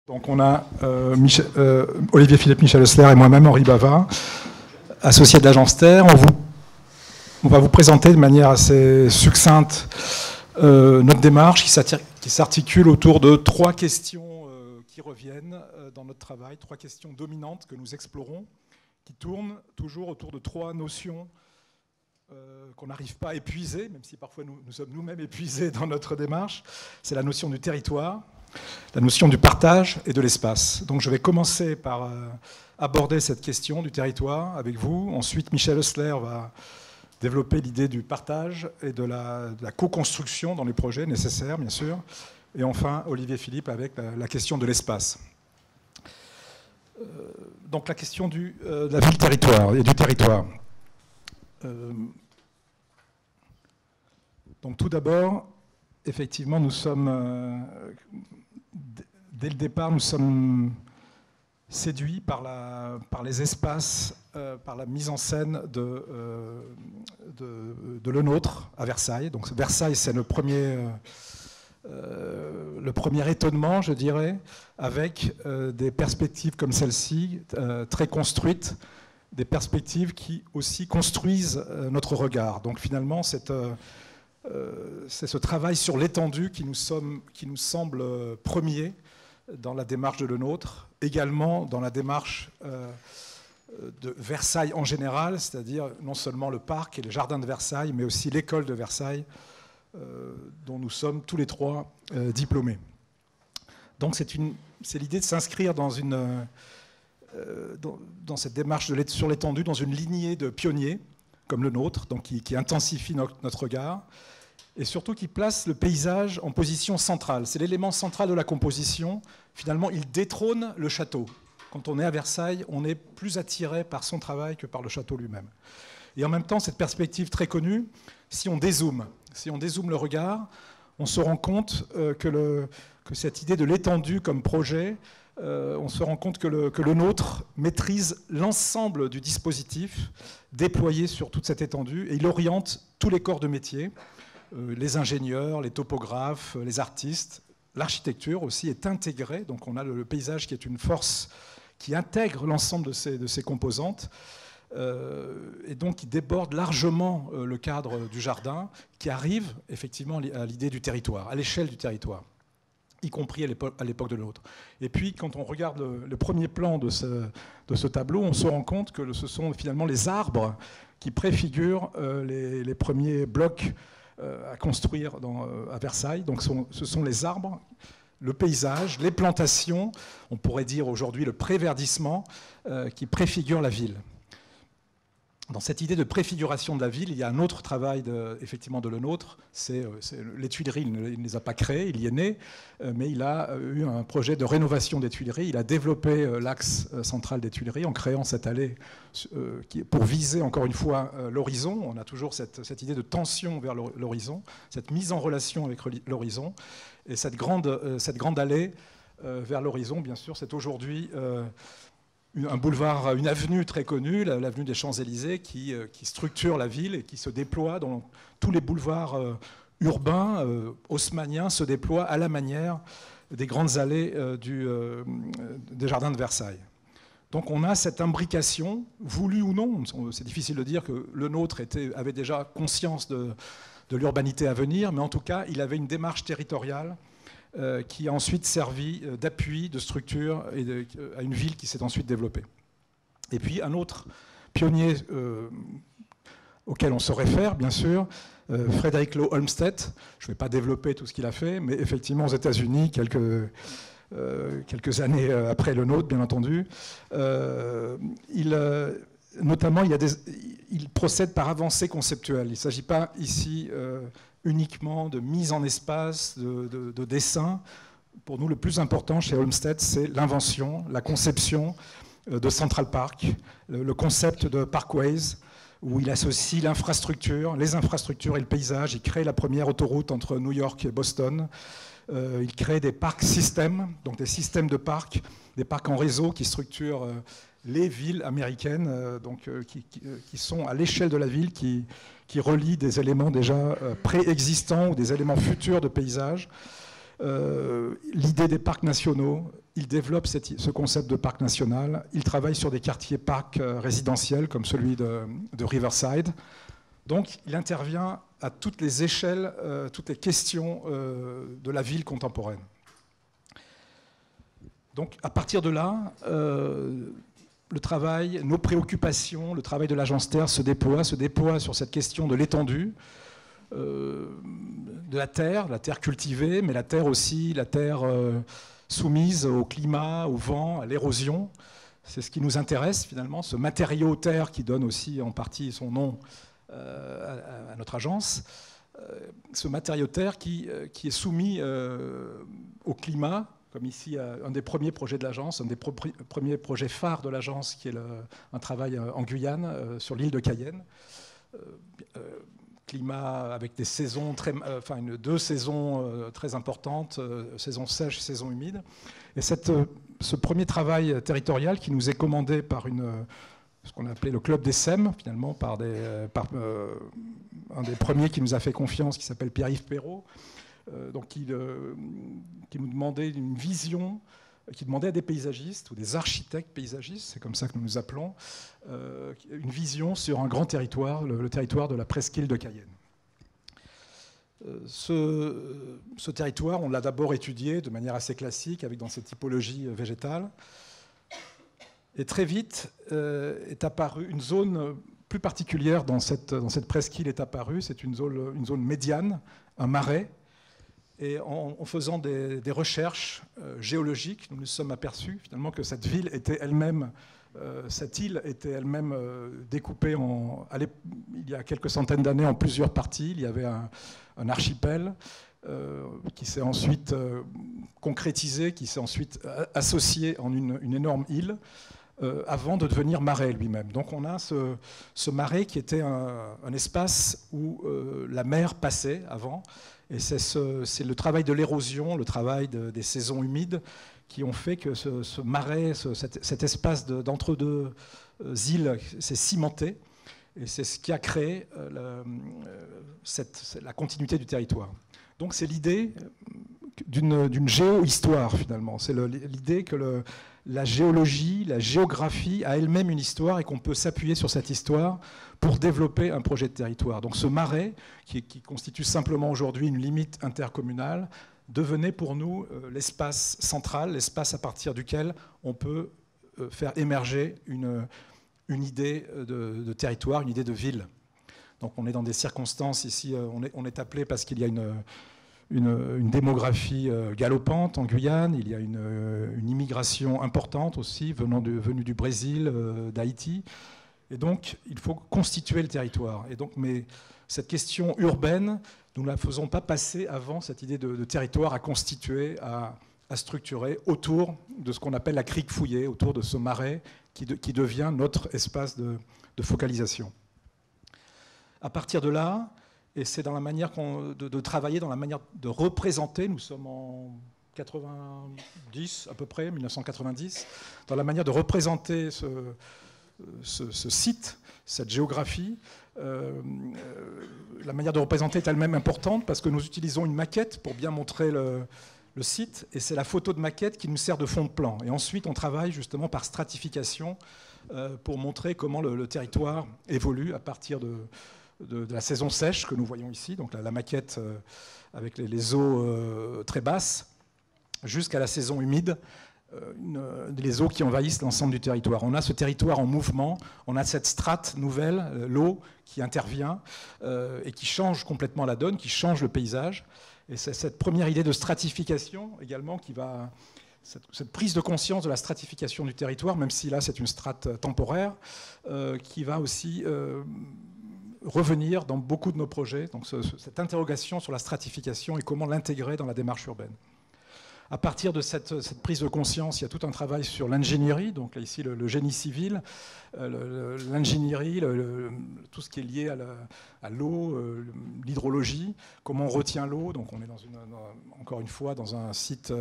Donc on a Olivier Philippe, Michel Hessler et moi-même, Henri Bava, associés de l'agence Terre. On va vous présenter de manière assez succincte notre démarche qui s'articule autour de trois questions qui reviennent dans notre travail, trois questions dominantes que nous explorons, qui tournent toujours autour de trois notions qu'on n'arrive pas à épuiser, même si parfois nous sommes nous-mêmes épuisés dans notre démarche. C'est la notion du territoire, la notion du partage et de l'espace. Donc je vais commencer par aborder cette question du territoire avec vous. Ensuite, Michel Hessler va développer l'idée du partage et de la co-construction dans les projets nécessaires, bien sûr. Et enfin, Olivier Philippe avec la question de l'espace. Donc la question de la ville-territoire et du territoire. Donc tout d'abord, effectivement, nous sommes, dès le départ, nous sommes séduits par les espaces, par la mise en scène de Le Nôtre à Versailles. Donc Versailles, c'est le premier étonnement, je dirais, avec des perspectives comme celle-ci, très construites, des perspectives qui aussi construisent notre regard. Donc finalement, c'est ce travail sur l'étendue qui nous semble premier dans la démarche de Le Nôtre, également dans la démarche de Versailles en général, c'est-à-dire non seulement le parc et les jardins de Versailles, mais aussi l'école de Versailles, dont nous sommes tous les trois diplômés. Donc c'est l'idée de s'inscrire dans cette démarche sur l'étendue, dans une lignée de pionniers, comme Le Nôtre, donc qui intensifie notre regard, et surtout qui place le paysage en position centrale. C'est l'élément central de la composition. Finalement, il détrône le château. Quand on est à Versailles, on est plus attiré par son travail que par le château lui-même. Et en même temps, cette perspective très connue, si on dézoome le regard, on se rend compte que cette idée de l'étendue comme projet, on se rend compte que le Nôtre maîtrise l'ensemble du dispositif déployé sur toute cette étendue et il oriente tous les corps de métier, les ingénieurs, les topographes, les artistes. L'architecture aussi est intégrée, donc on a le paysage qui est une force qui intègre l'ensemble de ces composantes et donc qui déborde largement le cadre du jardin, qui arrive effectivement à l'idée du territoire, à l'échelle du territoire, y compris à l'époque de l'autre. Et puis, quand on regarde le premier plan de ce tableau, on se rend compte que ce sont finalement les arbres qui préfigurent les premiers blocs à construire à Versailles. Donc, ce sont les arbres, le paysage, les plantations, on pourrait dire aujourd'hui le préverdissement, qui préfigurent la ville. Dans cette idée de préfiguration de la ville, il y a un autre travail effectivement de Le Nôtre, c'est les Tuileries. Il ne les a pas créées, il y est né, mais il a eu un projet de rénovation des Tuileries. Il a développé l'axe central des Tuileries en créant cette allée pour viser encore une fois l'horizon. On a toujours cette idée de tension vers l'horizon, cette mise en relation avec l'horizon. Et cette grande allée vers l'horizon, bien sûr, c'est aujourd'hui un boulevard, une avenue très connue, l'avenue des Champs-Élysées, qui structure la ville et qui se déploie dans tous les boulevards urbains haussmanniens, se déploie à la manière des grandes allées des jardins de Versailles. Donc on a cette imbrication, voulue ou non, c'est difficile de dire que Le Nôtre avait déjà conscience de l'urbanité à venir, mais en tout cas, il avait une démarche territoriale qui a ensuite servi d'appui, de structure à une ville qui s'est ensuite développée. Et puis un autre pionnier auquel on se réfère, bien sûr, Frederick Law Olmsted. Je ne vais pas développer tout ce qu'il a fait, mais effectivement aux États-Unis, quelques années après Le Nôtre, bien entendu, notamment, il procède par avancée conceptuelle. Il ne s'agit pas ici uniquement de mise en espace, de dessin. Pour nous, le plus important chez Olmsted, c'est l'invention, la conception de Central Park, le concept de Parkways, où il associe l'infrastructure, les infrastructures et le paysage. Il crée la première autoroute entre New York et Boston. Il crée des parcs systèmes, donc des systèmes de parcs, des parcs en réseau qui structurent les villes américaines, qui sont à l'échelle de la ville, qui relient des éléments déjà préexistants ou des éléments futurs de paysage. l'idée des parcs nationaux. Il développe ce concept de parc national. Il travaille sur des quartiers parcs résidentiels comme celui de Riverside. Donc il intervient à toutes les échelles, toutes les questions de la ville contemporaine. Donc à partir de là, le travail, nos préoccupations, le travail de l'agence Terre se déploie sur cette question de l'étendue, de la terre cultivée, mais la terre aussi, la terre soumise au climat, au vent, à l'érosion. C'est ce qui nous intéresse finalement, ce matériau terre qui donne aussi en partie son nom à notre agence. Ce matériau terre qui est soumis au climat, comme ici un des premiers projets de l'agence, un des premiers projets phares de l'agence, qui est un travail en Guyane, sur l'île de Cayenne. Climat avec des saisons deux saisons très importantes, saison sèche, saison humide. Et ce premier travail territorial qui nous est commandé par ce qu'on a appelé le club des SEM, finalement, par un des premiers qui nous a fait confiance, qui s'appelle Pierre-Yves Perrault, donc qui nous demandait une vision, qui demandait à des paysagistes ou des architectes paysagistes, c'est comme ça que nous nous appelons, une vision sur un grand territoire, le territoire de la presqu'île de Cayenne. Ce territoire, on l'a d'abord étudié de manière assez classique, dans cette typologie végétale. Et très vite est apparue une zone plus particulière dans cette presqu'île est apparue. C'est une zone médiane, un marais. Et en faisant des recherches géologiques, nous nous sommes aperçus finalement que cette ville était elle-même, cette île était elle-même découpée il y a quelques centaines d'années en plusieurs parties. Il y avait un archipel qui s'est ensuite concrétisé, qui s'est ensuite associé en une énorme île, avant de devenir marais lui-même. Donc on a ce marais qui était un espace où la mer passait avant. Et c'est le travail de l'érosion, le travail des saisons humides qui ont fait que ce marais, cet espace d'entre-deux îles s'est cimenté. Et c'est ce qui a créé la continuité du territoire. Donc c'est l'idée d'une géohistoire finalement. C'est l'idée que la géologie, la géographie a elle-même une histoire et qu'on peut s'appuyer sur cette histoire pour développer un projet de territoire. Donc ce marais, qui constitue simplement aujourd'hui une limite intercommunale, devenait pour nous l'espace central, l'espace à partir duquel on peut faire émerger une idée de territoire, une idée de ville. Donc on est dans des circonstances ici, on est appelé parce qu'il y a une démographie galopante en Guyane, il y a une immigration importante aussi venue du Brésil, d'Haïti. Et donc, il faut constituer le territoire. Et donc, mais cette question urbaine, nous ne la faisons pas passer avant cette idée de territoire à constituer, à structurer autour de ce qu'on appelle la crique fouillée, autour de ce marais qui devient notre espace de focalisation. À partir de là, et c'est dans la manière de travailler, dans la manière de représenter, nous sommes en 90 à peu près, 1990, dans la manière de représenter ce site, cette géographie. La manière de représenter est elle-même importante parce que nous utilisons une maquette pour bien montrer le site, et c'est la photo de maquette qui nous sert de fond de plan. Et ensuite, on travaille justement par stratification pour montrer comment le territoire évolue à partir de la saison sèche que nous voyons ici, donc la maquette avec les eaux très basses, jusqu'à la saison humide, les eaux qui envahissent l'ensemble du territoire. On a ce territoire en mouvement, on a cette strate nouvelle, l'eau qui intervient et qui change complètement la donne, qui change le paysage. Et c'est cette première idée de stratification également qui va... Cette prise de conscience de la stratification du territoire, même si là c'est une strate temporaire, qui va aussi revenir dans beaucoup de nos projets. Donc cette interrogation sur la stratification et comment l'intégrer dans la démarche urbaine. À partir de cette prise de conscience, il y a tout un travail sur l'ingénierie, donc là, ici le génie civil, l'ingénierie, tout ce qui est lié à l'eau, l'hydrologie, comment on retient l'eau. Donc on est encore une fois dans un site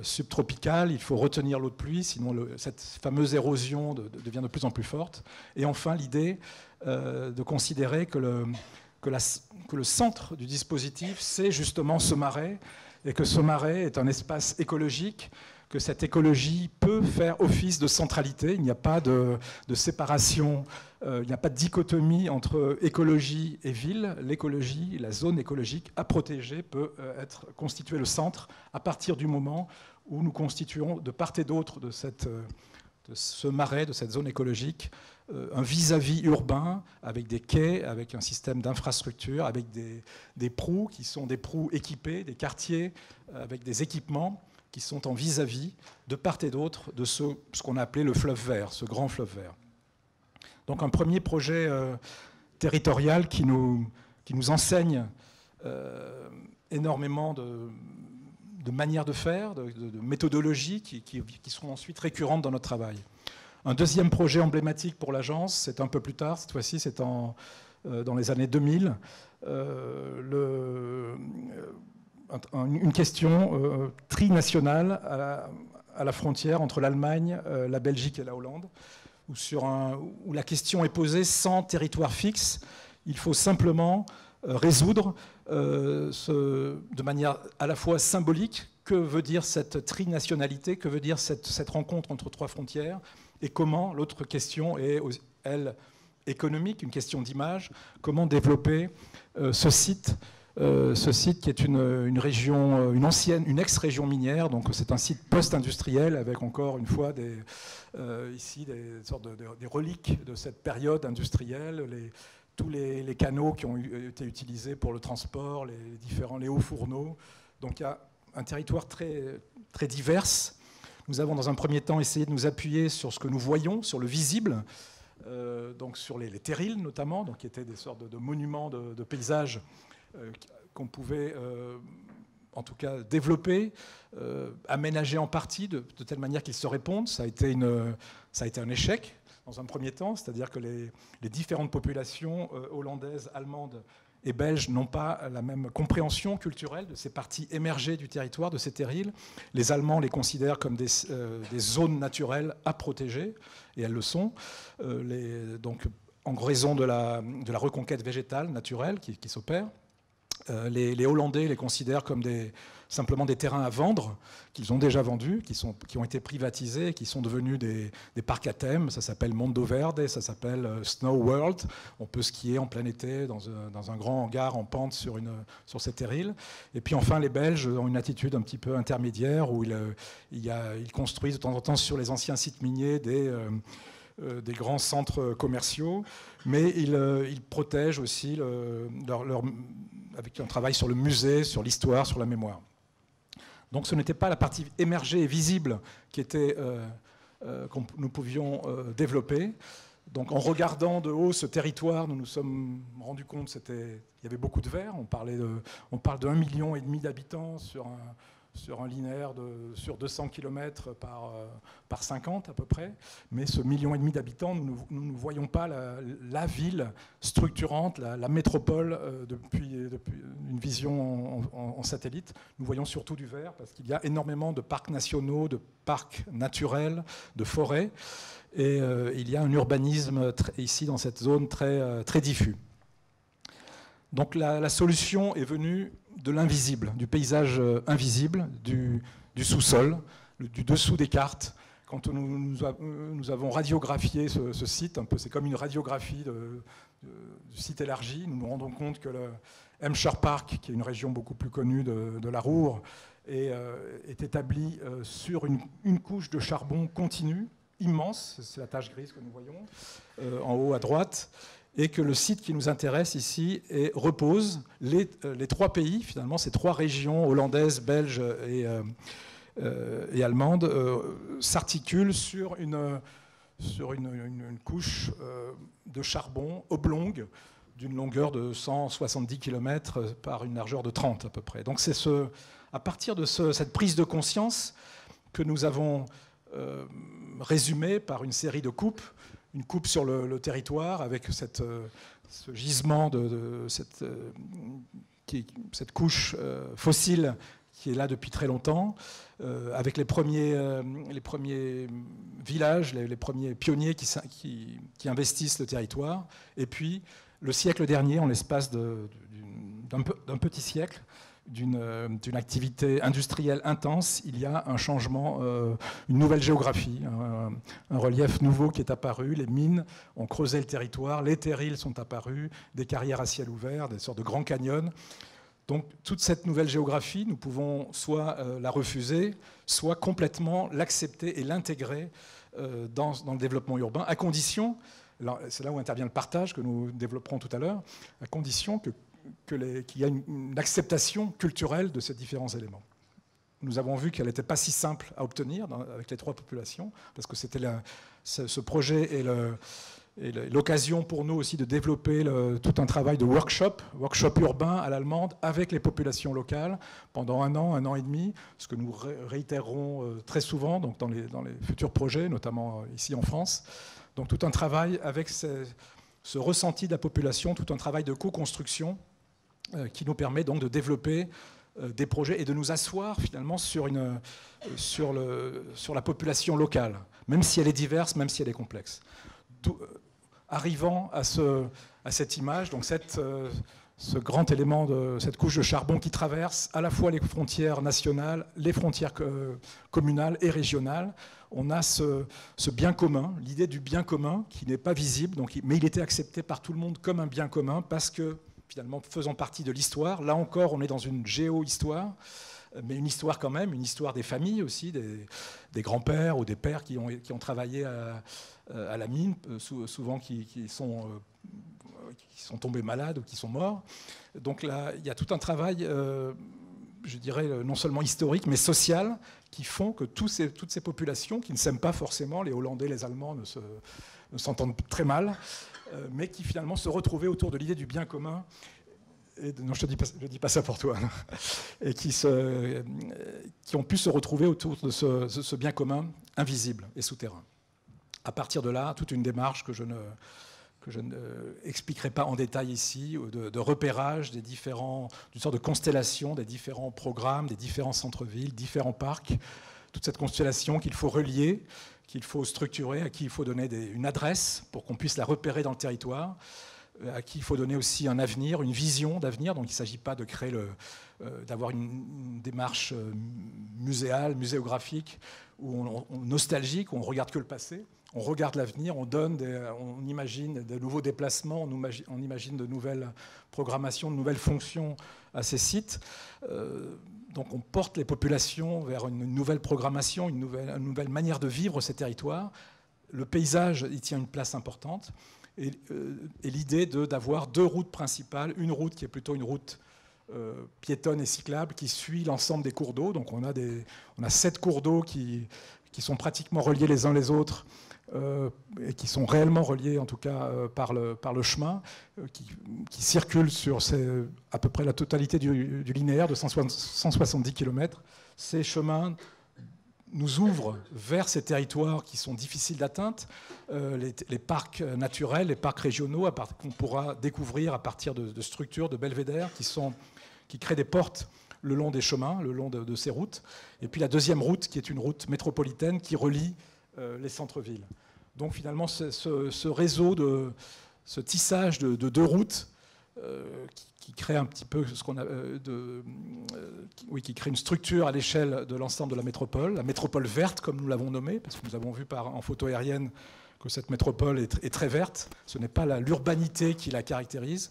subtropical, il faut retenir l'eau de pluie, sinon cette fameuse érosion devient de plus en plus forte. Et enfin l'idée de considérer que le centre du dispositif, c'est justement ce marais. et que ce marais est un espace écologique, que cette écologie peut faire office de centralité. Il n'y a pas de séparation, il n'y a pas de dichotomie entre écologie et ville. L'écologie, la zone écologique à protéger peut constituer le centre à partir du moment où nous constituons de part et d'autre de ce marais, de cette zone écologique, un vis-à-vis urbain avec des quais, avec un système d'infrastructure, avec des prous qui sont des prous équipés, des quartiers avec des équipements qui sont en vis-à-vis de part et d'autre de ce qu'on a appelé le fleuve vert, ce grand fleuve vert. Donc un premier projet territorial qui nous enseigne énormément de manières de faire, de méthodologies qui seront ensuite récurrentes dans notre travail. Un deuxième projet emblématique pour l'agence, c'est un peu plus tard, cette fois-ci c'est dans les années 2000, une question trinationale à la frontière entre l'Allemagne, la Belgique et la Hollande, où la question est posée sans territoire fixe. Il faut simplement résoudre de manière à la fois symbolique que veut dire cette trinationalité, que veut dire cette rencontre entre trois frontières, et comment, l'autre question est, elle, économique, une question d'image, comment développer ce site qui est une région, une ex-région minière, donc c'est un site post-industriel avec encore une fois ici des sortes des reliques de cette période industrielle, tous les canaux qui ont été utilisés pour le transport, les hauts fourneaux. Donc il y a un territoire très, très divers. Nous avons dans un premier temps essayé de nous appuyer sur ce que nous voyons, sur le visible, donc sur les terrils notamment, donc qui étaient des sortes de monuments de paysages qu'on pouvait en tout cas développer, aménager en partie de telle manière qu'ils se répondent. Ça a été un échec dans un premier temps, c'est-à-dire que les différentes populations hollandaises, allemandes et belges n'ont pas la même compréhension culturelle de ces parties émergées du territoire, de ces terrils. Les Allemands les considèrent comme des zones naturelles à protéger, et elles le sont. Donc, en raison de la reconquête végétale, naturelle qui s'opère. Les Hollandais les considèrent comme simplement des terrains à vendre, qu'ils ont déjà vendus, qui ont été privatisés, qui sont devenus des parcs à thème. Ça s'appelle Mondo Verde, ça s'appelle Snow World. On peut skier en plein été dans un grand hangar en pente sur ces terrils. Et puis enfin, les Belges ont une attitude un petit peu intermédiaire où ils construisent de temps en temps sur les anciens sites miniers des grands centres commerciaux, mais ils protègent aussi avec un travail sur le musée, sur l'histoire, sur la mémoire. Donc ce n'était pas la partie émergée et visible que nous pouvions développer. Donc en regardant de haut ce territoire, nous nous sommes rendus compte qu'il y avait beaucoup de verre. On parle de 1,5 million d'habitants sur un linéaire sur 200 km par 50 à peu près. Mais ce 1,5 million d'habitants, nous ne voyons pas la ville structurante, la métropole depuis une vision en satellite. Nous voyons surtout du vert parce qu'il y a énormément de parcs nationaux, de parcs naturels, de forêts. Et il y a un urbanisme ici dans cette zone très, très diffus. Donc la solution est venue de l'invisible, du paysage invisible, du sous-sol, du dessous des cartes. Quand nous avons radiographié ce site, un peu, c'est comme une radiographie du site élargi, nous nous rendons compte que le Hampshire Park, qui est une région beaucoup plus connue de la Ruhr, est établi sur une couche de charbon continue, immense, c'est la tache grise que nous voyons, en haut à droite, et que le site qui nous intéresse ici repose les trois pays, finalement, ces trois régions hollandaises, belges et allemandes, s'articulent sur une couche de charbon oblongue d'une longueur de 170 km par une largeur de 30 à peu près. Donc c'est à partir de cette prise de conscience que nous avons résumé par une série de coupes, une coupe sur le territoire avec ce gisement cette couche fossile qui est là depuis très longtemps, avec les premiers villages, les premiers pionniers qui investissent le territoire, et puis le siècle dernier, en l'espace d'un petit siècle, d'une activité industrielle intense, il y a un changement, une nouvelle géographie, un relief nouveau qui est apparu. Les mines ont creusé le territoire, les terrils sont apparus, des carrières à ciel ouvert, des sortes de grands canyons. Donc toute cette nouvelle géographie, nous pouvons soit la refuser, soit complètement l'accepter et l'intégrer dans le développement urbain, à condition, c'est là où intervient le partage que nous développerons tout à l'heure, à condition qu'il y a une acceptation culturelle de ces différents éléments. Nous avons vu qu'elle n'était pas si simple à obtenir avec les trois populations, parce que c'était ce projet et l'occasion pour nous aussi de développer tout un travail de workshop urbain à l'allemande avec les populations locales pendant un an et demi, ce que nous réitérerons très souvent donc dans les futurs projets, notamment ici en France. Donc tout un travail avec ce ressenti de la population, tout un travail de co-construction qui nous permet donc de développer des projets et de nous asseoir finalement sur la population locale, même si elle est diverse, même si elle est complexe. Arrivant à cette image, donc ce grand élément, cette couche de charbon qui traverse à la fois les frontières nationales, les frontières communales et régionales, on a ce bien commun, l'idée du bien commun qui n'est pas visible, mais il était accepté par tout le monde comme un bien commun parce que finalement faisant partie de l'histoire. Là encore, on est dans une géo-histoire, mais une histoire quand même, une histoire des familles aussi, des grands-pères ou des pères qui ont travaillé à la mine, souvent qui sont tombés malades ou qui sont morts. Donc là, il y a tout un travail, je dirais, non seulement historique, mais social, qui font que toutes ces populations, qui ne s'aiment pas forcément, les Hollandais, les Allemands ne s'entendent très mal, mais qui finalement se retrouvaient autour de l'idée du bien commun. Non, je ne dis pas ça pour toi. Et qui ont pu se retrouver autour de ce bien commun invisible et souterrain. À partir de là, toute une démarche que je ne expliquerai pas en détail ici, de repérage d'une sorte de constellation des différents programmes, des différents centres-villes, différents parcs, toute cette constellation qu'il faut relier, qu'il faut structurer, à qui il faut donner une adresse pour qu'on puisse la repérer dans le territoire, à qui il faut donner aussi un avenir, une vision d'avenir. Donc il ne s'agit pas de créer d'avoir une démarche muséale, muséographique, nostalgique, où on regarde que le passé. On regarde l'avenir, on imagine de nouveaux déplacements, on imagine de nouvelles programmations, de nouvelles fonctions à ces sites. Donc on porte les populations vers une nouvelle programmation, une nouvelle manière de vivre ces territoires. Le paysage y tient une place importante. Et l'idée d'avoir deux routes principales, une route qui est plutôt une route piétonne et cyclable qui suit l'ensemble des cours d'eau. Donc on a 7 cours d'eau qui sont pratiquement reliés les uns les autres et qui sont réellement reliés en tout cas par le chemin qui circule sur à peu près la totalité du linéaire de 170 km. Ces chemins nous ouvrent vers ces territoires qui sont difficiles d'atteinte, les parcs naturels, les parcs régionaux qu'on pourra découvrir à partir de structures, de belvédères qui créent des portes le long des chemins, le long de ces routes. Et puis la deuxième route qui est une route métropolitaine qui relie les centres-villes. Donc finalement ce réseau, ce tissage de deux routes qui crée un petit peu qui crée une structure à l'échelle de l'ensemble de la métropole verte comme nous l'avons nommée, parce que nous avons vu en photo aérienne que cette métropole est très verte. Ce n'est pas l'urbanité qui la caractérise,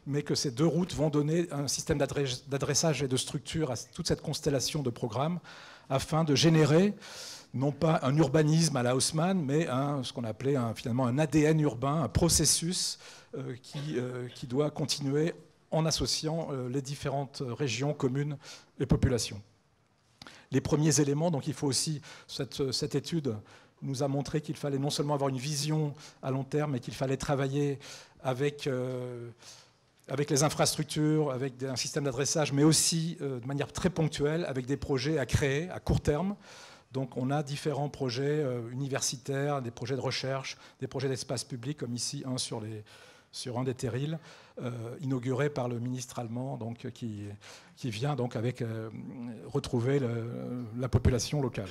mais que ces deux routes vont donner un système d'adressage et de structure à toute cette constellation de programmes afin de générer non pas un urbanisme à la Haussmann, mais ce qu'on appelait finalement un ADN urbain, un processus qui doit continuer en associant les différentes régions, communes et populations. Les premiers éléments, donc il faut aussi, cette étude nous a montré qu'il fallait non seulement avoir une vision à long terme, mais qu'il fallait travailler avec les infrastructures, avec un système d'adressage, mais aussi de manière très ponctuelle, avec des projets à créer à court terme. Donc on a différents projets universitaires, des projets de recherche, des projets d'espace public, comme ici sur un des terrils, inauguré par le ministre allemand, donc, qui vient donc retrouver la population locale.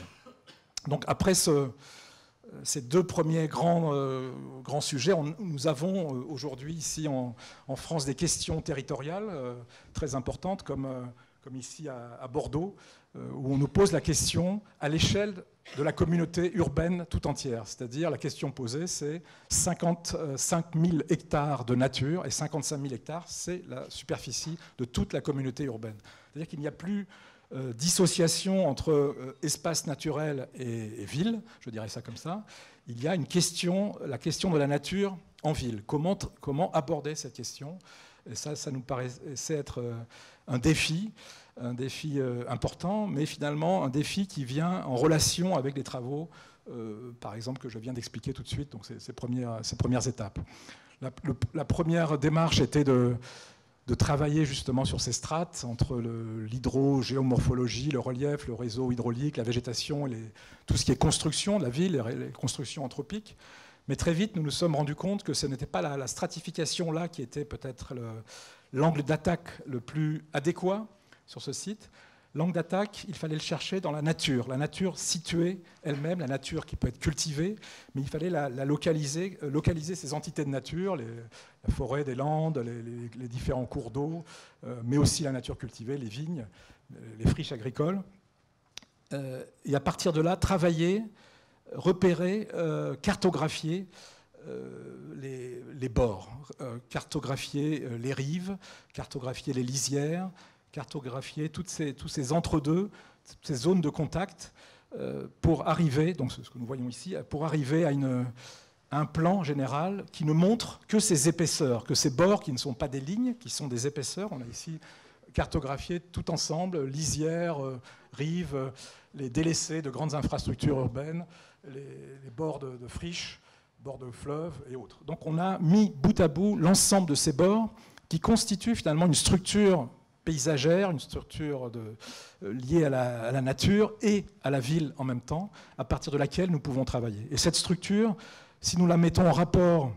Donc après ces deux premiers grands sujets, nous avons aujourd'hui ici en France des questions territoriales très importantes comme comme ici à Bordeaux, où on nous pose la question à l'échelle de la communauté urbaine tout entière. C'est-à-dire, la question posée, c'est 55 000 hectares de nature, et 55 000 hectares, c'est la superficie de toute la communauté urbaine. C'est-à-dire qu'il n'y a plus dissociation entre espace naturel et ville, je dirais ça comme ça. Il y a une question, la question de la nature en ville. Comment aborder cette question? Et ça nous paraissait être un défi important, mais finalement un défi qui vient en relation avec les travaux, par exemple, que je viens d'expliquer tout de suite, donc ces premières étapes. La première démarche était de travailler justement sur ces strates entre l'hydrogéomorphologie, le relief, le réseau hydraulique, la végétation, tout ce qui est construction de la ville, les constructions anthropiques. Mais très vite, nous nous sommes rendus compte que ce n'était pas la stratification là qui était peut-être l'angle d'attaque le plus adéquat sur ce site. L'angle d'attaque, il fallait le chercher dans la nature située elle-même, la nature qui peut être cultivée, mais il fallait la localiser ces entités de nature, la forêt des Landes, les différents cours d'eau, mais aussi la nature cultivée, les vignes, les friches agricoles. Et à partir de là, travailler, repérer, cartographier les bords, cartographier les rives, cartographier les lisières, cartographier tous ces entre-deux, ces zones de contact pour arriver, donc ce que nous voyons ici, pour arriver à un plan général qui ne montre que ces épaisseurs, que ces bords qui ne sont pas des lignes, qui sont des épaisseurs. On a ici cartographié tout ensemble, lisières, rives, les délaissés de grandes infrastructures urbaines, les bords de friches, bords de fleuves et autres. Donc on a mis bout à bout l'ensemble de ces bords qui constituent finalement une structure paysagère, une structure liée à la nature et à la ville en même temps, à partir de laquelle nous pouvons travailler. Et cette structure, si nous la mettons en rapport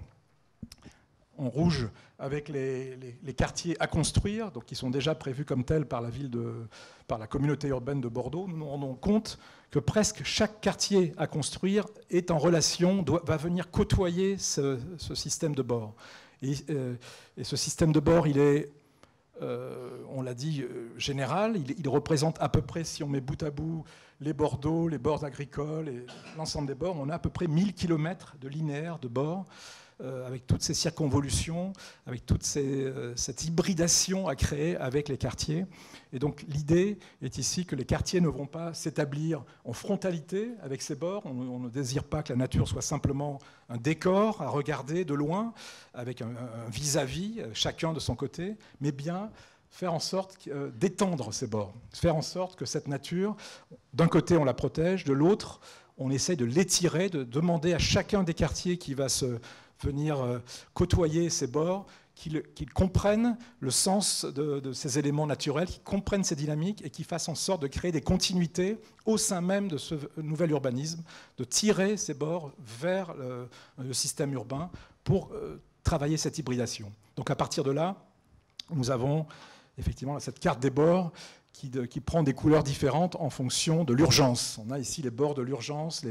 en rouge avec les quartiers à construire, donc qui sont déjà prévus comme tels par la communauté urbaine de Bordeaux, nous nous rendons compte que presque chaque quartier à construire est en relation, va venir côtoyer ce système de bord. Et ce système de bord, il est, on l'a dit, général. Il représente à peu près, si on met bout à bout les bords d'eau, les bords agricoles et l'ensemble des bords, on a à peu près 1000 km de linéaire de bords, avec toutes ces circonvolutions, avec toute cette hybridation à créer avec les quartiers. Et donc l'idée est ici que les quartiers ne vont pas s'établir en frontalité avec ces bords. On ne désire pas que la nature soit simplement un décor à regarder de loin, avec un vis-à-vis, chacun de son côté, mais bien faire en sorte d'étendre ces bords, faire en sorte que cette nature, d'un côté on la protège, de l'autre on essaye de l'étirer, de demander à chacun des quartiers qui va venir côtoyer ces bords, qu'ils comprennent le sens de ces éléments naturels, qu'ils comprennent ces dynamiques et qu'ils fassent en sorte de créer des continuités au sein même de ce nouvel urbanisme, de tirer ces bords vers le système urbain pour travailler cette hybridation. Donc à partir de là, nous avons effectivement cette carte des bords qui prend des couleurs différentes en fonction de l'urgence. On a ici les bords de l'urgence,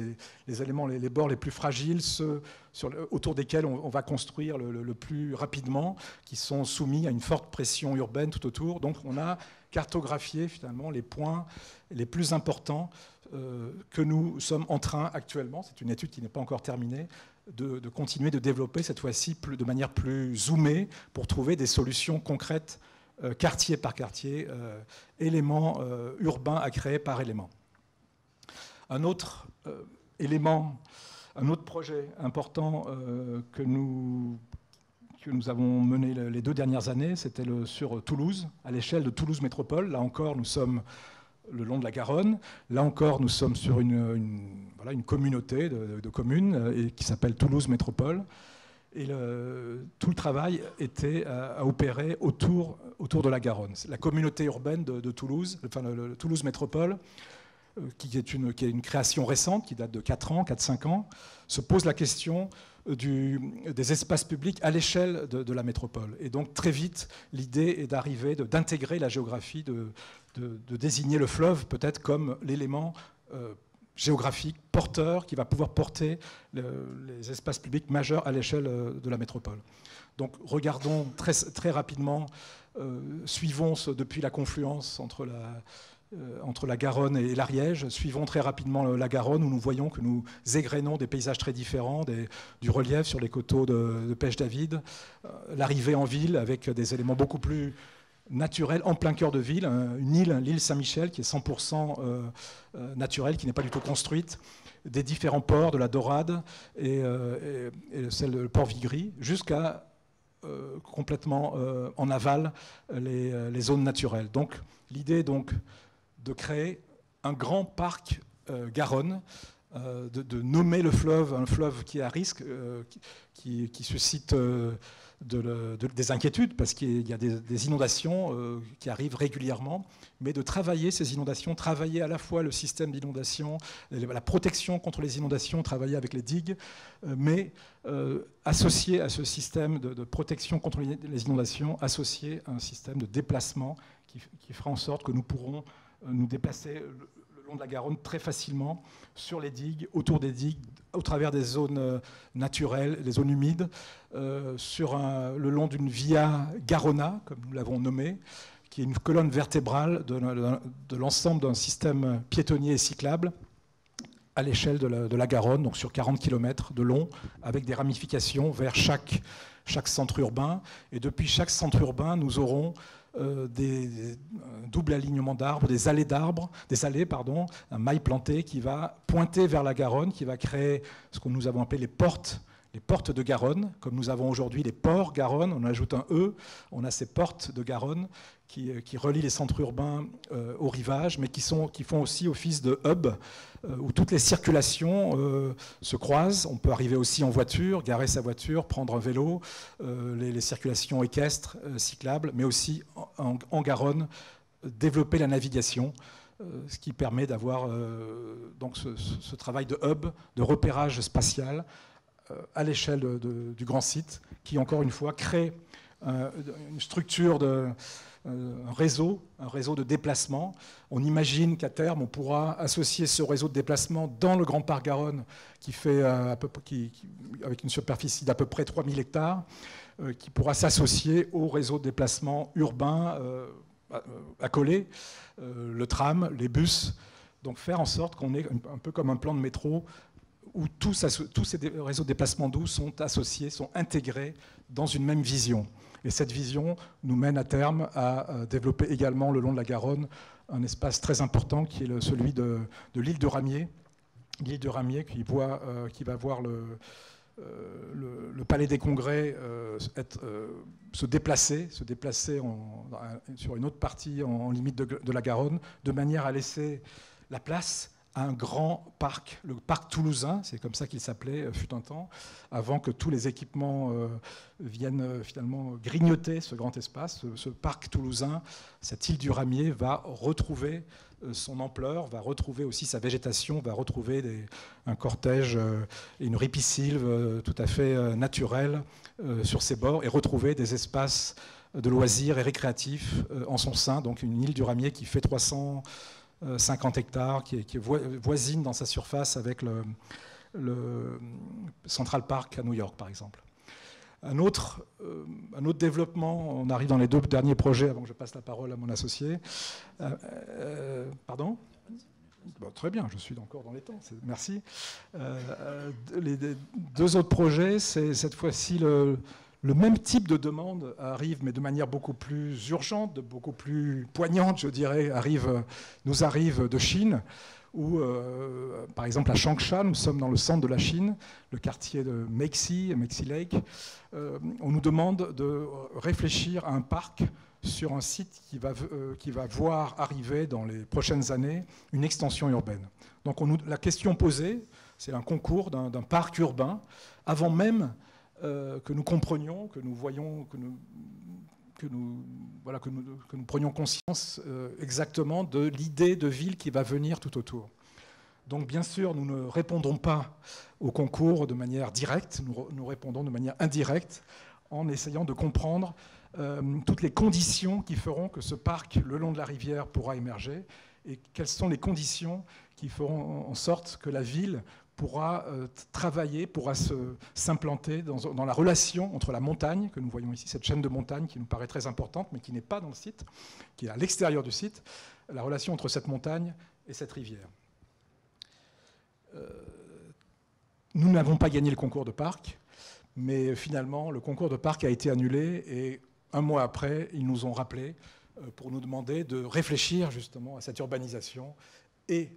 les éléments, les bords les plus fragiles, ceux autour desquels on va construire le plus rapidement, qui sont soumis à une forte pression urbaine tout autour. Donc on a cartographié finalement les points les plus importants que nous sommes en train actuellement, c'est une étude qui n'est pas encore terminée, de continuer de développer cette fois-ci de manière plus zoomée pour trouver des solutions concrètes quartier par quartier, éléments urbains à créer par élément. Un autre élément, un autre projet important que nous avons mené les 2 dernières années, c'était sur Toulouse, à l'échelle de Toulouse Métropole. Là encore, nous sommes le long de la Garonne. Là encore, nous sommes sur une communauté de communes qui s'appelle Toulouse Métropole. Et tout le travail était à opérer autour de la Garonne. La communauté urbaine de Toulouse, enfin le Toulouse Métropole, qui est une création récente, qui date de 4-5 ans, se pose la question des espaces publics à l'échelle de la métropole. Et donc très vite, l'idée est d'intégrer la géographie, de désigner le fleuve peut-être comme l'élément géographique, porteur, qui va pouvoir porter les espaces publics majeurs à l'échelle de la métropole. Donc regardons très rapidement, suivons depuis la confluence entre la Garonne et l'Ariège, suivons très rapidement la Garonne où nous voyons que nous égrenons des paysages très différents, du relief sur les coteaux de Pêche-David, l'arrivée en ville avec des éléments beaucoup plus naturels en plein cœur de ville, une île, l'île Saint-Michel qui est 100% naturelle, qui n'est pas du tout construite, des différents ports, de la Dorade et le port Vigry, jusqu'à complètement en aval les zones naturelles. Donc l'idée donc de créer un grand parc Garonne, de nommer le fleuve un fleuve qui est à risque, qui suscite des inquiétudes parce qu'il y a des inondations qui arrivent régulièrement, mais de travailler ces inondations, travailler à la fois le système d'inondation, la protection contre les inondations, travailler avec les digues, mais associer à ce système de protection contre les inondations, associer un système de déplacement qui fera en sorte que nous pourrons nous déplacer le long de la Garonne très facilement sur les digues, autour des digues, au travers des zones naturelles, des zones humides, le long d'une via Garonna, comme nous l'avons nommée, qui est une colonne vertébrale de l'ensemble d'un système piétonnier et cyclable à l'échelle de la Garonne, donc sur 40 km de long, avec des ramifications vers chaque centre urbain. Et depuis chaque centre urbain, nous aurons des doubles alignements d'arbres, des allées, un mail planté qui va pointer vers la Garonne, qui va créer ce que nous avons appelé les portes de Garonne, comme nous avons aujourd'hui les ports Garonne, on ajoute un E, on a ces portes de Garonne qui relient les centres urbains au rivage, mais qui font aussi office de hub, où toutes les circulations se croisent. On peut arriver aussi en voiture, garer sa voiture, prendre un vélo, les circulations équestres, cyclables, mais aussi en Garonne, développer la navigation, ce qui permet d'avoir donc ce travail de hub, de repérage spatial, à l'échelle du grand site, qui encore une fois crée une structure, un réseau de déplacement. On imagine qu'à terme, on pourra associer ce réseau de déplacement dans le Grand Parc Garonne, avec une superficie d'à peu près 3000 hectares, qui pourra s'associer au réseau de déplacement urbain accolé, le tram, les bus. Donc faire en sorte qu'on ait un peu comme un plan de métro où tous ces réseaux de déplacement doux sont associés, sont intégrés dans une même vision. Et cette vision nous mène à terme à développer également le long de la Garonne un espace très important qui est celui de l'île de Ramiers. L'île de Ramiers qui va voir le Palais des Congrès se déplacer sur une autre partie en limite de la Garonne, de manière à laisser la place à un grand parc, le parc toulousain, c'est comme ça qu'il s'appelait, fut un temps, avant que tous les équipements viennent finalement grignoter ce grand espace. Ce parc toulousain, cette île du Ramier, va retrouver son ampleur, va retrouver aussi sa végétation, va retrouver un cortège et une ripisylve tout à fait naturelle sur ses bords, et retrouver des espaces de loisirs et récréatifs en son sein. Donc une île du Ramier qui fait 350 hectares, qui est voisine dans sa surface avec le Central Park à New York, par exemple. Un autre développement, on arrive dans les 2 derniers projets avant que je passe la parole à mon associé. Pardon ? Bon, très bien, je suis encore dans les temps, merci. Les 2 autres projets, c'est cette fois-ci le même type de demande arrive, mais de manière beaucoup plus urgente, beaucoup plus poignante, je dirais, nous arrive de Chine, où, par exemple, à Changsha, nous sommes dans le centre de la Chine, le quartier de Mexi Lake. On nous demande de réfléchir à un parc sur un site qui va voir arriver dans les prochaines années une extension urbaine. Donc la question posée, c'est un concours d'un parc urbain, avant même que nous comprenions, que nous voyions, que nous prenions conscience exactement de l'idée de ville qui va venir tout autour. Donc bien sûr, nous ne répondrons pas au concours de manière directe, nous répondons de manière indirecte en essayant de comprendre toutes les conditions qui feront que ce parc le long de la rivière pourra émerger et quelles sont les conditions qui feront en sorte que la ville pourra travailler, pourra s'implanter dans la relation entre la montagne, que nous voyons ici, cette chaîne de montagne qui nous paraît très importante, mais qui n'est pas dans le site, qui est à l'extérieur du site, la relation entre cette montagne et cette rivière. Nous n'avons pas gagné le concours de parc, mais finalement, le concours de parc a été annulé et un mois après, ils nous ont rappelé pour nous demander de réfléchir justement à cette urbanisation et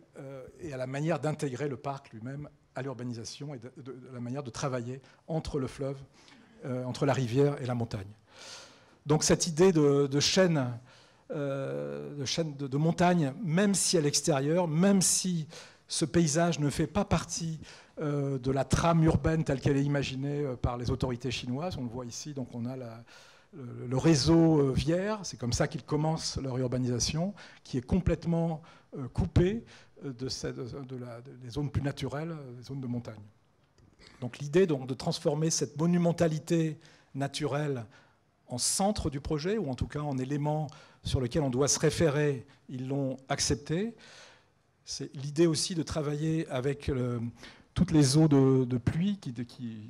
à la manière d'intégrer le parc lui-même à l'urbanisation et de la manière de travailler entre le fleuve, entre la rivière et la montagne. Donc cette idée de chaîne de montagne, même si à l'extérieur, même si ce paysage ne fait pas partie de la trame urbaine telle qu'elle est imaginée par les autorités chinoises, on le voit ici, donc on a le réseau Vierre, c'est comme ça qu'ils commencent leur urbanisation, qui est complètement coupé des zones plus naturelles, des zones de montagne. Donc l'idée de transformer cette monumentalité naturelle en centre du projet, ou en tout cas en élément sur lequel on doit se référer, ils l'ont accepté. C'est l'idée aussi de travailler avec toutes les eaux de pluie qui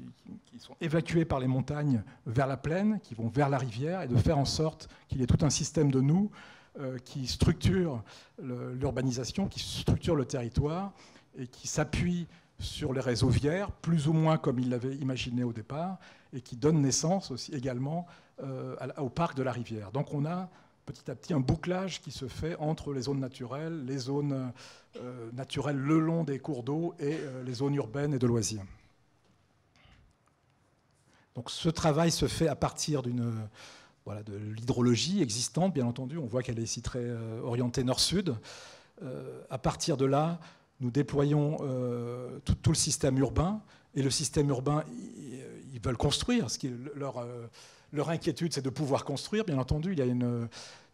sont évacuées par les montagnes vers la plaine, qui vont vers la rivière, et de faire en sorte qu'il y ait tout un système de nœuds qui structure l'urbanisation, qui structure le territoire et qui s'appuie sur les réseaux viaires, plus ou moins comme il l'avait imaginé au départ, et qui donne naissance aussi également au parc de la rivière. Donc on a petit à petit un bouclage qui se fait entre les zones naturelles, les zones naturelles le long des cours d'eau et les zones urbaines et de loisirs. Donc ce travail se fait à partir de l'hydrologie existante, bien entendu. On voit qu'elle est ici très orientée nord-sud. À partir de là, nous déployons tout le système urbain. Et le système urbain, ils veulent construire. Leur inquiétude, c'est de pouvoir construire, bien entendu.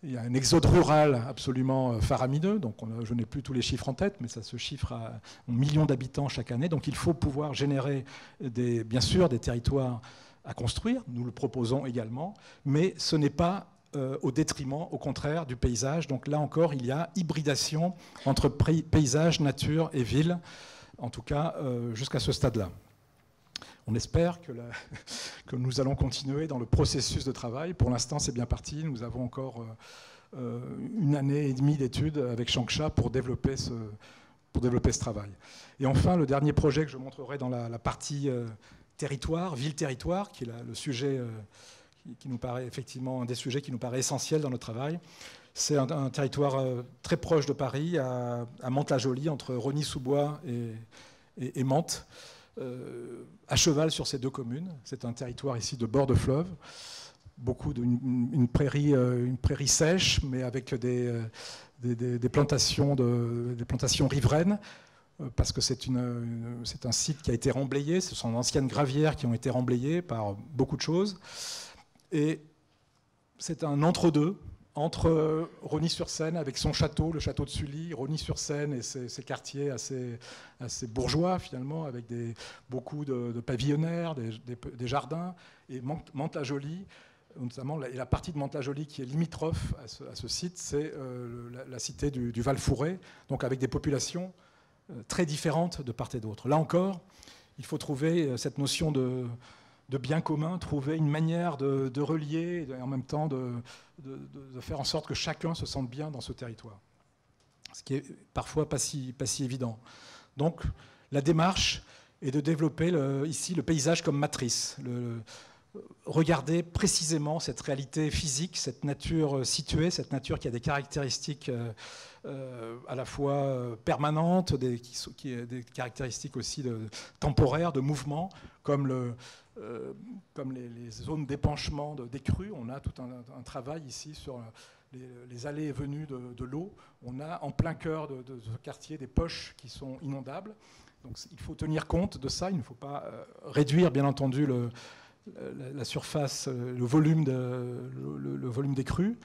Il y a un exode rural absolument faramineux. Donc je n'ai plus tous les chiffres en tête, mais ça se chiffre à 1 million d'habitants chaque année. Donc il faut pouvoir générer, bien sûr, des territoires à construire. Nous le proposons également. Mais ce n'est pas au détriment, au contraire, du paysage. Donc là encore, il y a hybridation entre paysage, nature et ville, en tout cas jusqu'à ce stade-là. On espère que nous allons continuer dans le processus de travail. Pour l'instant, c'est bien parti. Nous avons encore 1 année et demie d'études avec Changsha pour développer ce travail. Et enfin, le dernier projet que je montrerai dans la partie territoire, ville-territoire, qui est le sujet qui nous paraît effectivement un des sujets qui nous paraît essentiel dans notre travail. C'est un territoire très proche de Paris, à Mantes-la-Jolie, entre Rosny-sous-Bois et Mantes. À cheval sur ces deux communes. C'est un territoire ici de bord de fleuve, une prairie sèche, mais avec des plantations riveraines, parce que c'est un site qui a été remblayé. Ce sont d'anciennes gravières qui ont été remblayées par beaucoup de choses. Et c'est un entre-deux, entre Rosny-sur-Seine avec son château, le château de Sully, Rosny-sur-Seine et ses quartiers assez bourgeois finalement, avec beaucoup de pavillonnaires, des jardins, et Mantes-la-Jolie, notamment la partie de Mantes-la-Jolie qui est limitrophe à ce site, c'est la cité du Val-Fouré, donc avec des populations très différentes de part et d'autre. Là encore, il faut trouver cette notion de bien commun, trouver une manière de relier et en même temps de faire en sorte que chacun se sente bien dans ce territoire. Ce qui est parfois pas si évident. Donc la démarche est de développer ici le paysage comme matrice. Regarder précisément cette réalité physique, cette nature située, cette nature qui a des caractéristiques à la fois permanentes, des caractéristiques aussi temporaires, de mouvement, comme les zones d'épanchement des crues. On a tout un travail ici sur les allées et venues de l'eau. On a en plein cœur de ce quartier des poches qui sont inondables. Donc il faut tenir compte de ça. Il ne faut pas réduire, bien entendu, la surface, le volume des crues.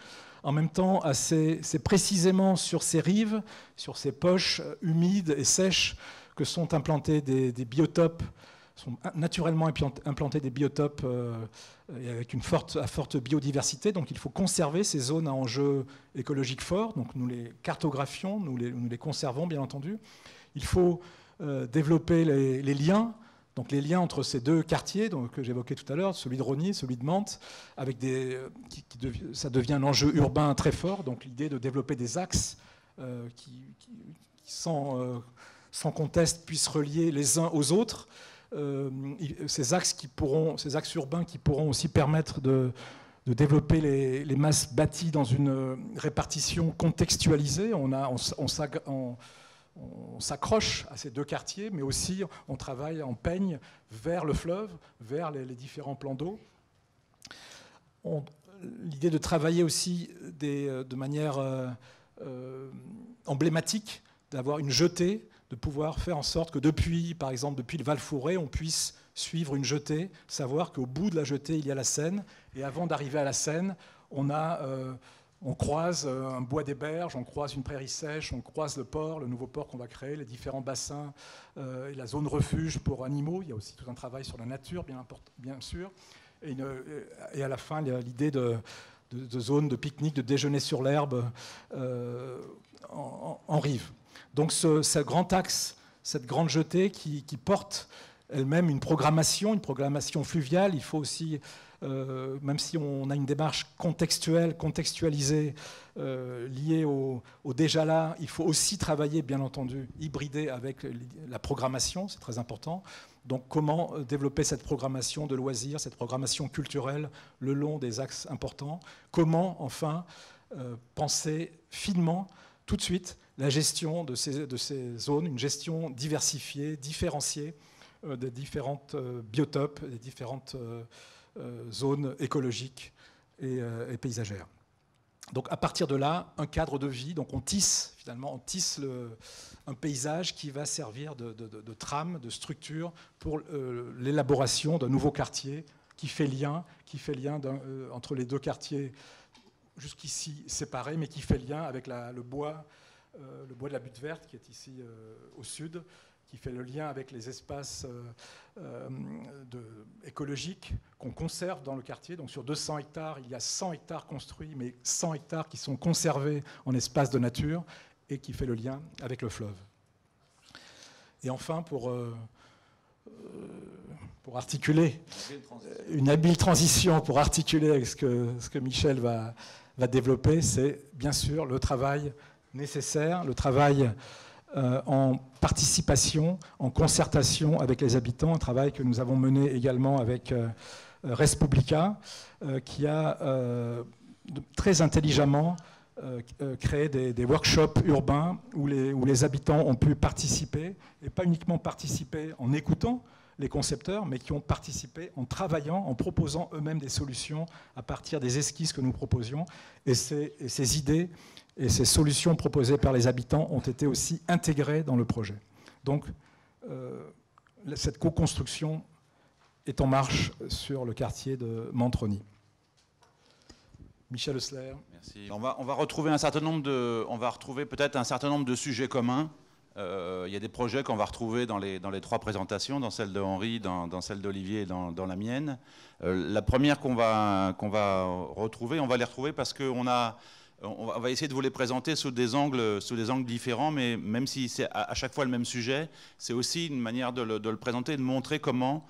En même temps, c'est précisément sur ces rives, sur ces poches humides et sèches, que sont implantés des biotopes sont naturellement implantés des biotopes et avec une forte biodiversité. Donc il faut conserver ces zones à enjeux écologiques forts. Donc nous les cartographions, nous les conservons bien entendu. Il faut développer les liens. Donc les liens entre ces deux quartiers que j'évoquais tout à l'heure, celui de Rosny, celui de Mantes, avec ça devient un enjeu urbain très fort. Donc l'idée de développer des axes qui sans conteste puissent relier les uns aux autres. Ces axes urbains qui pourront aussi permettre de développer les masses bâties dans une répartition contextualisée. On s'accroche à ces deux quartiers, mais aussi on travaille en peigne vers le fleuve, vers les différents plans d'eau. L'idée de travailler aussi de manière emblématique, d'avoir une jetée, de pouvoir faire en sorte que par exemple depuis le Val-Fouré, on puisse suivre une jetée, savoir qu'au bout de la jetée, il y a la Seine, et avant d'arriver à la Seine, on croise un bois des Berges, on croise une prairie sèche, on croise le nouveau port qu'on va créer, les différents bassins et la zone refuge pour animaux. Il y a aussi tout un travail sur la nature, bien sûr. Et à la fin, l'idée de zones de pique-nique, de déjeuner sur l'herbe en rive. Donc ce grand axe, cette grande jetée qui porte elle-même une programmation fluviale, il faut aussi... même si on a une démarche contextualisée liée au déjà là, il faut aussi travailler, bien entendu, hybrider avec la programmation, c'est très important. Donc comment développer cette programmation de loisirs, cette programmation culturelle le long des axes importants. Comment, enfin, penser finement, tout de suite, la gestion de ces zones, une gestion diversifiée, différenciée des différentes biotopes, des différentes... zones écologiques et paysagères. Donc à partir de là, un cadre de vie, donc on tisse un paysage qui va servir de trame, de structure pour l'élaboration d'un nouveau quartier qui fait lien entre les deux quartiers jusqu'ici séparés, mais qui fait lien avec le bois de la Butte Verte qui est ici au sud, qui fait le lien avec les espaces écologiques qu'on conserve dans le quartier. Donc sur 200 hectares, il y a 100 hectares construits, mais 100 hectares qui sont conservés en espace de nature et qui fait le lien avec le fleuve. Et enfin, pour articuler une habile transition, pour articuler avec ce que Michel va développer, c'est bien sûr le travail nécessaire, le travail en participation, en concertation avec les habitants, un travail que nous avons mené également avec Respublica, qui a très intelligemment créé des workshops urbains où les habitants ont pu participer, et pas uniquement participer en écoutant les concepteurs, mais qui ont participé en travaillant, en proposant eux-mêmes des solutions à partir des esquisses que nous proposions, et ces idées et ces solutions proposées par les habitants ont été aussi intégrées dans le projet. Donc, cette co-construction est en marche sur le quartier de Mantes-Rosny. Michel Hessler. Merci. On va retrouver peut-être un certain nombre de sujets communs. Il y a des projets qu'on va retrouver dans les trois présentations, dans celle de Henri, dans celle d'Olivier et dans la mienne. La première qu'on va retrouver, on va les retrouver parce qu'on va essayer de vous les présenter sous des angles différents, mais même si c'est à chaque fois le même sujet, c'est aussi une manière de le présenter et de montrer comment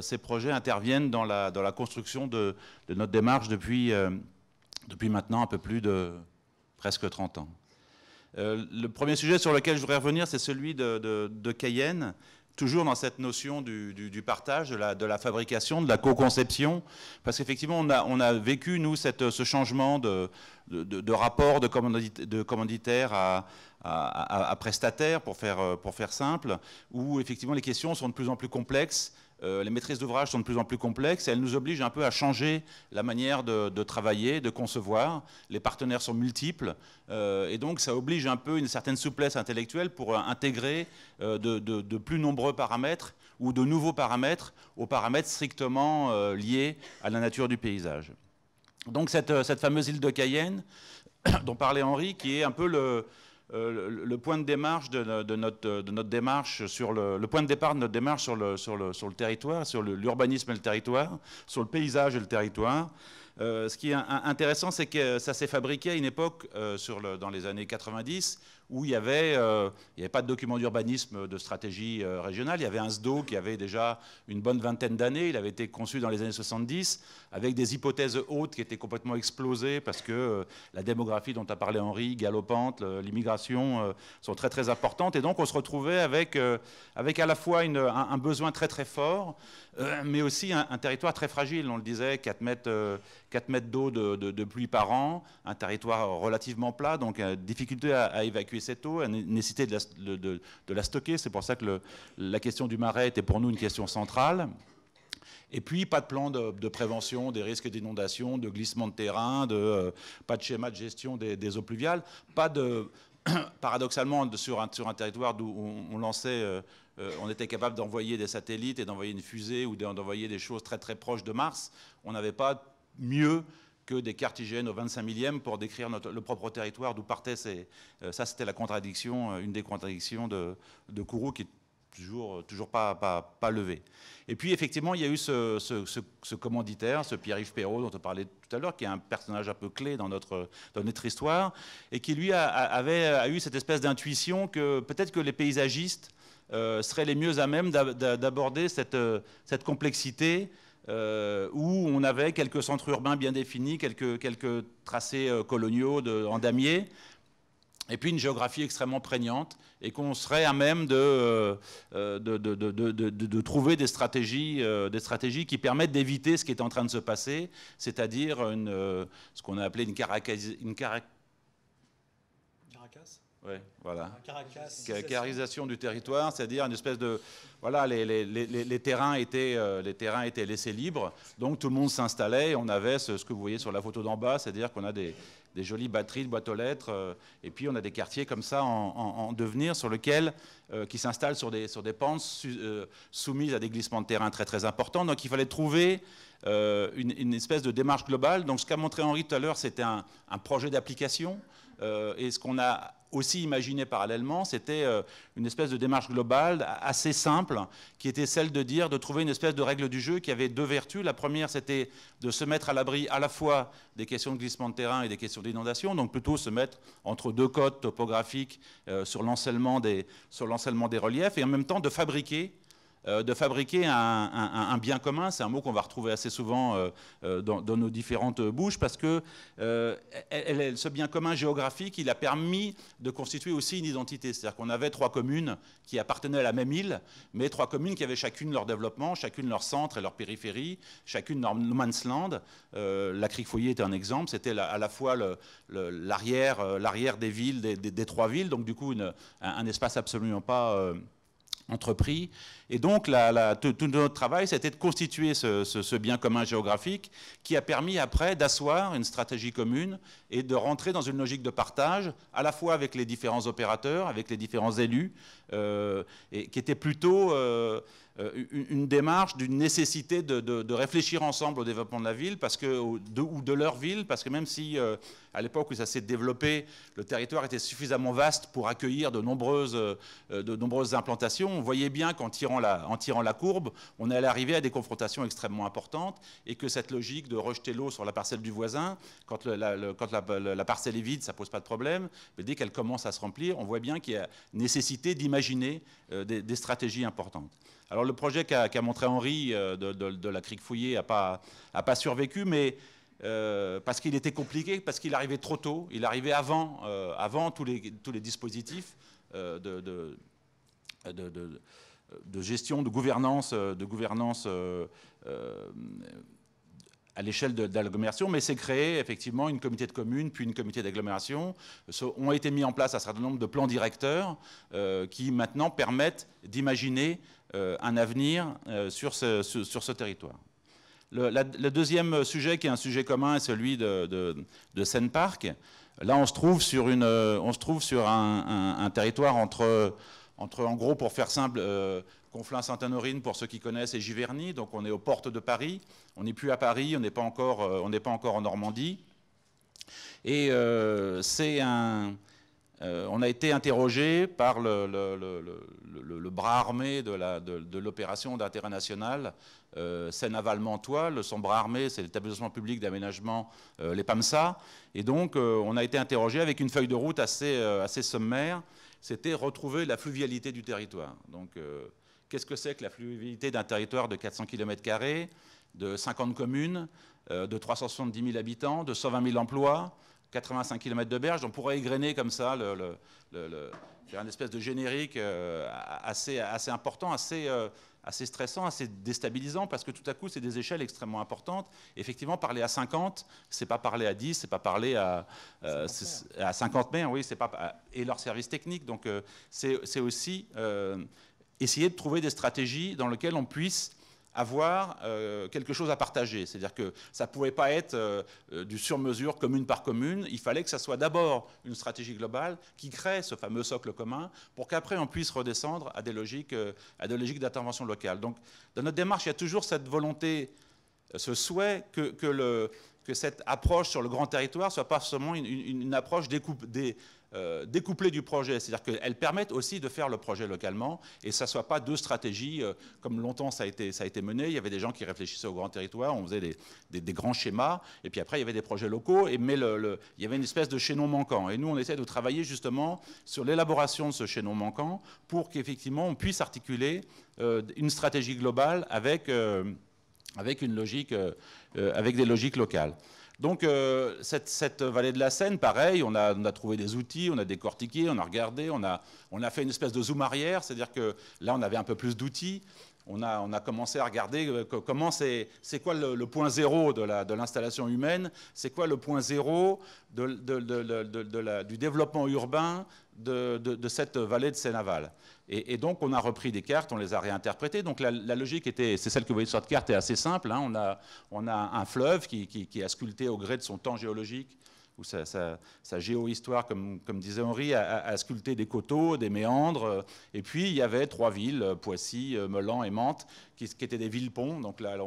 ces projets interviennent dans la construction de notre démarche depuis maintenant un peu plus de presque 30 ans. Le premier sujet sur lequel je voudrais revenir, c'est celui de Cayenne, toujours dans cette notion du partage, de la fabrication, de la co-conception, parce qu'effectivement, on a vécu, nous, ce changement de rapport de commanditaire à prestataire, pour faire simple, où effectivement les questions sont de plus en plus complexes, les maîtrises d'ouvrage sont de plus en plus complexes, et elles nous obligent un peu à changer la manière de travailler, de concevoir. Les partenaires sont multiples, et donc ça oblige un peu une certaine souplesse intellectuelle pour intégrer de plus nombreux paramètres ou de nouveaux paramètres aux paramètres strictement liés à la nature du paysage. Donc cette fameuse île de Cayenne, dont parlait Henri, qui est un peu le point de démarche de notre démarche sur le point de départ de notre démarche sur le territoire, sur l'urbanisme et le territoire, sur le paysage et le territoire. Ce qui est intéressant, c'est que ça s'est fabriqué à une époque, dans les années 90, où il n'y avait pas de document d'urbanisme de stratégie régionale. Il y avait un SDO qui avait déjà une bonne vingtaine d'années. Il avait été conçu dans les années 70, avec des hypothèses hautes qui étaient complètement explosées, parce que la démographie dont a parlé Henri, galopante, l'immigration, sont très très importantes. Et donc on se retrouvait avec à la fois un besoin très très fort, mais aussi un territoire très fragile. On le disait, 4 mètres d'eau de pluie par an, un territoire relativement plat, donc difficulté à évacuer cette eau, nécessité de la stocker. C'est pour ça que la question du marais était pour nous une question centrale. Et puis, pas de plan de prévention des risques d'inondation, de glissement de terrain, pas de schéma de gestion des eaux pluviales, pas de... Paradoxalement, sur un territoire d'où on était capable d'envoyer des satellites et d'envoyer une fusée ou d'envoyer des choses très très proches de Mars, on n'avait pas mieux que des cartes IGN au 25 millième pour décrire le propre territoire d'où partaient ça, c'était la contradiction, une des contradictions de Kourou qui est toujours pas levée. Et puis effectivement, il y a eu ce commanditaire, ce Pierre-Yves Perrault dont on parlait tout à l'heure, qui est un personnage un peu clé dans notre histoire, et qui lui a eu cette espèce d'intuition que peut-être que les paysagistes seraient les mieux à même d'aborder cette complexité où on avait quelques centres urbains bien définis, quelques tracés coloniaux en damier, et puis une géographie extrêmement prégnante, et qu'on serait à même de trouver des stratégies qui permettent d'éviter ce qui est en train de se passer, c'est-à-dire ce qu'on a appelé une ouais, voilà. Caractérisation du territoire, c'est-à-dire une espèce de... Voilà, les terrains étaient laissés libres, donc tout le monde s'installait, et on avait ce que vous voyez sur la photo d'en bas, c'est-à-dire qu'on a des jolies batteries de boîtes aux lettres, et puis on a des quartiers comme ça en devenir qui s'installent sur des pentes soumises à des glissements de terrain très très importants. Donc il fallait trouver une espèce de démarche globale. Donc ce qu'a montré Henri tout à l'heure, c'était un projet d'application, et ce qu'on a aussi imaginé parallèlement, c'était une espèce de démarche globale assez simple, qui était celle de trouver une espèce de règle du jeu qui avait deux vertus. La première, c'était de se mettre à l'abri à la fois des questions de glissement de terrain et des questions d'inondation, donc plutôt se mettre entre deux côtes topographiques sur l'encellement des reliefs, et en même temps de fabriquer un bien commun. C'est un mot qu'on va retrouver assez souvent dans nos différentes bouches, parce que ce bien commun géographique, il a permis de constituer aussi une identité. C'est-à-dire qu'on avait 3 communes qui appartenaient à la même île, mais 3 communes qui avaient chacune leur développement, chacune leur centre et leur périphérie, chacune leur no man's land. La Crique-Foyer était un exemple. C'était à la fois l'arrière des villes, des 3 villes, donc du coup un espace absolument pas... entrepris. Et donc, tout notre travail, c'était de constituer ce bien commun géographique qui a permis après d'asseoir une stratégie commune et de rentrer dans une logique de partage, à la fois avec les différents opérateurs, avec les différents élus, et qui était plutôt une démarche d'une nécessité de réfléchir ensemble au développement de la ville, ou de leur ville, parce que même si, à l'époque où ça s'est développé, le territoire était suffisamment vaste pour accueillir de nombreuses implantations, on voyait bien qu'en tirant la courbe, on allait arriver à des confrontations extrêmement importantes, et que cette logique de rejeter l'eau sur la parcelle du voisin, quand la parcelle est vide, ça ne pose pas de problème, mais dès qu'elle commence à se remplir, on voit bien qu'il y a nécessité d'imaginer des stratégies importantes. Alors le projet qu'a montré Henri de la Crique-Foyer n'a pas survécu, mais parce qu'il était compliqué, parce qu'il arrivait trop tôt, il arrivait avant tous les dispositifs de gestion, de gouvernance à l'échelle de l'agglomération, mais c'est créé effectivement une communauté de communes, puis une communauté d'agglomération. Ont été mis en place un certain nombre de plans directeurs qui maintenant permettent d'imaginer un avenir sur ce territoire. Le deuxième sujet, qui est un sujet commun, est celui de Seine-Parc. Là, on se trouve sur un territoire entre, en gros, pour faire simple, Conflans-Sainte-Honorine, pour ceux qui connaissent, et Giverny. Donc on est aux portes de Paris. On n'est plus à Paris, on n'est pas encore en Normandie. Et c'est on a été interrogé par le bras armé de l'opération d'intérêt national Seine-Aval-Mantois. Son bras armé, c'est l'établissement public d'aménagement, les PAMSA. Et donc, on a été interrogé avec une feuille de route assez sommaire. C'était retrouver la fluvialité du territoire. Donc, qu'est-ce que c'est que la fluvialité d'un territoire de 400 km², de 50 communes, de 370 000 habitants, de 120 000 emplois, 85 km de berge? On pourrait égrener comme ça, faire une espèce de générique assez important, assez stressant, assez déstabilisant, parce que tout à coup, c'est des échelles extrêmement importantes. Effectivement, parler à 50, c'est pas parler à 10, c'est pas parler à 50 maires, oui, c'est pas, et leurs services techniques. Donc, c'est aussi essayer de trouver des stratégies dans lesquelles on puisse avoir quelque chose à partager. C'est-à-dire que ça ne pouvait pas être du sur-mesure commune par commune. Il fallait que ça soit d'abord une stratégie globale qui crée ce fameux socle commun pour qu'après on puisse redescendre à des logiques d'intervention locale. Donc dans notre démarche, il y a toujours cette volonté, ce souhait que cette approche sur le grand territoire ne soit pas seulement une approche découplée du projet, c'est-à-dire qu'elle permette aussi de faire le projet localement et ça ne soit pas deux stratégies, comme longtemps ça a été mené. Il y avait des gens qui réfléchissaient au grand territoire, on faisait des grands schémas, et puis après il y avait des projets locaux, mais il y avait une espèce de chaînon manquant. Et nous, on essaie de travailler justement sur l'élaboration de ce chaînon manquant pour qu'effectivement on puisse articuler une stratégie globale avec une logique, avec des logiques locales. Donc cette vallée de la Seine, pareil, on a trouvé des outils, on a décortiqué, on a regardé, on a fait une espèce de zoom arrière, c'est-à-dire que là on avait un peu plus d'outils, on a commencé à regarder comment c'est quoi le point zéro de l'installation humaine, c'est quoi le point zéro du développement urbain de cette vallée de Seine-Aval. Et donc, on a repris des cartes, on les a réinterprétées. Donc, la logique c'est celle que vous voyez sur cette carte, est assez simple. Hein. On a un fleuve qui a sculpté au gré de son temps géologique, ou sa géohistoire, comme disait Henri, a sculpté des coteaux, des méandres. Et puis, il y avait trois villes, Poissy, Meulan et Mantes, qui étaient des villes-ponts. Donc là,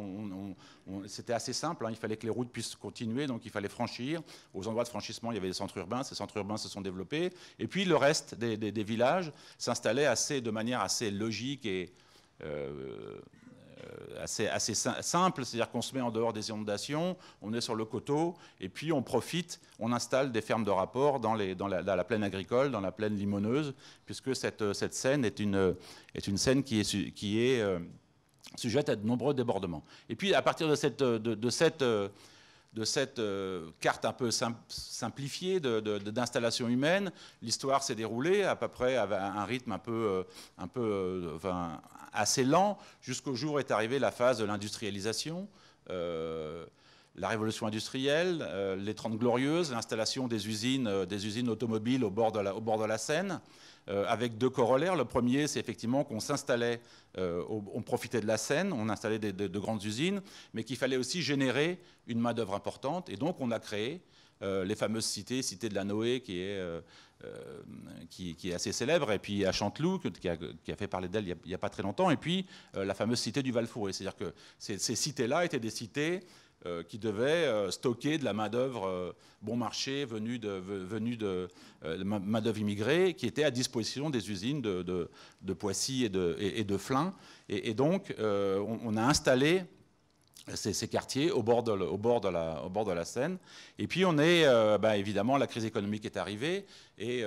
c'était assez simple. Hein. Il fallait que les routes puissent continuer, donc il fallait franchir. Aux endroits de franchissement, il y avait des centres urbains. Ces centres urbains se sont développés. Et puis, le reste des villages s'installait de manière assez logique et assez simple, c'est-à-dire qu'on se met en dehors des inondations, on est sur le coteau, et puis on profite, on installe des fermes de rapport dans la plaine agricole, dans la plaine limoneuse, puisque cette Seine est une Seine qui est sujette à de nombreux débordements. Et puis à partir de cette carte un peu simplifiée d'installation humaine, l'histoire s'est déroulée à peu près à un rythme assez lent, jusqu'au jour où est arrivée la phase de l'industrialisation, la révolution industrielle, les 30 Glorieuses, l'installation des usines automobiles au bord de la Seine, avec deux corollaires. Le premier, c'est effectivement qu'on s'installait, on profitait de la Seine, on installait de grandes usines, mais qu'il fallait aussi générer une main-d'œuvre importante. Et donc, on a créé les fameuses cité de la Noé, qui est assez célèbre, et puis à Chanteloup, qui a fait parler d'elle il n'y a pas très longtemps, et puis la fameuse cité du Val-Fouré. C'est-à-dire que ces cités-là étaient des cités qui devaient stocker de la main-d'œuvre bon marché venue de main-d'œuvre immigrée, qui était à disposition des usines de Poissy et de Flins. Et donc, on a installé ces quartiers au bord de la Seine. Et puis évidemment, la crise économique est arrivée, et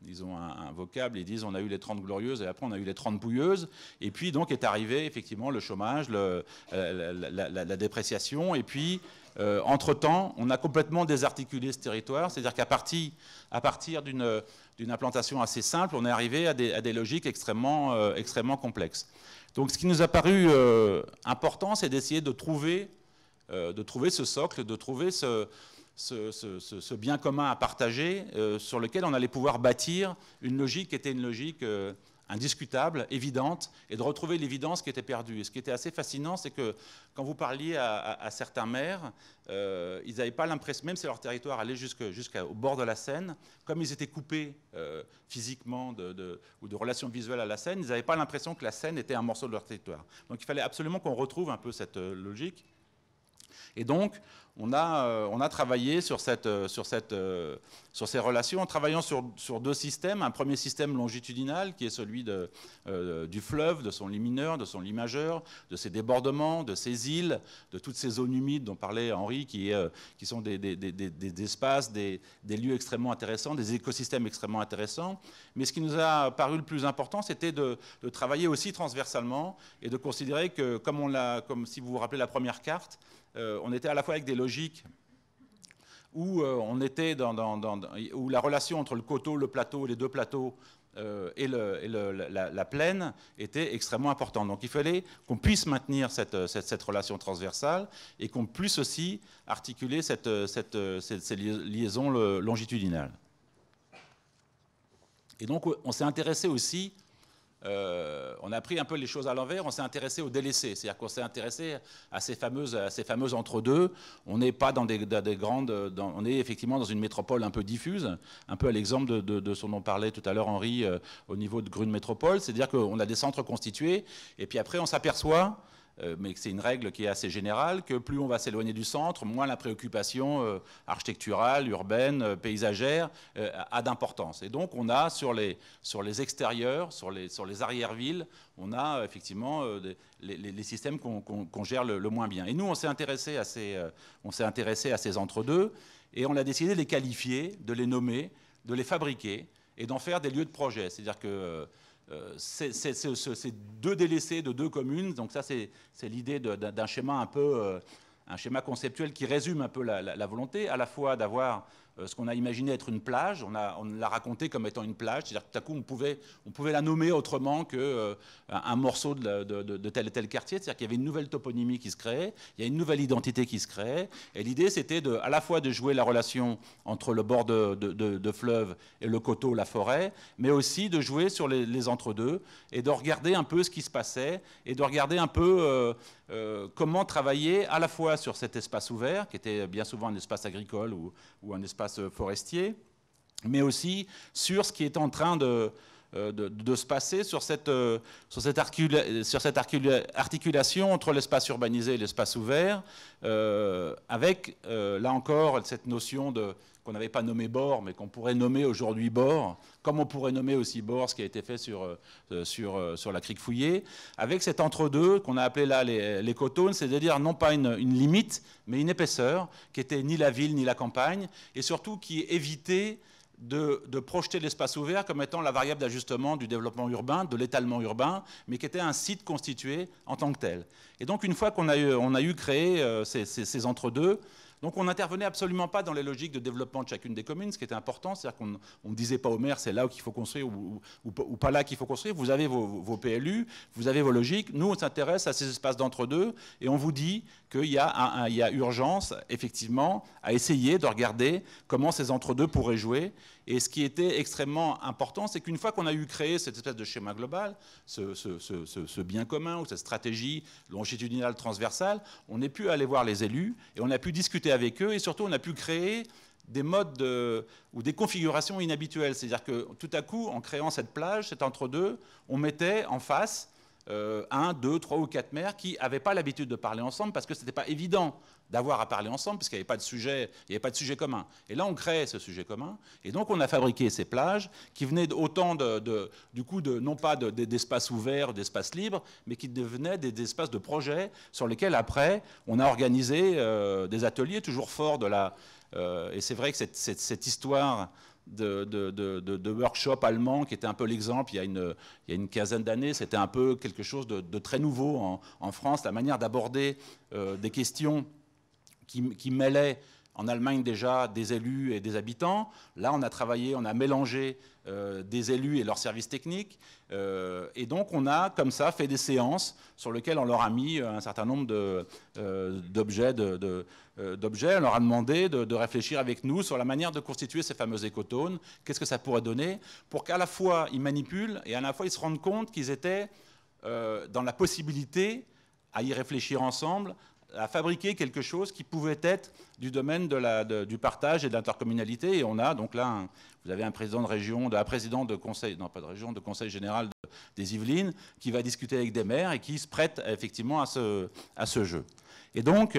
ils ont un vocable, ils disent on a eu les 30 glorieuses et après on a eu les 30 pouilleuses, et puis donc est arrivé effectivement le chômage, la dépréciation, et puis entre-temps, on a complètement désarticulé ce territoire, c'est-à-dire qu'à partir d'une implantation assez simple, on est arrivé à des logiques extrêmement complexes. Donc ce qui nous a paru important, c'est d'essayer de trouver ce socle, de trouver ce bien commun à partager, sur lequel on allait pouvoir bâtir une logique qui était une logique indiscutable, évidente, et de retrouver l'évidence qui était perdue. Et ce qui était assez fascinant, c'est que quand vous parliez à certains maires, ils n'avaient pas l'impression, même si leur territoire allait jusqu'au bord de la Seine, comme ils étaient coupés physiquement ou de relations visuelles à la Seine, ils n'avaient pas l'impression que la Seine était un morceau de leur territoire. Donc il fallait absolument qu'on retrouve un peu cette logique. Et donc, on a travaillé sur ces relations en travaillant sur deux systèmes. Un premier système longitudinal qui est celui du fleuve, de son lit mineur, de son lit majeur, de ses débordements, de ses îles, de toutes ces zones humides dont parlait Henri, qui sont des espaces, des lieux extrêmement intéressants, des écosystèmes extrêmement intéressants. Mais ce qui nous a paru le plus important, c'était de travailler aussi transversalement et de considérer que, comme si vous vous rappelez la première carte, on était à la fois avec des logiques où on était où la relation entre le coteau, le plateau, les deux plateaux et la plaine était extrêmement importante. Donc il fallait qu'on puisse maintenir cette relation transversale et qu'on puisse aussi articuler ces liaisons longitudinales. Et donc on s'est intéressé aussi, on a pris un peu les choses à l'envers, on s'est intéressé aux délaissés, c'est-à-dire qu'on s'est intéressé à ces fameuses entre-deux. On n'est pas dans des grandes, on est effectivement dans une métropole un peu diffuse, un peu à l'exemple de ce dont parlait tout à l'heure Henri au niveau de Grune Métropole, c'est-à-dire qu'on a des centres constitués, et puis après on s'aperçoit, mais c'est une règle qui est assez générale, que plus on va s'éloigner du centre, moins la préoccupation architecturale, urbaine, paysagère a d'importance. Et donc on a sur les extérieurs, sur les arrière-villes, on a effectivement les systèmes qu'on gère le moins bien. Et nous, on s'est intéressé à ces entre-deux, et on a décidé de les qualifier, de les nommer, de les fabriquer, et d'en faire des lieux de projet. C'est-à-dire que c'est deux délaissés de deux communes, donc ça c'est l'idée d'un schéma un peu, un schéma conceptuel qui résume un peu la volonté, à la fois d'avoir ce qu'on a imaginé être une plage, on l'a raconté comme étant une plage, c'est-à-dire que tout à coup on pouvait la nommer autrement qu'un morceau de tel et tel quartier, c'est-à-dire qu'il y avait une nouvelle toponymie qui se créait, il y a une nouvelle identité qui se créait, et l'idée c'était à la fois de jouer la relation entre le bord de fleuve et le coteau, la forêt, mais aussi de jouer sur les entre-deux, et de regarder un peu ce qui se passait, et de regarder un peu comment travailler à la fois sur cet espace ouvert, qui était bien souvent un espace agricole ou un espace forestier, mais aussi sur ce qui est en train de se passer sur cette articulation entre l'espace urbanisé et l'espace ouvert, avec, là encore, cette notion qu'on n'avait pas nommé bord, mais qu'on pourrait nommer aujourd'hui bord, comme on pourrait nommer aussi bord, ce qui a été fait sur la crique Fouillée, avec cet entre-deux qu'on a appelé là les cotones, c'est-à-dire non pas une limite, mais une épaisseur, qui était ni la ville ni la campagne, et surtout qui évitait de projeter l'espace ouvert comme étant la variable d'ajustement du développement urbain, de l'étalement urbain, mais qui était un site constitué en tant que tel. Et donc une fois qu'on a eu créé ces entre-deux, donc on n'intervenait absolument pas dans les logiques de développement de chacune des communes, ce qui était important, c'est-à-dire qu'on ne disait pas au maire c'est là qu'il faut construire ou pas là qu'il faut construire. Vous avez vos PLU, vous avez vos logiques. Nous, on s'intéresse à ces espaces d'entre-deux et on vous dit qu'il y a urgence, effectivement, à essayer de regarder comment ces entre-deux pourraient jouer. Et ce qui était extrêmement important, c'est qu'une fois qu'on a eu créé cette espèce de schéma global, ce bien commun ou cette stratégie longitudinale transversale, on a pu aller voir les élus et on a pu discuter avec eux et surtout on a pu créer des modes ou des configurations inhabituelles. C'est-à-dire que tout à coup, en créant cette plage, cet entre-deux, on mettait en face 1, 2, 3 ou 4 maires qui n'avaient pas l'habitude de parler ensemble parce que ce n'était pas évident d'avoir à parler ensemble puisqu'il n'y avait pas de sujet commun. Et là, on crée ce sujet commun. Et donc, on a fabriqué ces plages qui venaient autant non pas d'espaces ouverts, d'espaces libres, mais qui devenaient des espaces de projet sur lesquels, après, on a organisé des ateliers toujours forts de la... et c'est vrai que cette histoire de workshop allemand qui était un peu l'exemple il y a une quinzaine d'années, c'était un peu quelque chose de très nouveau en France, la manière d'aborder des questions qui mêlaient en Allemagne déjà des élus et des habitants. Là, on a travaillé, on a mélangé des élus et leurs services techniques. Et donc, on a comme ça fait des séances sur lesquelles on leur a mis un certain nombre d'objets. On leur a demandé de réfléchir avec nous sur la manière de constituer ces fameux écotones. Qu'est-ce que ça pourrait donner pour qu'à la fois ils manipulent et à la fois ils se rendent compte qu'ils étaient dans la possibilité, à y réfléchir ensemble, à fabriquer quelque chose qui pouvait être du domaine du partage et de l'intercommunalité. Et on a donc là, vous avez un président de région, un président de conseil, non pas de région, de conseil général des Yvelines, qui va discuter avec des maires et qui se prête effectivement à ce jeu. Et donc,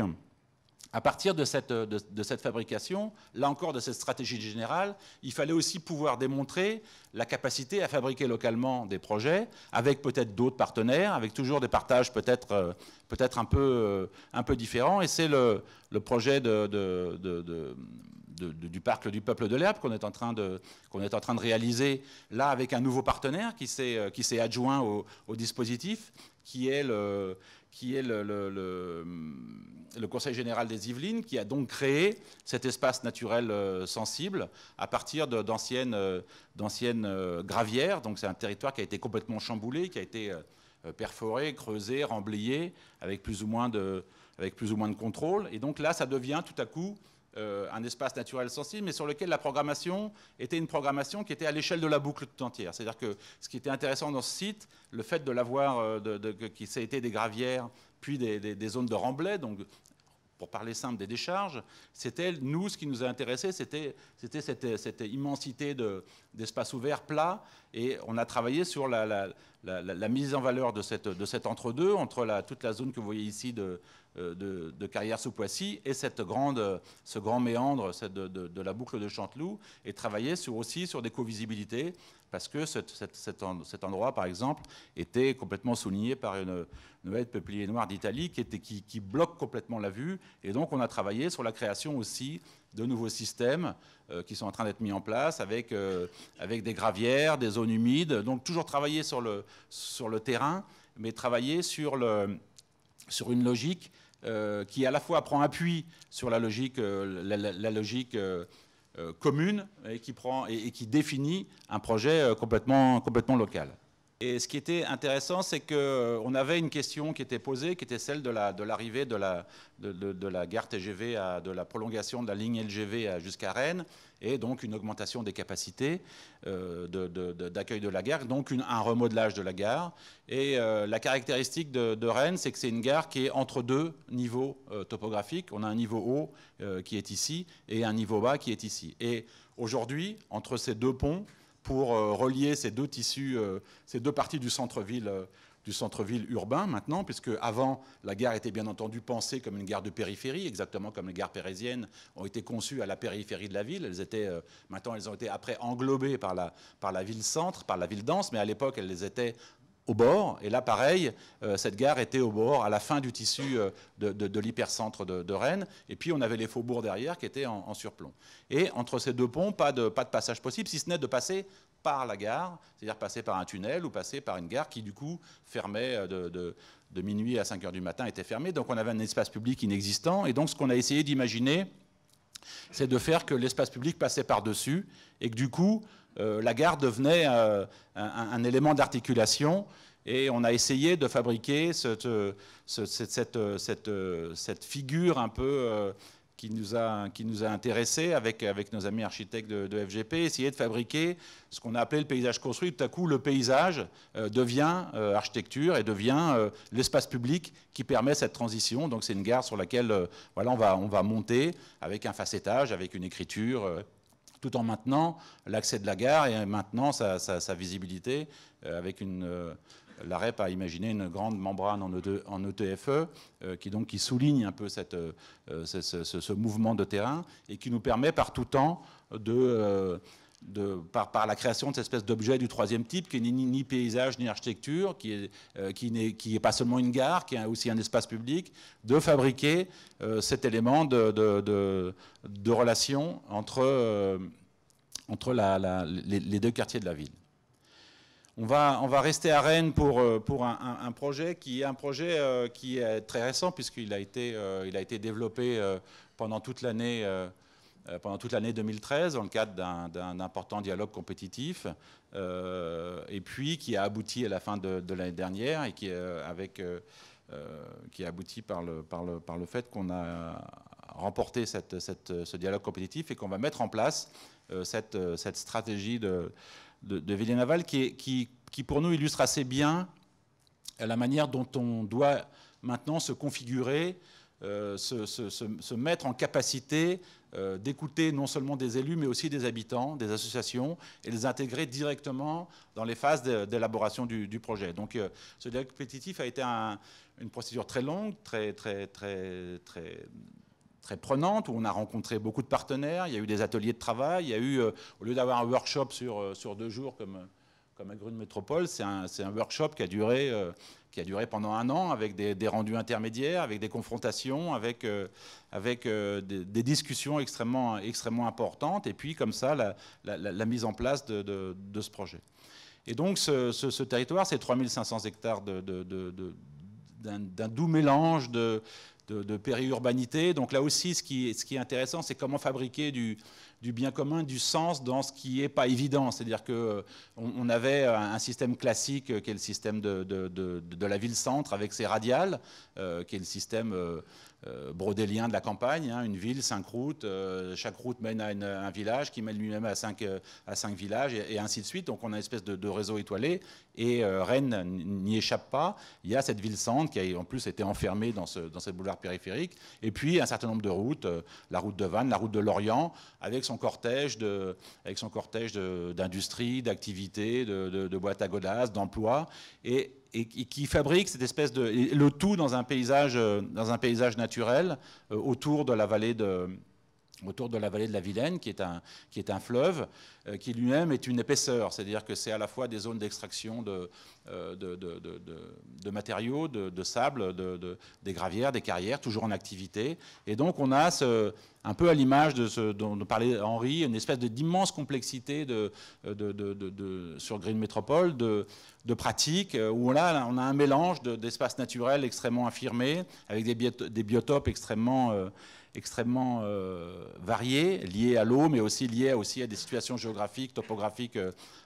à partir de cette fabrication, là encore de cette stratégie générale, il fallait aussi pouvoir démontrer la capacité à fabriquer localement des projets, avec peut-être d'autres partenaires, avec toujours des partages peut-être un peu différents. Et c'est le projet du parc du Peuple de l'Herbe qu'on est en train de réaliser là avec un nouveau partenaire qui s'est adjoint au dispositif, qui est le Conseil général des Yvelines, qui a donc créé cet espace naturel sensible à partir d'anciennes gravières. Donc c'est un territoire qui a été complètement chamboulé, qui a été perforé, creusé, remblayé, avec plus ou moins de contrôle. Et donc là, ça devient tout à coup un espace naturel sensible, mais sur lequel la programmation était une programmation qui était à l'échelle de la boucle tout entière. C'est-à-dire que ce qui était intéressant dans ce site, le fait de l'avoir, qui ça a été des gravières, puis des zones de remblai, donc pour parler simple des décharges, c'était, nous, ce qui nous a intéressé, c'était cette immensité d'espace ouvert plat, et on a travaillé sur la mise en valeur de cet entre-deux, entre toute la zone que vous voyez ici de Carrières-sous-Poissy et ce grand méandre de la boucle de Chanteloup, et travailler aussi sur des covisibilités, parce que cet endroit, par exemple, était complètement souligné par une haie de peuplier noir d'Italie qui bloque complètement la vue. Et donc, on a travaillé sur la création aussi de nouveaux systèmes qui sont en train d'être mis en place avec des gravières, des zones humides. Donc, toujours travailler sur le terrain, mais travailler sur une logique qui à la fois prend appui sur la logique commune et qui définit un projet complètement local. Et ce qui était intéressant, c'est qu'on avait une question qui était posée, qui était celle de l'arrivée de la gare TGV, de la prolongation de la ligne LGV jusqu'à Rennes, et donc une augmentation des capacités d'accueil de la gare, donc un remodelage de la gare. Et la caractéristique de Rennes, c'est que c'est une gare qui est entre deux niveaux topographiques. On a un niveau haut qui est ici et un niveau bas qui est ici. Et aujourd'hui, entre ces deux ponts, pour relier ces deux tissus, ces deux parties du centre-ville urbain maintenant, puisque avant la gare était bien entendu pensée comme une gare de périphérie, exactement comme les gares parisiennes ont été conçues à la périphérie de la ville. Maintenant elles ont été après englobées par la ville-centre, par la ville dense, mais à l'époque elles les étaient au bord. Et là, pareil, cette gare était au bord, à la fin du tissu de l'hypercentre de Rennes. Et puis, on avait les faubourgs derrière qui étaient en surplomb. Et entre ces deux ponts, pas de passage possible, si ce n'est de passer par la gare, c'est-à-dire passer par un tunnel ou passer par une gare qui, du coup, fermait de minuit à 5 heures du matin, était fermée. Donc, on avait un espace public inexistant. Et donc, ce qu'on a essayé d'imaginer, c'est de faire que l'espace public passait par-dessus et que, du coup, la gare devenait un élément d'articulation, et on a essayé de fabriquer cette figure un peu qui nous a intéressés avec nos amis architectes de FGP, essayer de fabriquer ce qu'on a appelé le paysage construit. Tout à coup, le paysage devient architecture et devient l'espace public qui permet cette transition. Donc c'est une gare sur laquelle voilà, on va monter avec un facettage, avec une écriture, tout en maintenant l'accès de la gare et maintenant sa visibilité, avec la REP a imaginé une grande membrane en ETFE qui souligne un peu ce mouvement de terrain et qui nous permet par tout temps par la création de cette espèce d'objet du troisième type qui n'est ni paysage ni architecture, qui est pas seulement une gare, qui est aussi un espace public, de fabriquer cet élément de relation entre les deux quartiers de la ville. On va rester à Rennes pour un projet qui est très récent, puisqu'il a été développé pendant toute l'année 2013 dans le cadre d'un important dialogue compétitif, et puis qui a abouti à la fin de l'année dernière et qui a abouti par le fait qu'on a remporté ce dialogue compétitif et qu'on va mettre en place cette stratégie de Villiers Naval qui pour nous illustre assez bien la manière dont on doit maintenant se configurer, se mettre en capacité d'écouter non seulement des élus, mais aussi des habitants, des associations, et les intégrer directement dans les phases d'élaboration du projet. Donc ce dialogue compétitif a été une procédure très longue, très très prenante, où on a rencontré beaucoup de partenaires, il y a eu des ateliers de travail, il y a eu, au lieu d'avoir un workshop sur 2 jours comme à Grune Métropole, c'est un workshop qui a duré pendant 1 an, avec des rendus intermédiaires, avec des confrontations, avec des discussions extrêmement importantes, et puis comme ça, la mise en place de ce projet. Et donc ce territoire, c'est 3500 hectares d'un doux mélange de périurbanité. Donc là aussi, ce qui est intéressant, c'est comment fabriquer du bien commun, du sens dans ce qui n'est pas évident. C'est-à-dire qu'on avait un système classique qui est le système de la ville-centre avec ses radiales, qui est le système brodélien de la campagne, hein, une ville, 5 routes, chaque route mène à un village qui mène lui-même à 5 villages et ainsi de suite. Donc on a une espèce de réseau étoilé et Rennes n'y échappe pas. Il y a cette ville-centre qui a en plus été enfermée dans cette boulevard périphérique et puis un certain nombre de routes, la route de Vannes, la route de Lorient, avec son cortège d'industrie, d'activités, de boîtes à godasses, d'emplois et qui fabrique cette espèce le tout dans un paysage naturel autour de la vallée de la Vilaine, qui est un fleuve, qui lui-même est une épaisseur, c'est-à-dire que c'est à la fois des zones d'extraction de matériaux, de sable, des gravières, des carrières, toujours en activité. Et donc on a un peu à l'image de ce dont parlait Henri, une espèce d'immense complexité sur Green Métropole, de pratiques, où on a un mélange d'espaces naturels extrêmement affirmés, avec des biotopes extrêmement variés, liés à l'eau, mais aussi liés à des situations géographiques, topographiques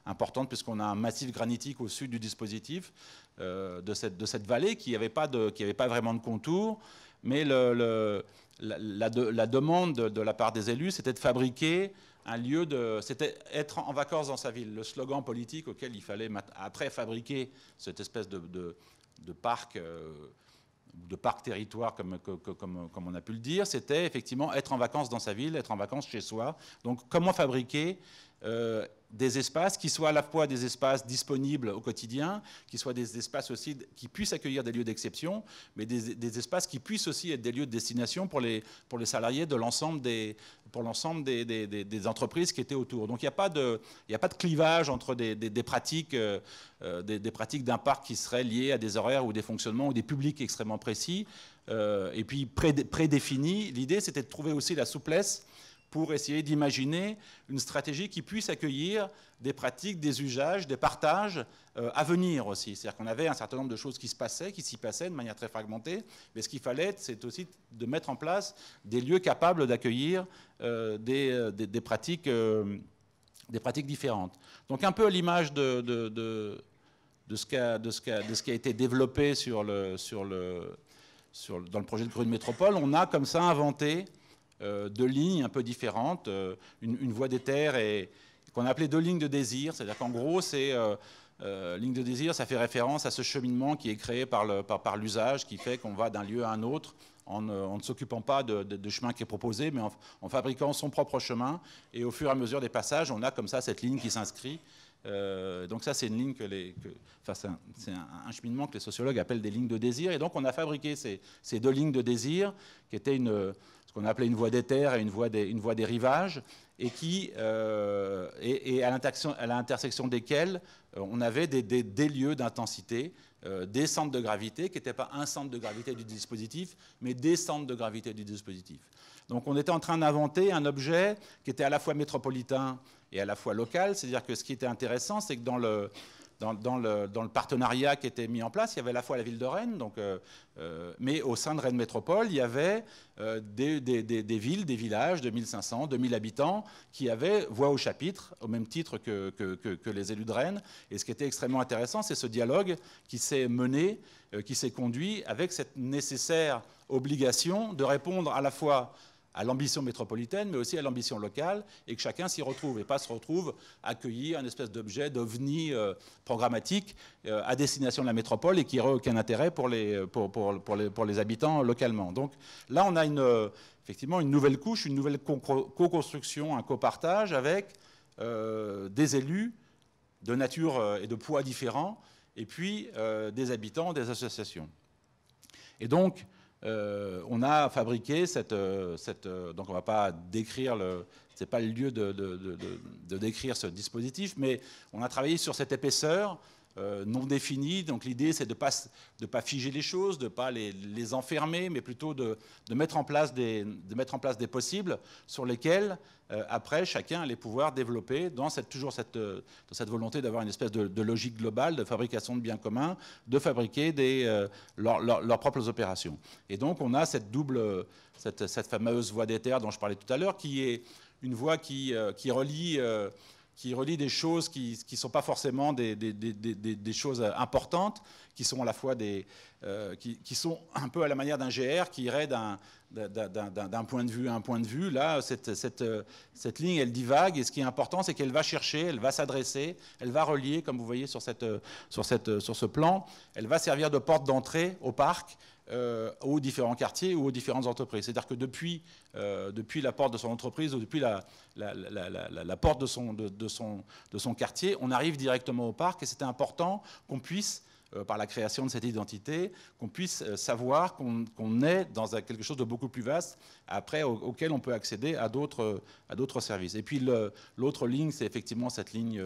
importantes, puisqu'on a un massif granitique au sud du dispositif de cette vallée qui n'avait pas vraiment de contour, mais la demande de la part des élus, c'était de fabriquer un lieu c'était être en vacances dans sa ville. Le slogan politique auquel il fallait après fabriquer cette espèce de parc territoire, comme on a pu le dire, c'était effectivement être en vacances dans sa ville, être en vacances chez soi. Donc comment fabriquer des espaces qui soient à la fois des espaces disponibles au quotidien, qui soient des espaces aussi qui puissent accueillir des lieux d'exception, mais des espaces qui puissent aussi être des lieux de destination pour les salariés de l'ensemble des entreprises qui étaient autour. Donc il n'y a pas de clivage entre des pratiques d'un parc qui seraient liées à des horaires ou des fonctionnements ou des publics extrêmement précis et puis prédéfinis. L'idée, c'était de trouver aussi la souplesse pour essayer d'imaginer une stratégie qui puisse accueillir des pratiques, des usages, des partages à venir aussi. C'est-à-dire qu'on avait un certain nombre de choses qui s'y passaient de manière très fragmentée, mais ce qu'il fallait, c'est aussi de mettre en place des lieux capables d'accueillir des pratiques différentes. Donc un peu à l'image de ce qui a été développé dans le projet de Grune Métropole, on a comme ça inventé 2 lignes un peu différentes, une voie des terres qu'on a appelée 2 lignes de désir. C'est-à-dire qu'en gros, ligne de désir, ça fait référence à ce cheminement qui est créé par l'usage, qui fait qu'on va d'un lieu à un autre en ne s'occupant pas de chemin qui est proposé, mais en fabriquant son propre chemin. Et au fur et à mesure des passages, on a comme ça cette ligne qui s'inscrit. Donc ça, c'est une ligne c'est un cheminement que les sociologues appellent des lignes de désir. Et donc on a fabriqué ces 2 lignes de désir qui étaient ce qu'on appelait une voie des terres et une voie des rivages, et qui et à l'intersection desquelles on avait des lieux d'intensité, des centres de gravité qui n'étaient pas un centre de gravité du dispositif, mais des centres de gravité du dispositif. Donc on était en train d'inventer un objet qui était à la fois métropolitain et à la fois local. C'est-à-dire que ce qui était intéressant, c'est que dans le partenariat qui était mis en place, il y avait à la fois la ville de Rennes, mais au sein de Rennes Métropole, il y avait des villes, des villages de 1500, 2000 habitants qui avaient voix au chapitre, au même titre que les élus de Rennes. Et ce qui était extrêmement intéressant, c'est ce dialogue qui s'est mené, qui s'est conduit avec cette nécessaire obligation de répondre à la fois à l'ambition métropolitaine, mais aussi à l'ambition locale, et que chacun s'y retrouve, et pas se retrouve accueillir un espèce d'objet, d'ovni programmatique à destination de la métropole et qui n'aurait aucun intérêt pour les habitants localement. Donc là, on a effectivement une nouvelle couche, une nouvelle co-construction, un copartage avec des élus de nature et de poids différents, et puis des habitants, des associations. Et donc, on a fabriqué donc on ne va pas décrire c'est pas le lieu de décrire ce dispositif, mais on a travaillé sur cette épaisseur non définie. Donc l'idée, c'est de pas figer les choses, de ne pas les enfermer, mais plutôt de mettre en place des possibles sur lesquels, après, chacun allait pouvoir développer dans cette volonté d'avoir une espèce de logique globale, de fabrication de biens communs, de fabriquer leurs propres opérations. Et donc, on a cette fameuse voie d'éther dont je parlais tout à l'heure, qui est une voie qui relie des choses qui ne sont pas forcément des choses importantes, qui sont à la fois qui sont un peu à la manière d'un GR, qui irait d'un point de vue à un point de vue. Là, cette ligne, elle divague, et ce qui est important, c'est qu'elle va chercher, elle va s'adresser, elle va relier, comme vous voyez sur ce plan, elle va servir de porte d'entrée au parc, aux différents quartiers ou aux différentes entreprises. C'est-à-dire que depuis la porte de son entreprise ou depuis la porte de son quartier, on arrive directement au parc, et c'était important qu'on puisse, par la création de cette identité, qu'on puisse savoir qu'on est dans quelque chose de beaucoup plus vaste, après auquel on peut accéder à d'autres services. Et puis l'autre ligne, c'est effectivement cette ligne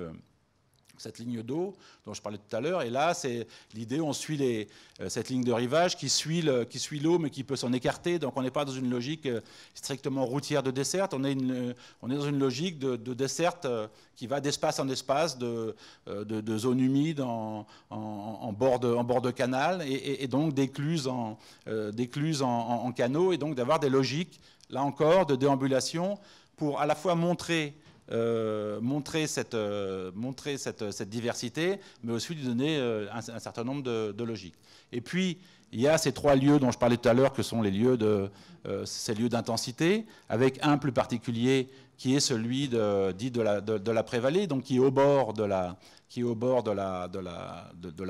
d'eau dont je parlais tout à l'heure. Et là, c'est l'idée, on suit cette ligne de rivage qui suit l'eau, mais qui peut s'en écarter. Donc on n'est pas dans une logique strictement routière de desserte, on est dans une logique de desserte qui va d'espace en espace, de zones humides en bord de canal, et donc d'écluses en canaux, et donc d'avoir des logiques, là encore, de déambulation pour à la fois montrer cette diversité, mais aussi lui donner un certain nombre de logiques. Et puis, il y a ces trois lieux dont je parlais tout à l'heure, que sont ces lieux d'intensité, avec un plus particulier qui est celui dit de la Prévallée, donc qui est au bord de la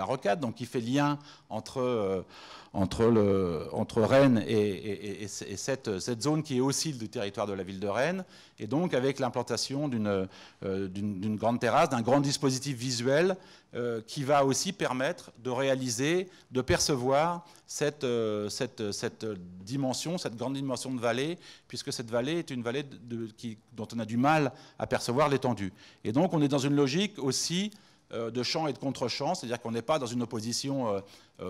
rocade, donc qui fait lien entre Rennes et cette zone qui est aussi du territoire de la ville de Rennes, et donc avec l'implantation d'une grande terrasse, d'un grand dispositif visuel qui va aussi permettre de réaliser, de percevoir cette dimension, cette grande dimension de vallée, puisque cette vallée est une vallée dont on a du mal à percevoir l'étendue. Et donc on est dans une logique aussi de champ et de contre-champ, c'est-à-dire qu'on n'est pas dans une opposition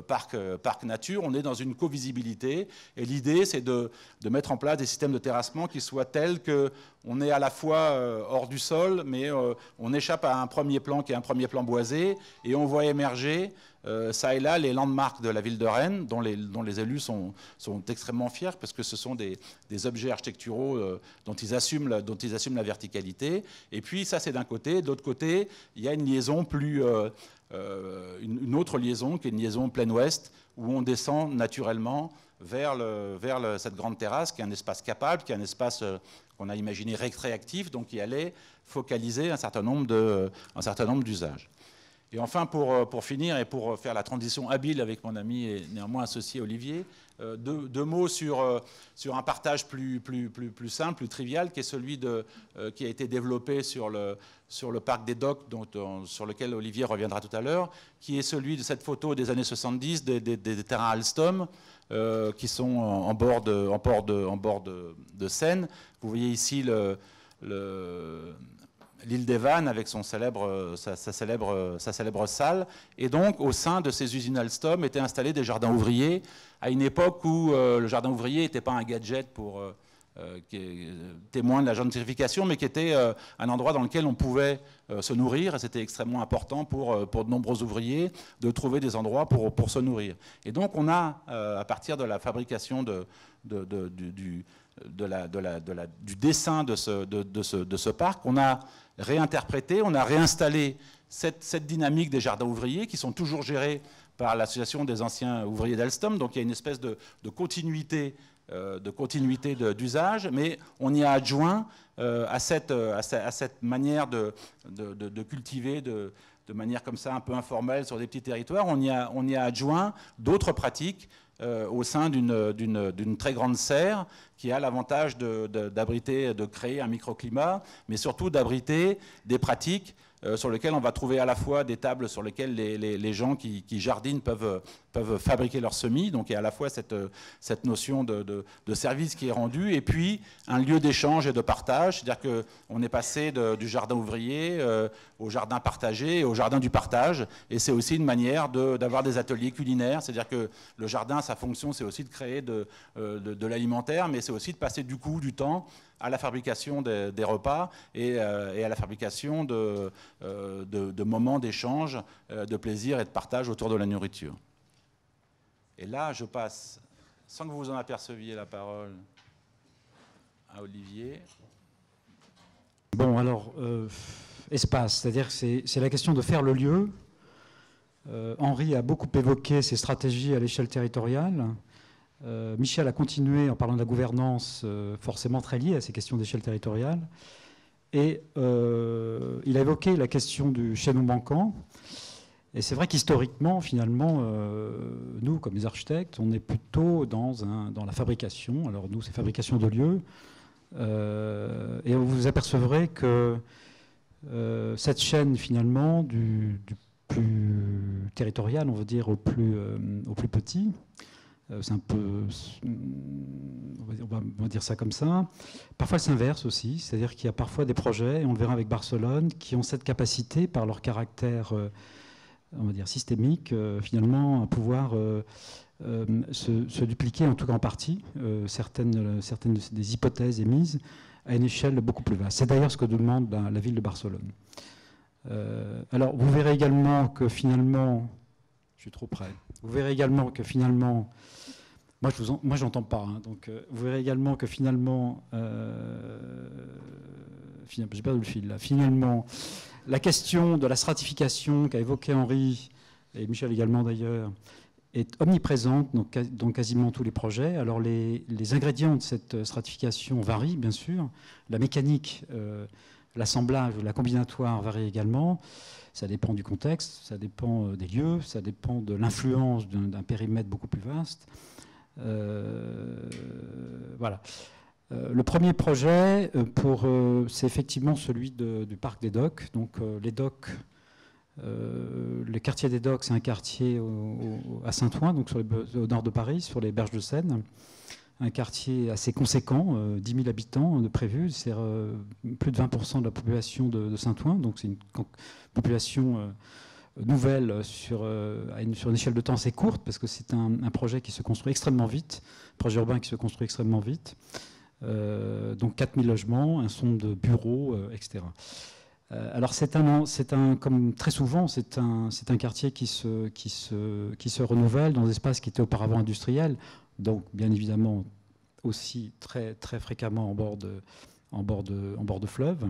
parc-nature, on est dans une co-visibilité, et l'idée c'est de mettre en place des systèmes de terrassement qui soient tels qu'on est à la fois hors du sol, mais on échappe à un premier plan qui est un premier plan boisé, et on voit émerger ça et là les landmarks de la ville de Rennes, dont les élus sont extrêmement fiers, parce que ce sont des objets architecturaux dont ils assument la verticalité. Et puis ça, c'est d'un côté. De l'autre côté, il y a une liaison une autre liaison, qui est une liaison plein ouest, où on descend naturellement vers cette grande terrasse, qui est un espace capable, qui est un espace qu'on a imaginé récréatif, donc qui allait focaliser un certain nombre d'usages. Et enfin, pour finir et pour faire la transition habile avec mon ami et néanmoins associé Olivier, deux mots sur un partage plus simple, plus trivial, qui est celui qui a été développé sur le parc des Docks, sur lequel Olivier reviendra tout à l'heure, qui est celui de cette photo des années 70 des terrains Alstom, qui sont en bord de Seine. Vous voyez ici l'île des Vannes avec sa célèbre salle. Et donc, au sein de ces usines Alstom étaient installés des jardins ouvriers à une époque où le jardin ouvrier n'était pas un gadget qui est témoin de la gentrification, mais qui était un endroit dans lequel on pouvait se nourrir. Et c'était extrêmement important pour de nombreux ouvriers de trouver des endroits pour se nourrir. Et donc, on a, à partir de la fabrication du dessin de ce parc, on a réinterprété, on a réinstallé cette dynamique des jardins ouvriers qui sont toujours gérés par l'association des anciens ouvriers d'Alstom. Donc il y a une espèce de continuité d'usage, mais on y a adjoint à cette manière de cultiver de manière comme ça un peu informelle sur des petits territoires, on y a adjoint d'autres pratiques au sein d'une très grande serre qui a l'avantage de créer un microclimat, mais surtout d'abriter des pratiques sur lequel on va trouver à la fois des tables sur lesquelles les gens qui jardinent peuvent fabriquer leurs semis, donc il y a à la fois cette notion de service qui est rendue, et puis un lieu d'échange et de partage, c'est-à-dire qu'on est passé du jardin ouvrier au jardin partagé et au jardin du partage, et c'est aussi une manière d'avoir des ateliers culinaires, c'est-à-dire que le jardin, sa fonction, c'est aussi de créer de l'alimentaire, mais c'est aussi de passer du temps à la fabrication des repas et à la fabrication de moments d'échange, de plaisir et de partage autour de la nourriture. Et là, je passe, sans que vous vous en aperceviez, la parole à Olivier. Bon, alors, espace, c'est-à-dire que c'est la question de faire le lieu. Henri a beaucoup évoqué ses stratégies à l'échelle territoriale. Michel a continué en parlant de la gouvernance, forcément très liée à ces questions d'échelle territoriale. Et il a évoqué la question du chaînon manquant. Et c'est vrai qu'historiquement, finalement, nous, comme les architectes, on est plutôt dans la fabrication. Alors nous, c'est fabrication de lieux. Et vous vous apercevrez que cette chaîne, finalement, du plus territorial, on va dire, au plus petit, c'est un peu, on va dire ça comme ça. Parfois, elle s'inverse aussi, c'est-à-dire qu'il y a parfois des projets, et on le verra avec Barcelone, qui ont cette capacité, par leur caractère, on va dire systémique, finalement, à pouvoir se dupliquer, en tout cas en partie, certaines des hypothèses émises à une échelle beaucoup plus vaste. C'est d'ailleurs ce que demande la ville de Barcelone. Alors, vous verrez également que finalement, je suis trop près. Vous verrez également que finalement, moi j'entends pas, hein, donc vous verrez également que finalement, j'ai perdu le fil là. Finalement, la question de la stratification qu'a évoqué Henri et Michel également d'ailleurs est omniprésente dans quasiment tous les projets. Alors les ingrédients de cette stratification varient bien sûr, la mécanique, l'assemblage, la combinatoire varie également. Ça dépend du contexte, ça dépend des lieux, ça dépend de l'influence d'un périmètre beaucoup plus vaste. Voilà. Le premier projet, c'est effectivement celui du parc des Docks. Donc les Docks, le quartier des Docks, c'est un quartier à Saint-Ouen, donc au nord de Paris, sur les berges de Seine. Un quartier assez conséquent, 10 000 habitants de prévus, c'est plus de 20% de la population de Saint-Ouen, donc c'est une population nouvelle sur une échelle de temps assez courte, parce que c'est un projet qui se construit extrêmement vite, un projet urbain qui se construit extrêmement vite, donc 4 000 logements, un certain nombre de bureaux, etc. Alors comme très souvent, c'est un quartier qui se renouvelle dans des espaces qui étaient auparavant industriels, donc bien évidemment aussi très, très fréquemment en bord de fleuve.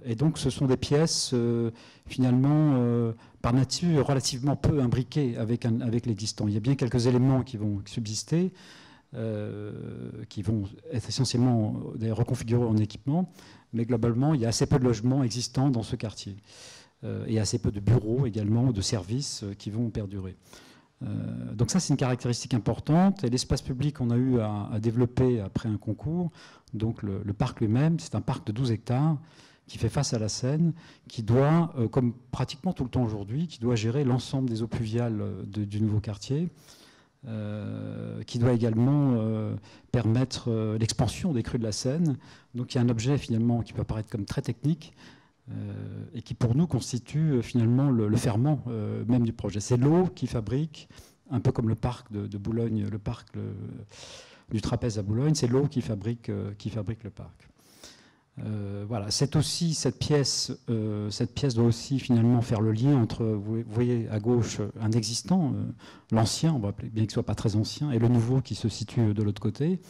Et donc ce sont des pièces finalement par nature relativement peu imbriquées avec l'existant. Il y a bien quelques éléments qui vont subsister, qui vont être essentiellement reconfigurés en équipement, mais globalement il y a assez peu de logements existants dans ce quartier et assez peu de bureaux également, de services qui vont perdurer. Donc ça, c'est une caractéristique importante. Et l'espace public, on a eu à développer après un concours. Donc le parc lui-même, c'est un parc de 12 hectares qui fait face à la Seine, qui doit, comme pratiquement tout le temps aujourd'hui, qui doit gérer l'ensemble des eaux pluviales du nouveau quartier, qui doit également permettre l'expansion des crues de la Seine. Donc il y a un objet finalement qui peut apparaître comme très technique, et qui pour nous constitue finalement le ferment même du projet. C'est l'eau qui fabrique, un peu comme le parc de Boulogne, le parc du Trapèze à Boulogne, c'est l'eau qui fabrique le parc. Voilà, c'est aussi cette pièce doit aussi finalement faire le lien entre, vous voyez à gauche un existant, l'ancien, on va appeler, bien qu'il ne soit pas très ancien, et le nouveau qui se situe de l'autre côté.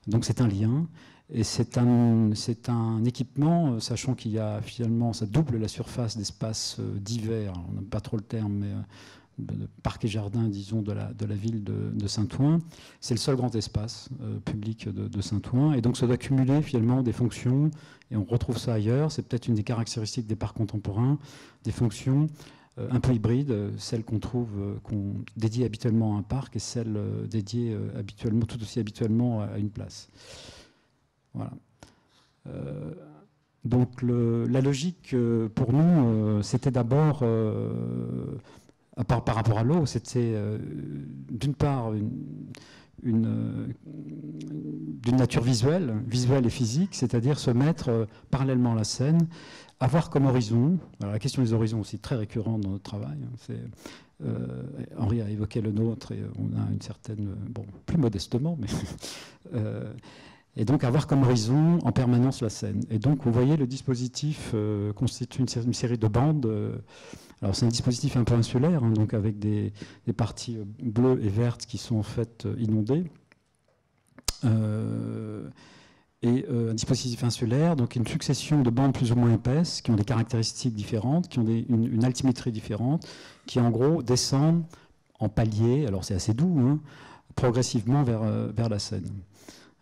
Donc c'est un lien. Et c'est un équipement, sachant qu'il y a finalement, ça double la surface d'espace divers, on n'aime pas trop le terme, mais de parc et jardin, disons, de la ville de Saint-Ouen. C'est le seul grand espace public de Saint-Ouen. Et donc ça doit cumuler finalement des fonctions, et on retrouve ça ailleurs, c'est peut-être une des caractéristiques des parcs contemporains, des fonctions un peu hybrides, celles qu'on trouve, dédiées habituellement à un parc, et celles dédiées tout aussi habituellement à une place. Voilà. Donc la logique pour nous, c'était d'abord, par rapport à l'eau, c'était d'une part d'une nature visuelle et physique, c'est-à-dire se mettre parallèlement à la scène, avoir comme horizon, alors la question des horizons aussi très récurrente dans notre travail, Henri a évoqué le nôtre et on a une certaine, bon, plus modestement, mais et donc avoir comme horizon en permanence la scène. Et donc vous voyez le dispositif constitue une série de bandes. Alors c'est un dispositif un peu insulaire, hein, donc avec des parties bleues et vertes qui sont en fait inondées. Et un dispositif insulaire, donc une succession de bandes plus ou moins épaisses qui ont des caractéristiques différentes, qui ont une altimétrie différente, qui en gros descendent en paliers, alors c'est assez doux, hein, progressivement vers la scène.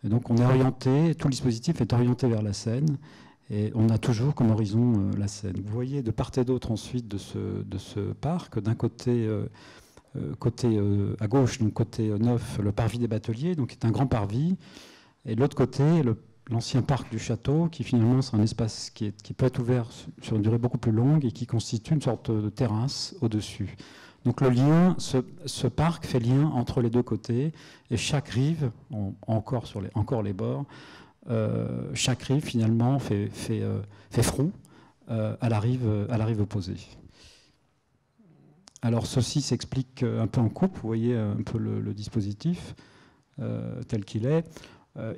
Et donc on est orienté, tout le dispositif est orienté vers la scène, et on a toujours comme horizon la scène. Vous voyez de part et d'autre ensuite de ce parc, d'un côté, à gauche, donc côté neuf, le parvis des Bateliers, donc qui est un grand parvis, et de l'autre côté, l'ancien parc du château, qui finalement c'est un espace qui peut être ouvert sur une durée beaucoup plus longue et qui constitue une sorte de terrasse au-dessus. Donc le lien, ce parc fait lien entre les deux côtés, et chaque rive, encore les bords, chaque rive finalement fait front à la rive opposée. Alors ceci s'explique un peu en coupe, vous voyez un peu le dispositif tel qu'il est.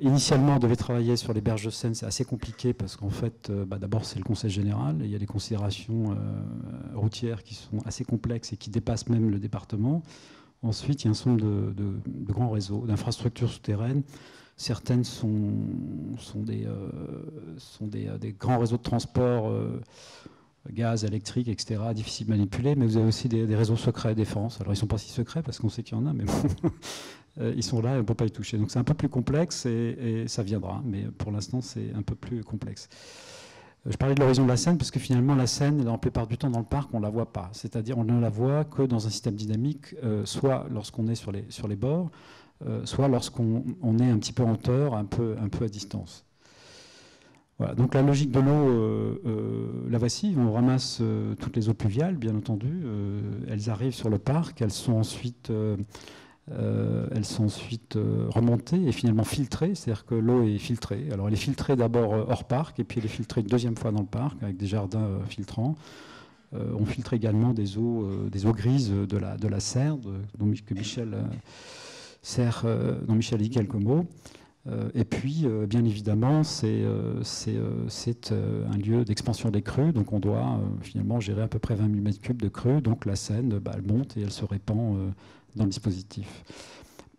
Initialement, on devait travailler sur les berges de Seine, c'est assez compliqué parce qu'en fait, d'abord c'est le Conseil général, et il y a des considérations routières qui sont assez complexes et qui dépassent même le département. Ensuite, il y a un certain nombre de grands réseaux, d'infrastructures souterraines. Certaines sont des grands réseaux de transport, gaz, électrique, etc., difficiles à manipuler, mais vous avez aussi des réseaux secrets défense. Alors ils ne sont pas si secrets parce qu'on sait qu'il y en a, mais bon. Ils sont là et on ne peut pas y toucher. Donc c'est un peu plus complexe et ça viendra, mais pour l'instant c'est un peu plus complexe. Je parlais de l'horizon de la Seine parce que finalement la Seine, la plupart du temps dans le parc, on ne la voit pas. C'est-à-dire on ne la voit que dans un système dynamique, soit lorsqu'on est sur les bords, soit lorsqu'on est un petit peu en hauteur, un peu à distance. Voilà, donc la logique de l'eau, la voici. On ramasse toutes les eaux pluviales, bien entendu. Elles arrivent sur le parc, elles sont ensuite remontées et finalement filtrées, c'est-à-dire que l'eau est filtrée. Alors elle est filtrée d'abord hors parc et puis elle est filtrée une deuxième fois dans le parc avec des jardins filtrants. On filtre également des eaux grises de la Serre, dont Michel dit quelques mots. Et puis, bien évidemment, c'est un lieu d'expansion des crues, donc on doit finalement gérer à peu près 20 000 m3 de crues, donc la Seine, elle monte et elle se répand dans le dispositif.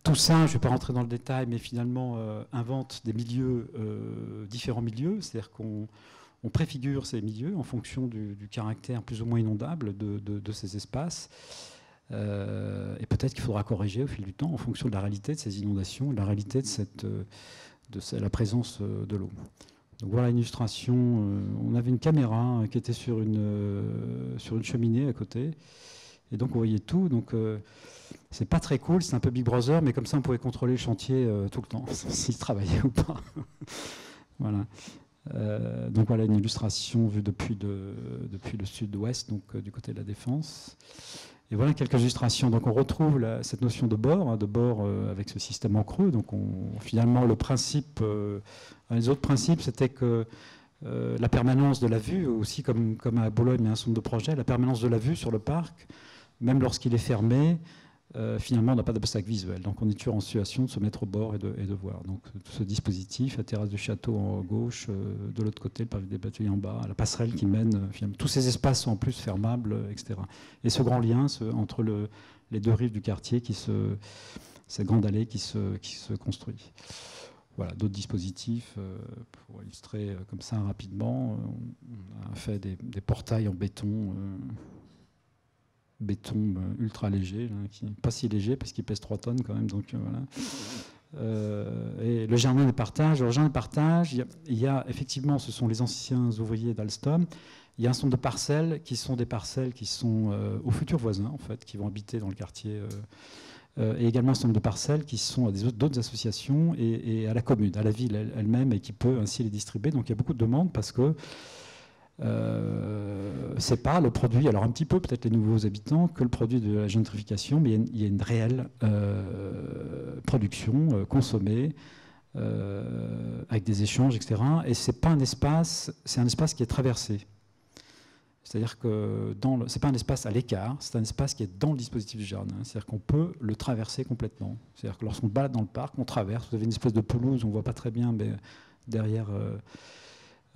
Tout ça, je ne vais pas rentrer dans le détail, mais finalement invente des milieux, différents milieux, c'est-à-dire qu'on préfigure ces milieux en fonction du caractère plus ou moins inondable de ces espaces. Et peut-être qu'il faudra corriger au fil du temps en fonction de la réalité de ces inondations, de la réalité de la présence de l'eau. Donc voilà une illustration. On avait une caméra qui était sur une cheminée à côté. Et donc on voyait tout. Donc c'est pas très cool, c'est un peu Big Brother, mais comme ça on pouvait contrôler le chantier tout le temps, s'il travaillait ou pas. Voilà. Donc voilà une illustration vue depuis le sud-ouest, donc du côté de la Défense. Et voilà quelques illustrations. Donc on retrouve cette notion de bord, avec ce système en creux. Donc finalement le principe, un des autres principes, c'était que la permanence de la vue, aussi comme à Boulogne, il y a un certain nombre de projets, la permanence de la vue sur le parc, même lorsqu'il est fermé, finalement on n'a pas d'obstacle visuel. Donc on est toujours en situation de se mettre au bord et de voir. Donc ce dispositif, la terrasse du château en gauche, de l'autre côté le parvis des Bateliers en bas, la passerelle qui mène, finalement, tous ces espaces sont en plus fermables, etc. Et ce grand lien entre les deux rives du quartier, cette grande allée qui se construit. Voilà, d'autres dispositifs, pour illustrer comme ça rapidement, on a fait des portails en béton ultra léger, pas si léger parce qu'il pèse 3 tonnes quand même, donc voilà. Et le jardin des partages. Alors, le jardin des partages, il y a effectivement, ce sont les anciens ouvriers d'Alstom. Il y a un certain nombre de parcelles qui sont des parcelles qui sont aux futurs voisins en fait, qui vont habiter dans le quartier et également un certain nombre de parcelles qui sont à d'autres associations et à la commune, à la ville elle-même, et qui peut ainsi les distribuer. Donc il y a beaucoup de demandes parce que c'est pas le produit, alors un petit peu peut-être les nouveaux habitants, que le produit de la gentrification, mais il y a une réelle production consommée avec des échanges, etc. Et c'est pas un espace, c'est un espace qui est traversé. C'est-à-dire que ce n'est pas un espace à l'écart, c'est un espace qui est dans le dispositif du jardin. C'est-à-dire qu'on peut le traverser complètement. C'est-à-dire que lorsqu'on balade dans le parc, on traverse. Vous avez une espèce de pelouse, on ne voit pas très bien, mais derrière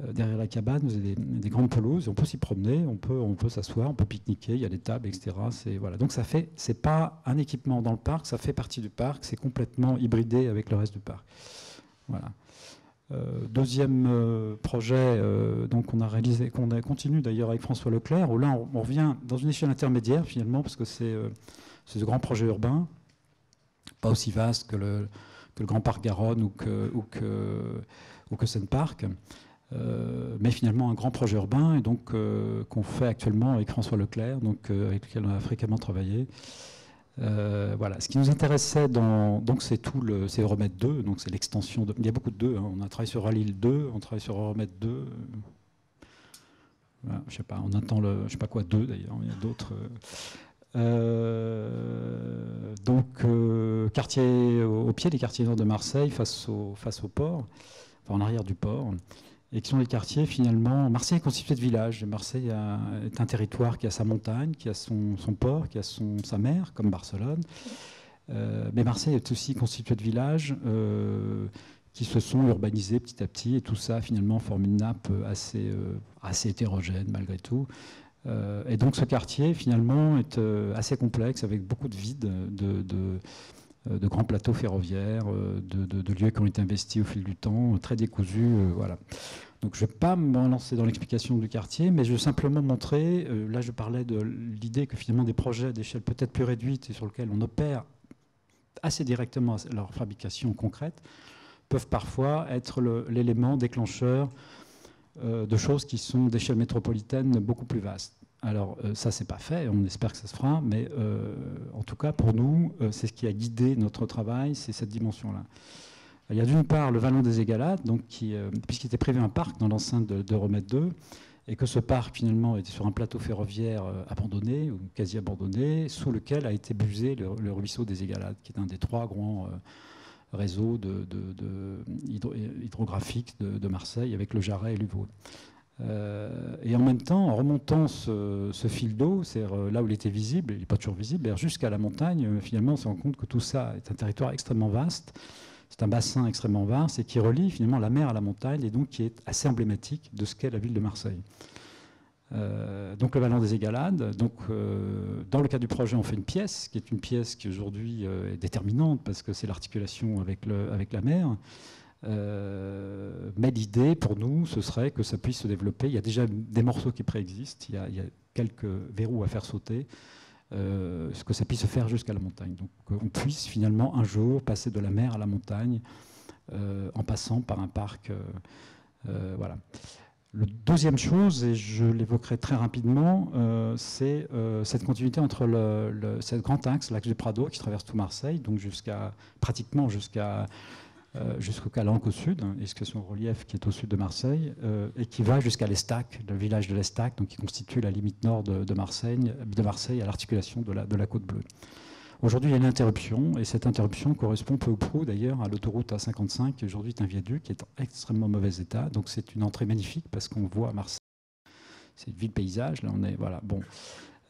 la cabane, vous avez des grandes pelouses. On peut s'y promener, on peut s'asseoir, on peut pique-niquer, il y a des tables, etc. Voilà. Donc ce n'est pas un équipement dans le parc, ça fait partie du parc, c'est complètement hybridé avec le reste du parc. Voilà. Deuxième projet donc on a réalisé, qu'on continue d'ailleurs avec François Leclerc, où là on revient dans une échelle intermédiaire finalement, parce que c'est de grands projets urbains, pas aussi vastes que le Grand Parc Garonne ou que Seine Park, mais finalement un grand projet urbain, et donc qu'on fait actuellement avec François Leclerc, donc avec lequel on a fréquemment travaillé. Voilà. Ce qui nous intéressait, donc c'est c'est Euromède 2, donc c'est l'extension. Il y a beaucoup de 2. Hein. On a travaillé sur Rallye 2, on travaille sur Euromède 2. Voilà, je sais pas, on attend je sais pas quoi 2 d'ailleurs. Il y a d'autres. Donc quartier au pied des quartiers nord de Marseille, face au port, enfin en arrière du port. Et qui sont les quartiers, finalement. Marseille est constitué de villages. Marseille est un territoire qui a sa montagne, qui a son port, qui a sa mer, comme Barcelone. Mais Marseille est aussi constitué de villages qui se sont urbanisés petit à petit, et tout ça, finalement, forme une nappe assez hétérogène, malgré tout. Et donc, ce quartier, finalement, est assez complexe, avec beaucoup de vides, de grands plateaux ferroviaires, de lieux qui ont été investis au fil du temps, très décousus. Voilà. Donc je ne vais pas me lancer dans l'explication du quartier, mais je veux simplement montrer, là je parlais de l'idée que finalement des projets d'échelle peut-être plus réduite et sur lesquels on opère assez directement leur fabrication concrète, peuvent parfois être l'élément déclencheur de choses qui sont d'échelle métropolitaine beaucoup plus vastes. Alors ça, c'est pas fait, on espère que ça se fera, mais en tout cas pour nous, c'est ce qui a guidé notre travail, c'est cette dimension-là. Il y a d'une part le Vallon des Égalades, donc puisqu'il était prévu un parc dans l'enceinte d'Euromède 2, et que ce parc finalement était sur un plateau ferroviaire abandonné, ou quasi abandonné, sous lequel a été busé le ruisseau des Égalades, qui est un des 3 grands réseaux hydrographiques de Marseille, avec le Jarret et l'Uvaud. Et en même temps, en remontant ce fil d'eau, c'est-à-dire là où il était visible, il n'est pas toujours visible, jusqu'à la montagne, finalement on se rend compte que tout ça est un territoire extrêmement vaste, c'est un bassin extrêmement vaste et qui relie finalement la mer à la montagne, et donc qui est assez emblématique de ce qu'est la ville de Marseille. Donc le Vallon des Égalades, donc, dans le cadre du projet on fait une pièce, qui est une pièce qui aujourd'hui est déterminante parce que c'est l'articulation avec la mer. Mais l'idée pour nous, ce serait que ça puisse se développer. Il y a déjà des morceaux qui préexistent, il y a quelques verrous à faire sauter, ce que ça puisse se faire jusqu'à la montagne. Donc on puisse finalement un jour passer de la mer à la montagne en passant par un parc. Voilà. La deuxième chose, et je l'évoquerai très rapidement, c'est cette continuité entre ce grand axe, l'axe du Prado, qui traverse tout Marseille, donc pratiquement jusqu'au Calanque au sud, et jusqu'à son relief qui est au sud de Marseille, et qui va jusqu'à l'Estac, le village de l'Estac, donc qui constitue la limite nord de Marseille à l'articulation de la Côte Bleue. Aujourd'hui, il y a une interruption, et cette interruption correspond peu ou prou d'ailleurs à l'autoroute A55, qui aujourd'hui est un viaduc qui est en extrêmement mauvais état. Donc c'est une entrée magnifique parce qu'on voit Marseille. C'est une ville paysage, là on est, voilà, bon.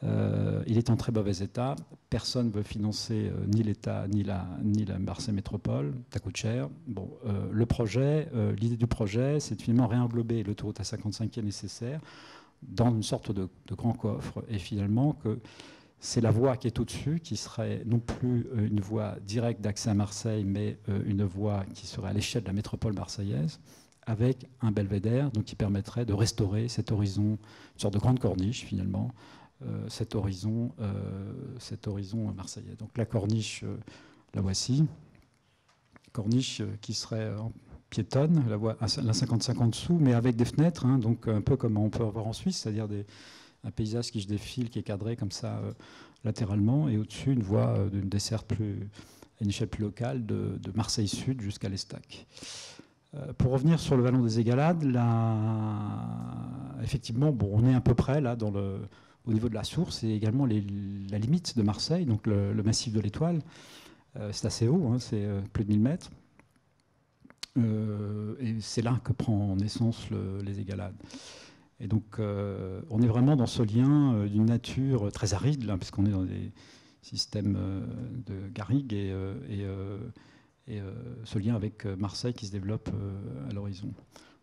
Il est en très mauvais état. Personne ne veut financer ni l'État ni la Marseille Métropole. Ça coûte cher. Bon, l'idée du projet, c'est de finalement réenglober l'autoroute A55 qui est nécessaire dans une sorte de grand coffre, et finalement que c'est la voie qui est au-dessus, qui serait non plus une voie directe d'accès à Marseille, mais une voie qui serait à l'échelle de la métropole marseillaise, avec un belvédère, donc qui permettrait de restaurer cet horizon, une sorte de grande corniche finalement, cet horizon marseillais. Donc la corniche, la voici, corniche qui serait piétonne, la 55 en dessous, mais avec des fenêtres, hein, donc un peu comme on peut avoir en Suisse, c'est-à-dire un paysage qui se défile, qui est cadré comme ça latéralement, et au-dessus une voie d'une desserte à une échelle plus locale de Marseille Sud jusqu'à l'Estac. Pour revenir sur le vallon des Égalades, effectivement, bon, on est à peu près là au niveau de la source et également la limite de Marseille, donc le massif de l'Étoile. C'est assez haut, hein, c'est plus de 1000 mètres. Et c'est là que prend naissance les Égalades. Et donc, on est vraiment dans ce lien d'une nature très aride, là, puisqu'on est dans des systèmes de garrigues et ce lien avec Marseille qui se développe à l'horizon.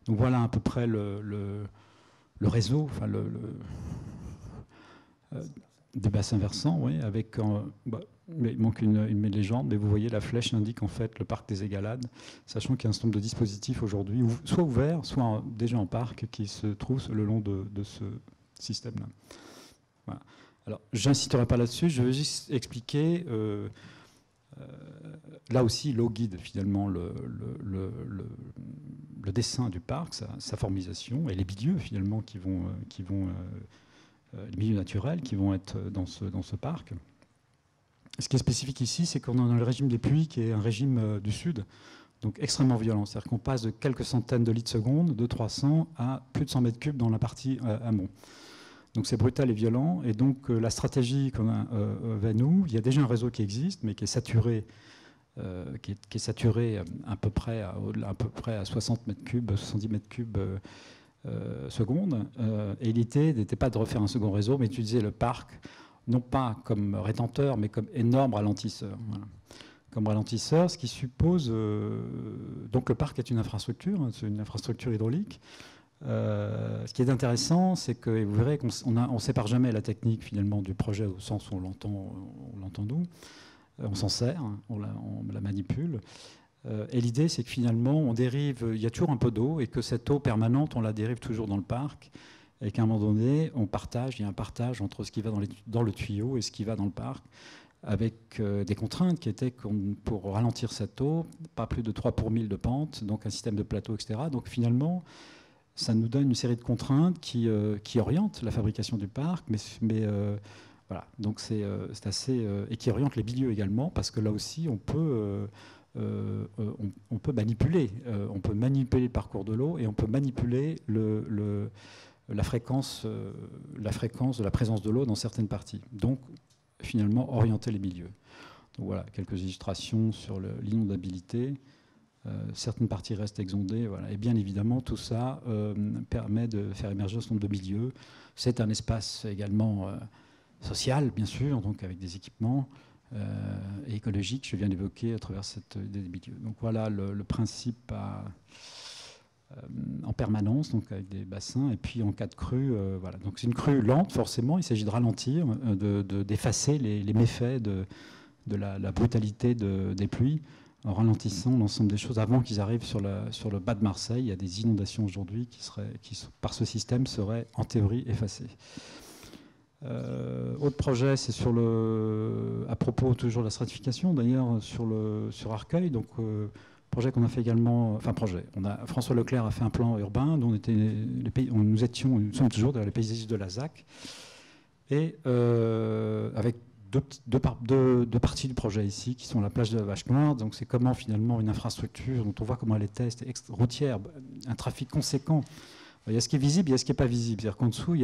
Donc voilà à peu près le réseau, enfin des bassins versants, oui, avec il manque une légende, mais vous voyez la flèche indique en fait le parc des Égalades, sachant qu'il y a un certain nombre de dispositifs aujourd'hui, soit ouverts, soit déjà en parc, qui se trouvent le long de ce système-là. Voilà. Alors, je n'insisterai pas là-dessus, je vais juste expliquer, là aussi, l'eau guide finalement le dessin du parc, sa formisation, et les milieux finalement les milieux naturels qui vont être dans ce parc. Ce qui est spécifique ici, c'est qu'on est dans le régime des pluies, qui est un régime du sud, donc extrêmement violent. C'est-à-dire qu'on passe de quelques centaines de litres seconde, de 300 à plus de 100 mètres cubes dans la partie amont. Donc c'est brutal et violent. Et donc la stratégie qu'on a vers nous, il y a déjà un réseau qui existe, mais qui est saturé, à peu près à 60 mètres cubes, 70 mètres cubes seconde. Et l'idée n'était pas de refaire un second réseau, mais d'utiliser le parc non pas comme rétenteur, mais comme énorme ralentisseur. Voilà. Comme ralentisseur, ce qui suppose... donc le parc est une infrastructure, hein, c'est une infrastructure hydraulique. Ce qui est intéressant, c'est que, et vous verrez qu'on ne sépare jamais la technique finalement du projet au sens où on l'entend nous. On s'en sert, hein, on la manipule. Et l'idée, c'est que finalement, on dérive, il y a toujours un peu d'eau, et que cette eau permanente, on la dérive toujours dans le parc. Et qu'à un moment donné, il y a un partage entre ce qui va dans le tuyau et ce qui va dans le parc, avec des contraintes qui étaient pour ralentir cette eau, pas plus de 3 pour 1000 de pente, donc un système de plateau, etc. Donc finalement, ça nous donne une série de contraintes qui orientent la fabrication du parc, mais voilà, donc c'est assez... et qui orientent les milieux également, parce que là aussi, on peut manipuler. On peut manipuler le parcours de l'eau et on peut manipuler la fréquence de la présence de l'eau dans certaines parties. Donc, finalement, orienter les milieux. Donc voilà, quelques illustrations sur l'inondabilité. Certaines parties restent exondées. Voilà. Et bien évidemment, tout ça permet de faire émerger un certain nombre de milieux. C'est un espace également social, bien sûr, donc avec des équipements et écologiques que je viens d'évoquer à travers des milieux. Donc voilà le principe en permanence, donc avec des bassins, et puis en cas de crue, voilà. Donc c'est une crue lente, forcément, il s'agit de ralentir, d'effacer les méfaits de la brutalité des pluies, en ralentissant l'ensemble des choses avant qu'ils arrivent sur le bas de Marseille. Il y a des inondations aujourd'hui qui, par ce système, seraient en théorie effacées. Autre projet, c'est à propos toujours de la stratification, d'ailleurs, sur Arcueil, donc projet qu'on a fait également, François Leclerc a fait un plan urbain dont nous sommes toujours dans les paysagistes de la ZAC, et avec deux parties du projet ici, qui sont la plage de la Vache Noire. Donc c'est comment finalement une infrastructure dont on voit comment elle était routière, un trafic conséquent. Il y a ce qui est visible, il y a ce qui n'est pas visible. C'est-à-dire qu'en dessous, il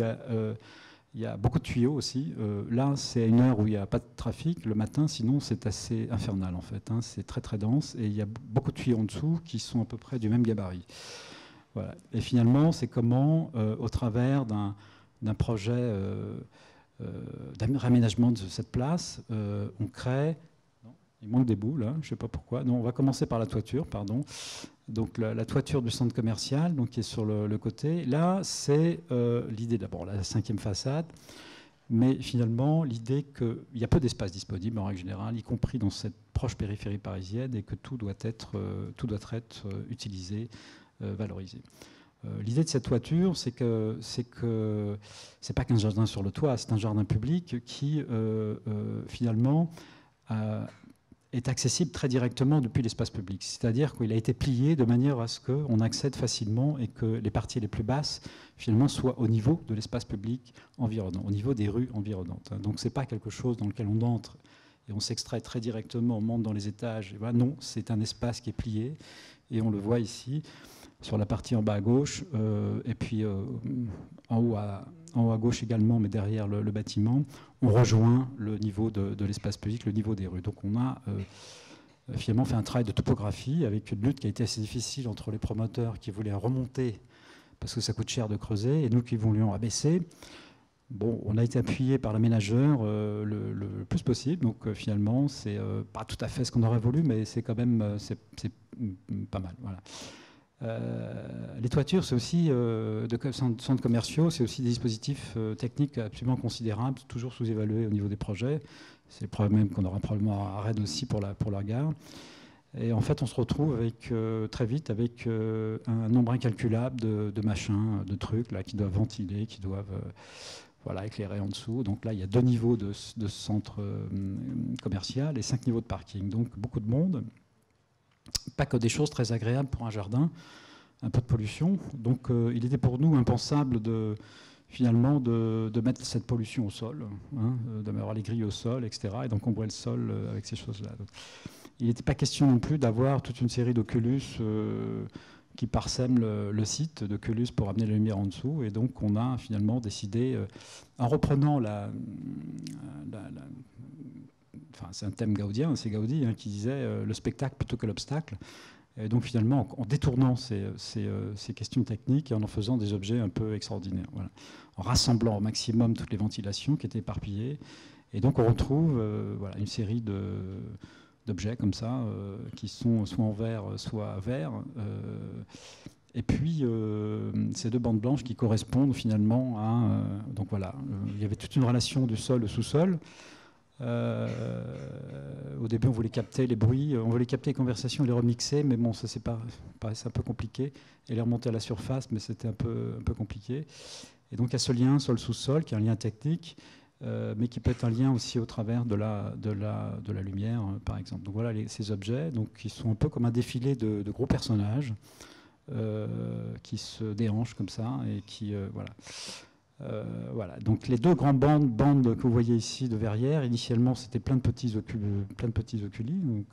y a beaucoup de tuyaux aussi. Là, c'est à une heure où il n'y a pas de trafic. Le matin, sinon, c'est assez infernal, en fait. Hein. C'est très, très dense. Et il y a beaucoup de tuyaux en dessous qui sont à peu près du même gabarit. Voilà. Et finalement, c'est comment, au travers d'un projet d'aménagement de cette place, on crée... Non, il manque des bouts, là. Je ne sais pas pourquoi. Non, on va commencer par la toiture, pardon. Donc la toiture du centre commercial, donc, qui est sur le côté. Là, c'est l'idée d'abord, la 5e façade, mais finalement l'idée qu'il y a peu d'espace disponible en règle générale, y compris dans cette proche périphérie parisienne, et que tout doit être utilisé, valorisé. L'idée de cette toiture, c'est que c'est pas qu'un jardin sur le toit, c'est un jardin public qui finalement est accessible très directement depuis l'espace public. C'est-à-dire qu'il a été plié de manière à ce qu'on accède facilement et que les parties les plus basses, finalement, soient au niveau de l'espace public environnant, au niveau des rues environnantes. Donc ce n'est pas quelque chose dans lequel on entre et on s'extrait très directement, on monte dans les étages. Et voilà. Non, c'est un espace qui est plié, et on le voit ici, sur la partie en bas à gauche, et puis en haut à gauche également, mais derrière le bâtiment, on rejoint le niveau de l'espace public, le niveau des rues. Donc on a finalement fait un travail de topographie avec une lutte qui a été assez difficile entre les promoteurs qui voulaient remonter, parce que ça coûte cher de creuser, et nous qui voulions abaisser. Bon, on a été appuyé par l'aménageur le plus possible, donc finalement, c'est pas tout à fait ce qu'on aurait voulu, mais c'est quand même c'est pas mal. Voilà. Les toitures, c'est aussi de centres commerciaux, c'est aussi des dispositifs techniques absolument considérables, toujours sous-évalués au niveau des projets. C'est le problème qu'on aura probablement à Rennes aussi pour la gare. Et en fait, on se retrouve très vite avec un nombre incalculable de machins, de trucs là, qui doivent ventiler, qui doivent éclairer en dessous. Donc là, il y a 2 niveaux de centre commercial et 5 niveaux de parking. Donc beaucoup de monde. Pas que des choses très agréables pour un jardin, un peu de pollution. Donc il était pour nous impensable finalement de mettre cette pollution au sol, d'avoir les grilles au sol, etc. Et d'encombrer le sol avec ces choses-là. Donc, il n'était pas question non plus d'avoir toute une série d'oculus qui parsèment le site d'oculus pour amener la lumière en dessous. Et donc on a finalement décidé, en reprenant enfin, c'est un thème gaudien, c'est Gaudi qui disait le spectacle plutôt que l'obstacle. Et donc finalement, en détournant ces questions techniques et en faisant des objets un peu extraordinaires. Voilà. En rassemblant au maximum toutes les ventilations qui étaient éparpillées. Et donc on retrouve une série d'objets comme ça, qui sont soit en verre, soit verts. Et puis, ces 2 bandes blanches qui correspondent finalement à... donc voilà, il y avait toute une relation du sol au sous-sol. Au début, on voulait capter les bruits, on voulait capter les conversations et les remixer, mais bon, ça paraissait un peu compliqué. Et les remonter à la surface, mais c'était un peu compliqué. Et donc, il y a ce lien sol-sous-sol, qui est un lien technique, mais qui peut être un lien aussi au travers de la lumière, par exemple. Donc voilà ces objets, donc, qui sont un peu comme un défilé de gros personnages qui se déhanchent comme ça, et qui... voilà. Donc les 2 grandes bandes que vous voyez ici de verrières, initialement c'était plein de petits oculi, donc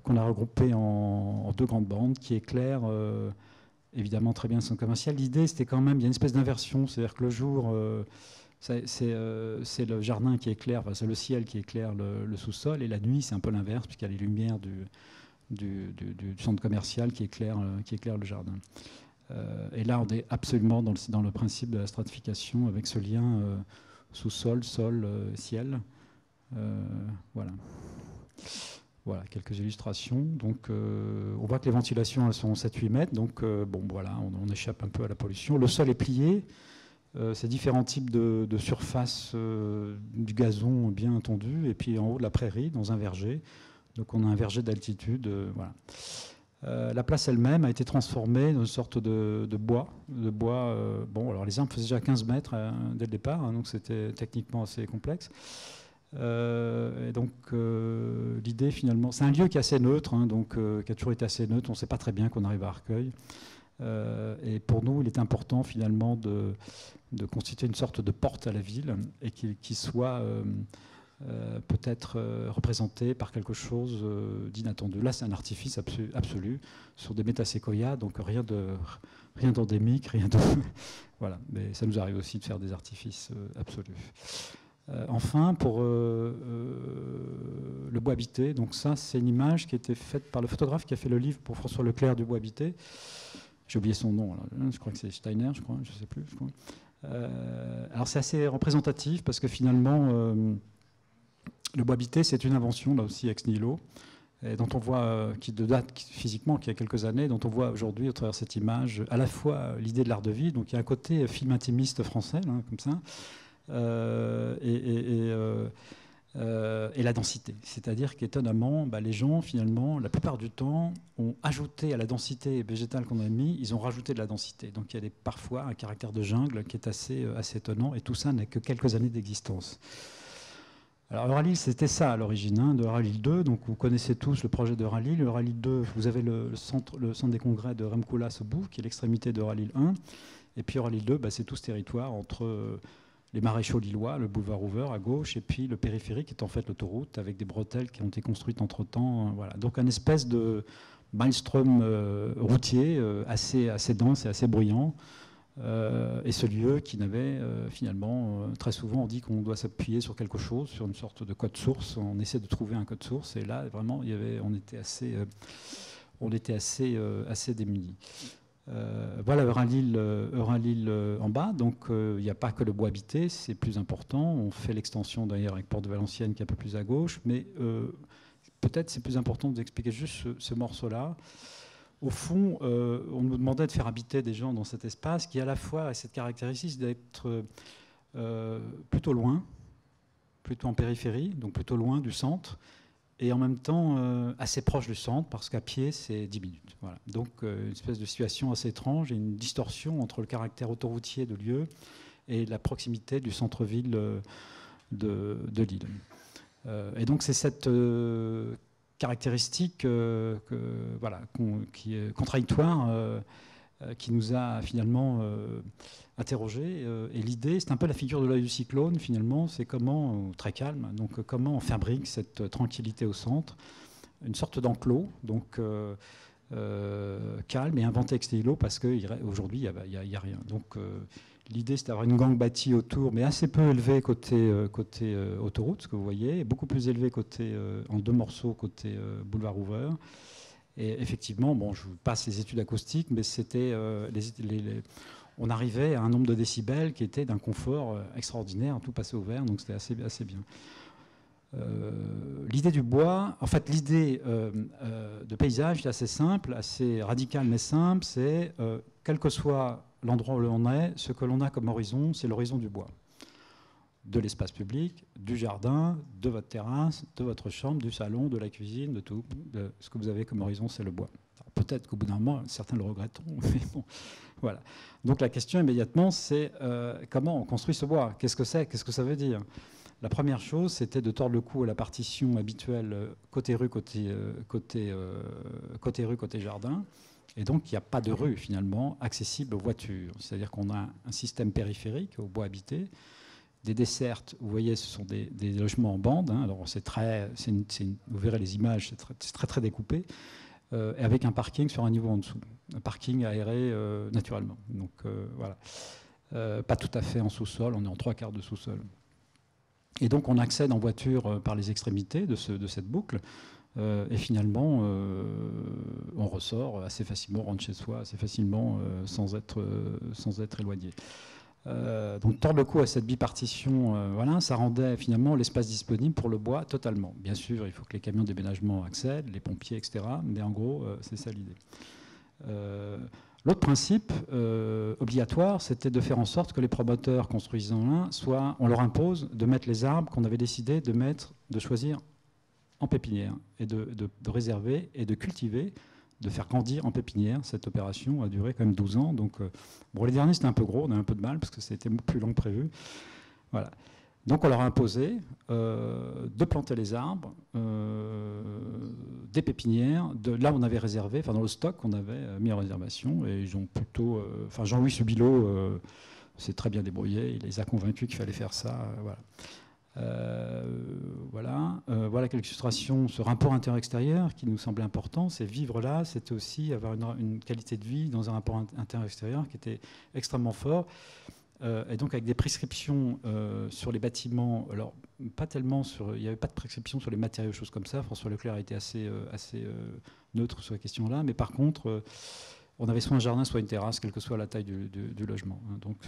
qu'on a regroupés en 2 grandes bandes qui éclairent évidemment très bien le centre commercial. L'idée c'était quand même, il y a une espèce d'inversion, c'est-à-dire que le jour c'est le jardin qui éclaire, c'est le ciel qui éclaire le sous-sol, et la nuit c'est un peu l'inverse puisqu'il y a les lumières du centre commercial qui éclaire le jardin. Et là, on est absolument dans le principe de la stratification avec ce lien sous-sol, sol, ciel. Voilà. Voilà, quelques illustrations. Donc, on voit que les ventilations elles sont 7-8 mètres. Donc, bon, voilà, on échappe un peu à la pollution. Le sol est plié. C'est différents types de surfaces du gazon bien entendu. Et puis en haut de la prairie, dans un verger. Donc, on a un verger d'altitude. Voilà. La place elle-même a été transformée dans une sorte de bois. Bon, alors les arbres faisaient déjà 15 mètres dès le départ, donc c'était techniquement assez complexe. Et donc l'idée finalement, c'est un lieu qui est assez neutre, donc qui a toujours été assez neutre. On ne sait pas très bien qu'on arrive à Arcueil. Et pour nous, il est important finalement de constituer une sorte de porte à la ville et qui soit peut-être représenté par quelque chose d'inattendu. Là, c'est un artifice absolu sur des métaséquoias, donc rien d'endémique, rien de... voilà, mais ça nous arrive aussi de faire des artifices absolus. Enfin, pour le bois habité, donc ça, c'est une image qui a été faite par le photographe qui a fait le livre pour François Leclerc du bois habité. J'ai oublié son nom, là. Je crois que c'est Steiner, je ne sais plus. Alors, c'est assez représentatif parce que finalement... le bois habité, c'est une invention, là aussi, ex nihilo, dont on voit, qui date physiquement, qui a quelques années, dont on voit aujourd'hui, à travers cette image, à la fois l'idée de l'art de vie, donc il y a un côté film intimiste français, là, comme ça, et la densité. C'est-à-dire qu'étonnamment, les gens, finalement, la plupart du temps, ont ajouté à la densité végétale qu'on a mis, ils ont rajouté de la densité. Donc il y a parfois un caractère de jungle qui est assez étonnant, et tout ça n'a que quelques années d'existence. Alors Euralil, c'était ça à l'origine, hein, de Euralil 2. Donc vous connaissez tous le projet d'Euralil. Euralil 2, vous avez le centre des congrès de Remkoulas au bout, qui est l'extrémité d'Euralil 1. Et puis Euralil 2, c'est tout ce territoire entre les maréchaux lillois, le boulevard Hoover à gauche, et puis le périphérique qui est en fait l'autoroute, avec des bretelles qui ont été construites entre-temps. Voilà. Donc un espèce de maelstrom routier assez dense et assez bruyant. Et ce lieu qui n'avait finalement, très souvent, on dit qu'on doit s'appuyer sur quelque chose, sur une sorte de code source. On essaie de trouver un code source, et là, vraiment, on était assez démunis. Voilà Euralil en bas. Donc, il n'y a pas que le bois habité, c'est plus important. On fait l'extension d'ailleurs avec Porte de Valenciennes qui est un peu plus à gauche, mais peut-être c'est plus important de vous expliquer juste ce morceau-là. Au fond, on nous demandait de faire habiter des gens dans cet espace qui, à la fois, a cette caractéristique d'être plutôt loin, plutôt en périphérie, donc plutôt loin du centre, et en même temps assez proche du centre, parce qu'à pied, c'est 10 minutes. Voilà. Donc, une espèce de situation assez étrange et une distorsion entre le caractère autoroutier de lieu et la proximité du centre-ville de Lille. Et donc, c'est cette caractéristique qui est contradictoire, qui nous a finalement interrogés. Et l'idée, c'est un peu la figure de l'œil du cyclone, finalement, c'est comment, très calme, donc comment on fabrique cette tranquillité au centre, une sorte d'enclos, donc calme et inventé ex nihilo, parce qu'aujourd'hui, il n'y a rien. Donc, l'idée, c'est d'avoir une gangue bâtie autour, mais assez peu élevée côté autoroute, ce que vous voyez, et beaucoup plus élevée en deux morceaux côté boulevard Hoover. Et effectivement, je vous passe les études acoustiques, mais c'était on arrivait à un nombre de décibels qui était d'un confort extraordinaire, tout passait au vert, donc c'était assez bien. L'idée du bois, en fait, l'idée de paysage est assez simple, assez radicale mais simple, c'est quel que soit l'endroit où l'on est, ce que l'on a comme horizon, c'est l'horizon du bois. De l'espace public, du jardin, de votre terrasse, de votre chambre, du salon, de la cuisine, de tout. Ce que vous avez comme horizon, c'est le bois. Peut-être qu'au bout d'un moment, certains le regretteront, mais bon, voilà. Donc la question immédiatement, c'est comment on construit ce bois? Qu'est-ce que c'est? Qu'est-ce que ça veut dire? La première chose, c'était de tordre le cou à la partition habituelle côté rue, côté jardin. Et donc, il n'y a pas de rue, finalement, accessible aux voitures. C'est-à-dire qu'on a un système périphérique au bois habité, des dessertes, vous voyez, ce sont des logements en bande. Hein, alors, vous verrez les images, c'est très, très découpé, et avec un parking sur un niveau en dessous. Un parking aéré naturellement. Donc, voilà. Pas tout à fait en sous-sol, on est en 3/4 de sous-sol. Et donc, on accède en voiture par les extrémités de cette boucle. Et finalement, on ressort assez facilement, on rentre chez soi assez facilement sans être éloigné. Donc tordre le cou à cette bipartition, ça rendait finalement l'espace disponible pour le bois totalement. Bien sûr, il faut que les camions de déménagement accèdent, les pompiers, etc. Mais en gros, c'est ça l'idée. L'autre principe obligatoire, c'était de faire en sorte que les promoteurs construisant on leur impose de mettre les arbres qu'on avait décidé de choisir en pépinière et de réserver et de cultiver, de faire grandir en pépinière. Cette opération a duré quand même 12 ans. Donc, les derniers, c'était un peu gros, on a un peu de mal parce que c'était plus long que prévu. Voilà. Donc, on leur a imposé de planter les arbres, des pépinières. Là, on avait réservé, dans le stock, on avait mis en réservation. Et ils ont plutôt... Jean-Louis Subilo s'est très bien débrouillé. Il les a convaincus qu'il fallait faire ça. Voilà. Voilà quelques illustrations. Ce rapport intérieur-extérieur qui nous semblait important, c'est vivre là, c'était aussi avoir une qualité de vie dans un rapport intérieur-extérieur qui était extrêmement fort. Et donc avec des prescriptions sur les bâtiments, alors pas tellement il n'y avait pas de prescription sur les matériaux, choses comme ça. François Leclerc a été assez neutre sur la question-là, mais par contre, on avait soit un jardin, soit une terrasse, quelle que soit la taille du logement. Donc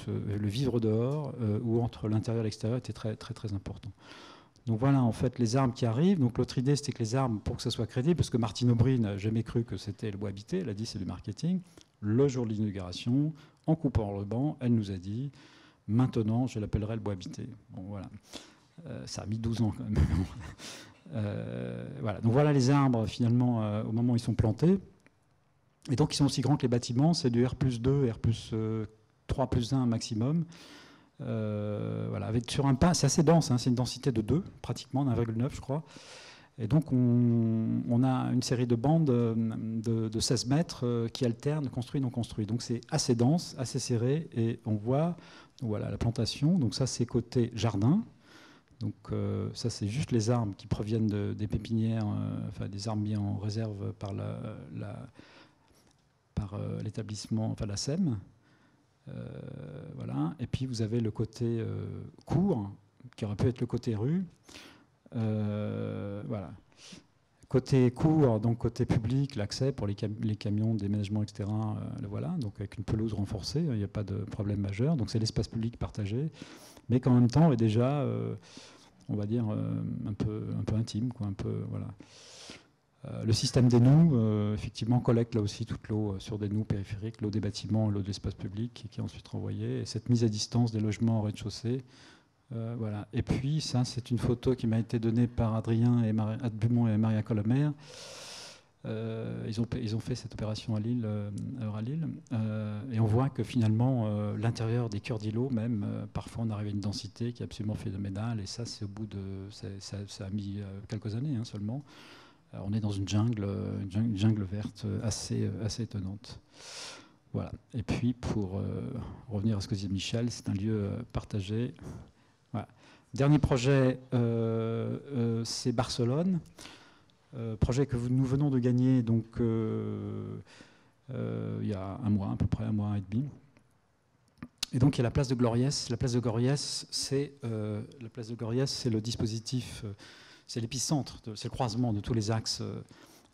le vivre dehors ou entre l'intérieur et l'extérieur était très, très, très important. Donc voilà, en fait, les arbres qui arrivent. Donc l'autre idée, c'était que les arbres, pour que ça soit crédible, parce que Martine Aubry n'a jamais cru que c'était le bois habité, elle a dit c'est du marketing. Le jour de l'inauguration, en coupant le ruban, elle nous a dit maintenant, je l'appellerai le bois habité. Bon, voilà. Ça a mis 12 ans quand même. Voilà. Donc voilà les arbres, finalement, au moment où ils sont plantés. Et donc, ils sont aussi grands que les bâtiments. C'est du R+2, R+3+1 maximum. Voilà, sur un pas, c'est assez dense, hein, c'est une densité de 2, pratiquement, 1,9 je crois. Et donc on a une série de bandes de 16 mètres qui alternent construit non construit. Donc c'est assez dense, assez serré, et on voit voilà, la plantation. Donc ça c'est côté jardin. Donc ça c'est juste les arbres qui proviennent des pépinières, enfin des arbres mis en réserve par l'établissement, enfin la SEM. Voilà. Et puis vous avez le côté court, qui aurait pu être le côté rue. Voilà. Côté court, donc côté public, l'accès pour les camions, déménagement, etc. Voilà, donc avec une pelouse renforcée, il n'y a pas de problème majeur. Donc c'est l'espace public partagé, mais qu'en même temps est déjà, on va dire, un peu intime, quoi, un peu, voilà. Le système des noues, effectivement, collecte là aussi toute l'eau sur des noues périphériques, l'eau des bâtiments, l'eau de l'espace public, qui est ensuite renvoyée. Et cette mise à distance des logements au rez-de-chaussée. Voilà. Et puis, ça, c'est une photo qui m'a été donnée par Adrien Adbumont et Maria Colomer. Ils ont fait cette opération à Lille, et on voit que finalement, l'intérieur des cœurs d'îlots, même, parfois on arrive à une densité qui est absolument phénoménale. Et ça, c'est au bout de. Ça a mis quelques années seulement. On est dans une jungle verte assez étonnante. Voilà. Et puis, pour revenir à ce que disait Michel, c'est un lieu partagé. Voilà. Dernier projet, c'est Barcelone. Projet que nous venons de gagner donc, il y a un mois, à peu près un mois et demi. Et donc il y a la place de Gloriès. La place de Gloriès, c'est le dispositif, c'est l'épicentre, c'est le croisement de tous les axes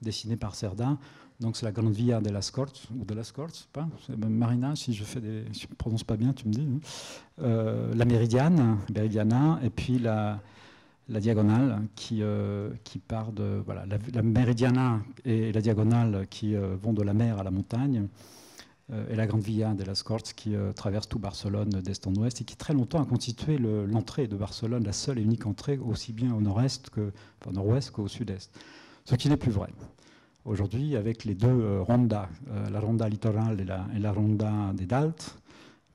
dessinés par Cerdà. Donc c'est la Grande Via de las Corts, ou de las Corts, pas Marina, si je ne prononce pas bien, tu me dis. La Méridiana, et puis la diagonale qui part de... Voilà, la Méridiana et la diagonale qui vont de la mer à la montagne, et la Grande Via de las Corts qui traverse tout Barcelone d'est en ouest, et qui très longtemps a constitué l'entrée de Barcelone, la seule et unique entrée, aussi bien au nord-ouest qu'au sud-est. Ce qui n'est plus vrai. Aujourd'hui, avec les deux rondas, la Ronda Litoral et la Ronda des Daltes,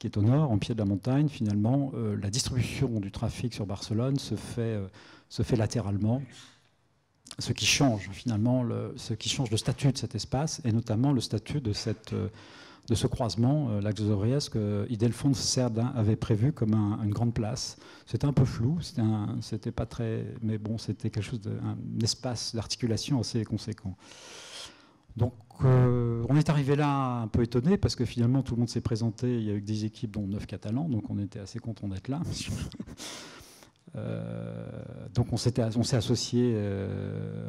qui est au nord, en pied de la montagne, finalement, la distribution du trafic sur Barcelone se fait latéralement, ce qui change finalement le statut de cet espace, et notamment le statut de ce croisement, l'axe de Gloriès, que Ildefonso Cerdà avait prévu comme une grande place. C'était un peu flou, c'était pas très, mais bon, c'était quelque chose un espace d'articulation assez conséquent. Donc, on est arrivé là un peu étonné parce que finalement tout le monde s'est présenté. Il y a eu 10 équipes, dont 9 Catalans, donc on était assez contents d'être là. Donc on s'est associé,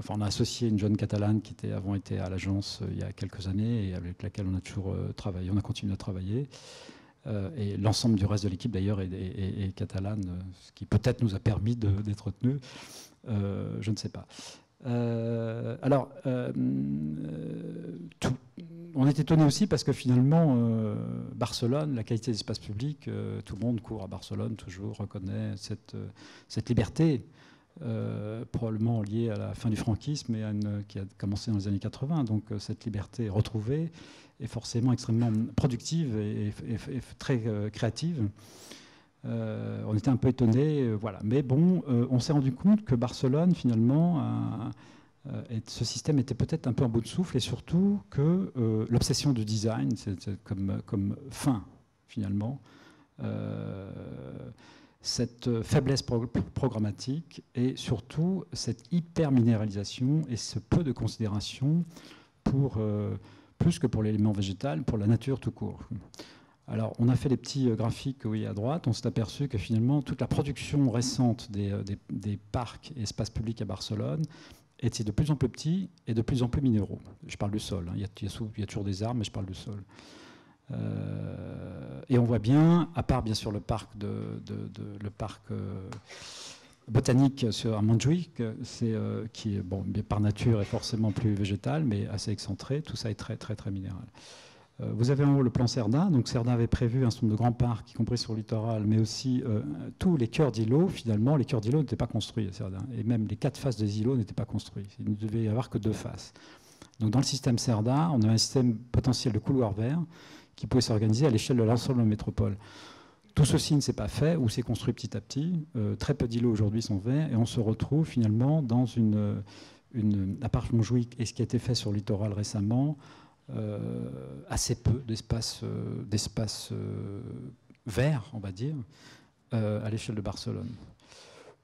on a associé une jeune Catalane qui avant été à l'agence il y a quelques années et avec laquelle on a toujours travaillé, on a continué à travailler. Et l'ensemble du reste de l'équipe d'ailleurs est catalane, ce qui peut-être nous a permis d'être retenus, je ne sais pas. On est étonné aussi parce que finalement, Barcelone, la qualité des espaces publics, tout le monde court à Barcelone, toujours reconnaît cette liberté, probablement liée à la fin du franquisme et qui a commencé dans les années 80. Donc cette liberté retrouvée est forcément extrêmement productive et très créative. On était un peu étonnés, voilà. Mais bon, on s'est rendu compte que Barcelone, finalement, ce système était peut-être un peu en bout de souffle, et surtout que l'obsession du design, comme fin, finalement, cette faiblesse programmatique, et surtout cette hyper-minéralisation et ce peu de considération plus que pour l'élément végétal, pour la nature tout court. Alors, on a fait des petits graphiques à droite. On s'est aperçu que finalement, toute la production récente des parcs et espaces publics à Barcelone était de plus en plus petit et de plus en plus minéraux. Je parle du sol. Il y a toujours des arbres, mais je parle du sol. Et on voit bien, à part bien sûr le parc botanique à Montjuïc, qui est, bon, par nature est forcément plus végétal, mais assez excentré. Tout ça est très, très, très minéral. Vous avez en haut le plan Cerdà. Donc Cerdà avait prévu un certain nombre de grands parcs, y compris sur le littoral, mais aussi tous les cœurs d'îlots. Finalement, les cœurs d'îlots n'étaient pas construits à Cerdà. Et même les 4 faces des îlots n'étaient pas construits. Il ne devait y avoir que 2 faces. Donc dans le système Cerdà, on a un système potentiel de couloirs verts qui pouvait s'organiser à l'échelle de l'ensemble de la métropole. Tout ceci ne s'est pas fait ou s'est construit petit à petit. Très peu d'îlots aujourd'hui sont verts et on se retrouve finalement dans à part Montjuïc et ce qui a été fait sur le littoral récemment, assez peu d'espace vert, on va dire, à l'échelle de Barcelone.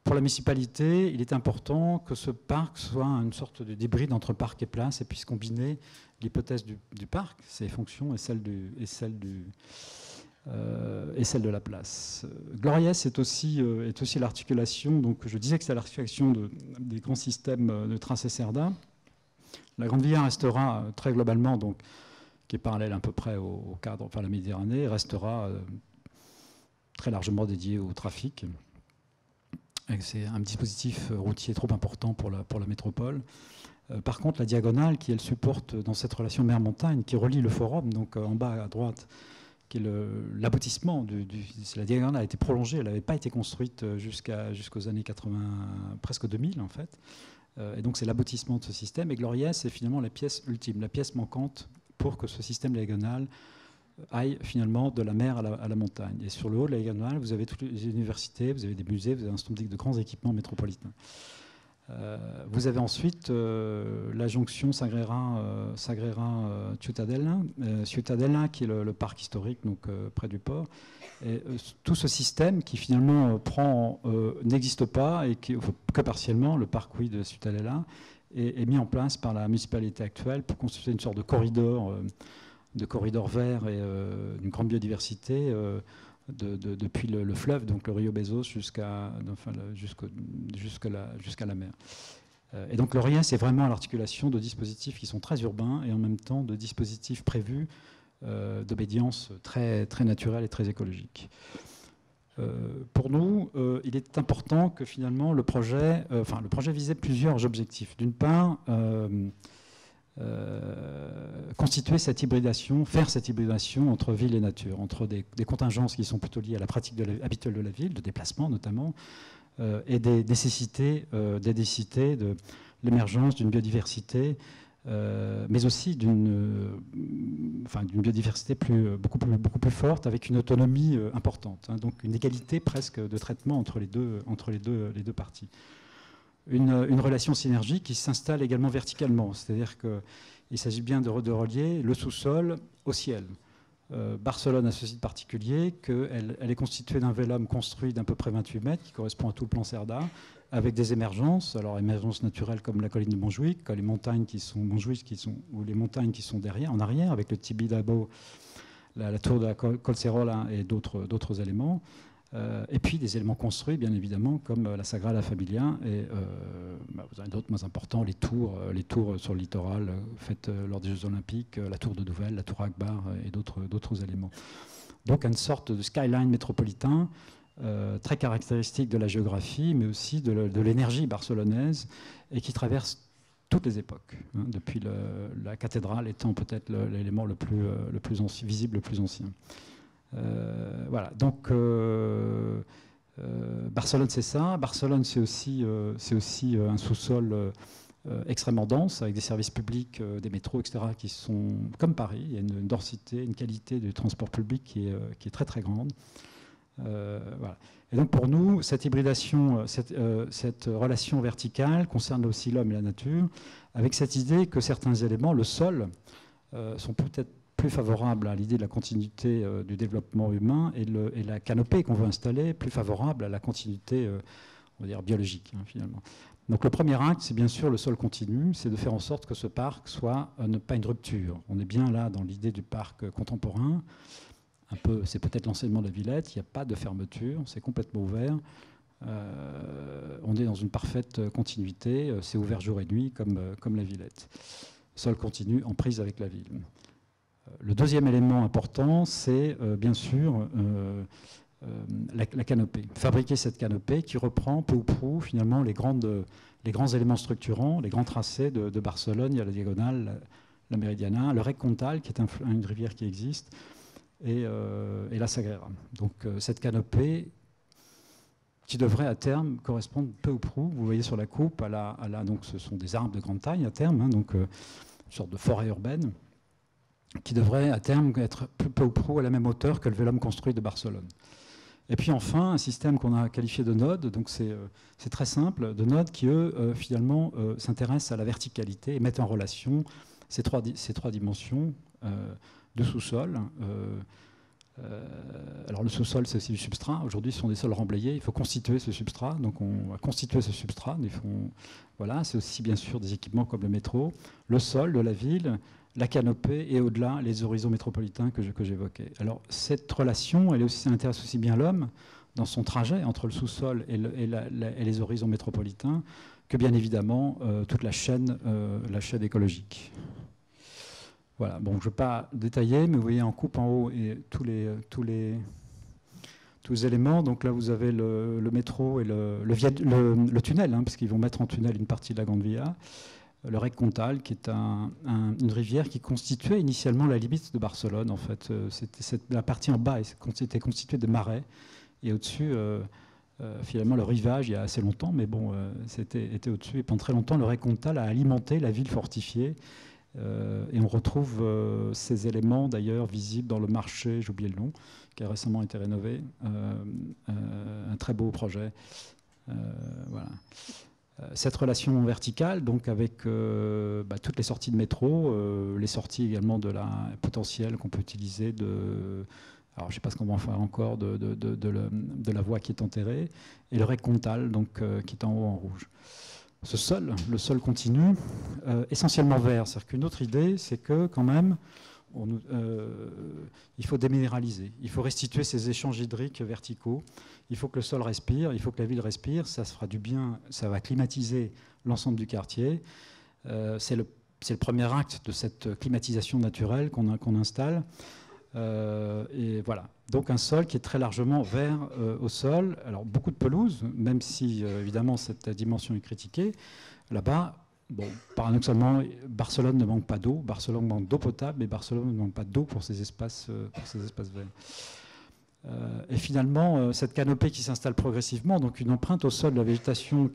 Pour la municipalité, il est important que ce parc soit une sorte d'hybride entre parc et place et puisse combiner l'hypothèse du parc, ses fonctions, et celle de la place. Gloriès est aussi l'articulation, donc je disais que c'est l'articulation des grands systèmes de Traces et Cerdà. La Grande Via restera très globalement, donc, qui est parallèle à peu près au cadre, enfin la Méditerranée, restera très largement dédié au trafic. C'est un dispositif routier trop important pour la métropole. Par contre, la diagonale qui elle supporte dans cette relation mer-montagne, qui relie le forum, donc en bas à droite, qui est l'aboutissement la diagonale a été prolongée, elle n'avait pas été construite jusqu'aux années 80, presque 2000 en fait. Et donc c'est l'aboutissement de ce système. Et Gloriès, c'est finalement la pièce ultime, la pièce manquante pour que ce système diagonal aille finalement de la mer à la montagne. Et sur le haut de la diagonale, vous avez toutes les universités, vous avez des musées, vous avez un certain nombre de grands équipements métropolitains. Vous avez ensuite la jonction Sagrera-Ciutadella, Ciutadella qui est le parc historique donc, près du port. Et, tout ce système qui finalement n'existe pas et que partiellement, le parc de Ciutadella, est mis en place par la municipalité actuelle pour constituer une sorte de corridor vert et d'une grande biodiversité depuis le fleuve, donc le Rio Bezos, jusqu'à la mer. Et donc l'Orient, c'est vraiment l'articulation de dispositifs qui sont très urbains et en même temps de dispositifs prévus d'obédience très, très naturelle et très écologique. Pour nous, il est important que finalement le projet visait plusieurs objectifs. D'une part, constituer cette hybridation, faire cette hybridation entre ville et nature, entre des contingences qui sont plutôt liées à la pratique habituelle de la ville, de déplacement notamment, et des nécessités de l'émergence d'une biodiversité, mais aussi d'une biodiversité beaucoup plus forte, avec une autonomie importante, hein, donc une égalité presque de traitement entre les deux parties. Une relation synergique qui s'installe également verticalement, c'est-à-dire qu'il s'agit bien de relier le sous-sol au ciel. Barcelone a ceci de particulier qu'elle est constituée d'un vélum construit d'à peu près 28 mètres, qui correspond à tout le plan Cerdà, avec des émergences, alors émergences naturelles comme la colline de Montjuïc, les montagnes qui sont ou les montagnes qui sont en arrière, avec le Tibidabo, la tour de la Collserola et d'autres éléments. Et puis des éléments construits, bien évidemment, comme la Sagrada Familia et vous avez d'autres moins importants, les tours sur le littoral faites lors des Jeux Olympiques, la tour de Douvel, la tour Akbar et d'autres éléments. Donc une sorte de skyline métropolitain très caractéristique de la géographie, mais aussi de l'énergie barcelonaise et qui traverse toutes les époques, hein, depuis la cathédrale étant peut-être l'élément le plus visible, le plus ancien. Voilà, donc Barcelone c'est ça. Barcelone c'est aussi un sous-sol extrêmement dense avec des services publics, des métros, etc. qui sont comme Paris. Il y a une densité, une qualité du transport public qui est très très grande. Voilà. Et donc pour nous, cette hybridation, cette relation verticale concerne aussi l'homme et la nature, avec cette idée que certains éléments, le sol, sont peut-être plus favorable à l'idée de la continuité du développement humain et la canopée qu'on veut installer plus favorable à la continuité on va dire biologique, hein, finalement. Donc le premier acte, c'est bien sûr le sol continu, c'est de faire en sorte que ce parc soit pas une rupture. On est bien là dans l'idée du parc contemporain, c'est peut-être l'enseignement de la Villette, il n'y a pas de fermeture, c'est complètement ouvert. On est dans une parfaite continuité, c'est ouvert jour et nuit comme la Villette. Sol continu en prise avec la ville. Le deuxième élément important, c'est bien sûr la canopée. Fabriquer cette canopée qui reprend peu ou prou finalement les grands éléments structurants, les grands tracés de Barcelone. Il y a la Diagonale, la Meridiana, le Rec Comtal qui est une rivière qui existe, et la Sagrera. Donc cette canopée qui devrait à terme correspondre peu ou prou, vous voyez sur la coupe, donc ce sont des arbres de grande taille à terme, hein, donc une sorte de forêt urbaine, qui devrait à terme être peu ou prou à la même hauteur que le vélum construit de Barcelone. Et puis enfin, un système qu'on a qualifié de nodes, donc c'est très simple, de nodes qui, eux, finalement, s'intéressent à la verticalité et mettent en relation ces trois dimensions de sous-sol. Alors le sous-sol, c'est aussi du substrat. Aujourd'hui, ce sont des sols remblayés. Il faut constituer ce substrat. Donc on va constituer ce substrat. Voilà, c'est aussi bien sûr des équipements comme le métro, le sol de la ville, la canopée et au-delà, les horizons métropolitains que j'évoquais. Alors cette relation, elle intéresse aussi bien l'homme dans son trajet entre le sous-sol et les horizons métropolitains que bien évidemment toute la chaîne écologique. Voilà, bon, je ne vais pas détailler, mais vous voyez en coupe en haut et tous les éléments. Donc là, vous avez le métro et le tunnel, hein, puisqu'ils vont mettre en tunnel une partie de la Grande Via. Le Rec Comtal, qui est une rivière qui constituait initialement la limite de Barcelone. En fait, la partie en bas était constituée de marais, et au-dessus, finalement, le rivage, il y a assez longtemps, mais bon, était au-dessus. Et pendant très longtemps, le Rec Comtal a alimenté la ville fortifiée. Et on retrouve ces éléments d'ailleurs visibles dans le marché, j'ai oublié le nom, qui a récemment été rénové. Un très beau projet. Voilà. Cette relation verticale, donc avec toutes les sorties de métro, les sorties également de la potentielle qu'on peut utiliser alors je ne sais pas ce qu'on va en faire encore de la voie qui est enterrée, et le Rec Comtal, donc qui est en haut en rouge. Le sol continu, essentiellement vert. C'est-à-dire qu'une autre idée, c'est que quand même, il faut déminéraliser, il faut restituer ces échanges hydriques verticaux, il faut que le sol respire, il faut que la ville respire, ça se fera du bien, ça va climatiser l'ensemble du quartier. C'est le premier acte de cette climatisation naturelle qu'on installe. Et voilà. Donc un sol qui est très largement vert au sol. Alors beaucoup de pelouse, même si évidemment cette dimension est critiquée. Là-bas, bon, paradoxalement, Barcelone ne manque pas d'eau. Barcelone manque d'eau potable, mais Barcelone ne manque pas d'eau pour ces espaces verts. Et finalement, cette canopée qui s'installe progressivement, donc une empreinte au sol de la végétation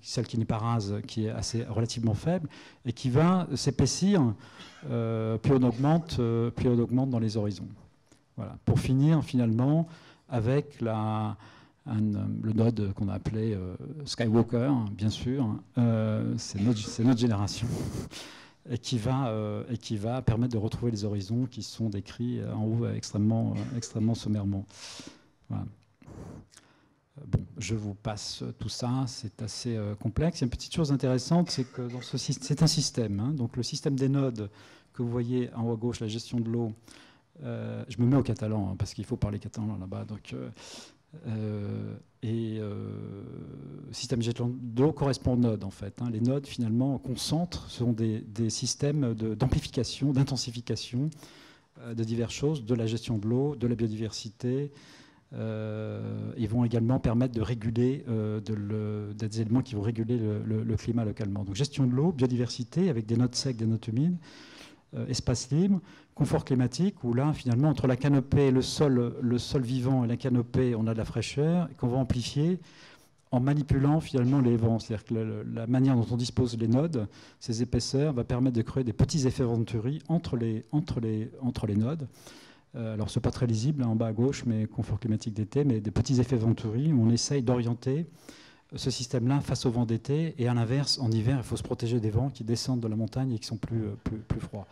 celle qui n'est pas rase, qui est relativement faible, et qui va s'épaissir, puis on augmente dans les horizons. Voilà. Pour finir finalement avec le node qu'on a appelé Skywalker, bien sûr, c'est notre génération. Et qui va permettre de retrouver les horizons qui sont décrits en haut extrêmement sommairement. Voilà. Bon, je vous passe tout ça, c'est assez complexe. Il y a une petite chose intéressante, c'est que c'est un système. Hein, donc le système des nodes que vous voyez en haut à gauche, la gestion de l'eau, je me mets au catalan, hein, parce qu'il faut parler catalan là-bas. Donc, système de gestion de l'eau correspond aux nodes en fait. Hein. Les nodes finalement concentrent, sont des systèmes d'amplification, d'intensification de diverses choses, de la gestion de l'eau, de la biodiversité. Ils vont également permettre de réguler des éléments qui vont réguler le climat localement. Donc gestion de l'eau, biodiversité avec des nodes secs, des nodes humides, espace libre, confort climatique, où là, finalement, entre la canopée, le sol vivant et la canopée, on a de la fraîcheur, qu'on va amplifier en manipulant finalement les vents. C'est-à-dire que la manière dont on dispose les nodes, ces épaisseurs, va permettre de créer des petits effets Venturi entre les nodes. Alors, ce n'est pas très lisible, hein, en bas à gauche, mais confort climatique d'été, mais des petits effets Venturi où on essaye d'orienter ce système-là face au vent d'été, et à l'inverse, en hiver, il faut se protéger des vents qui descendent de la montagne et qui sont plus froids.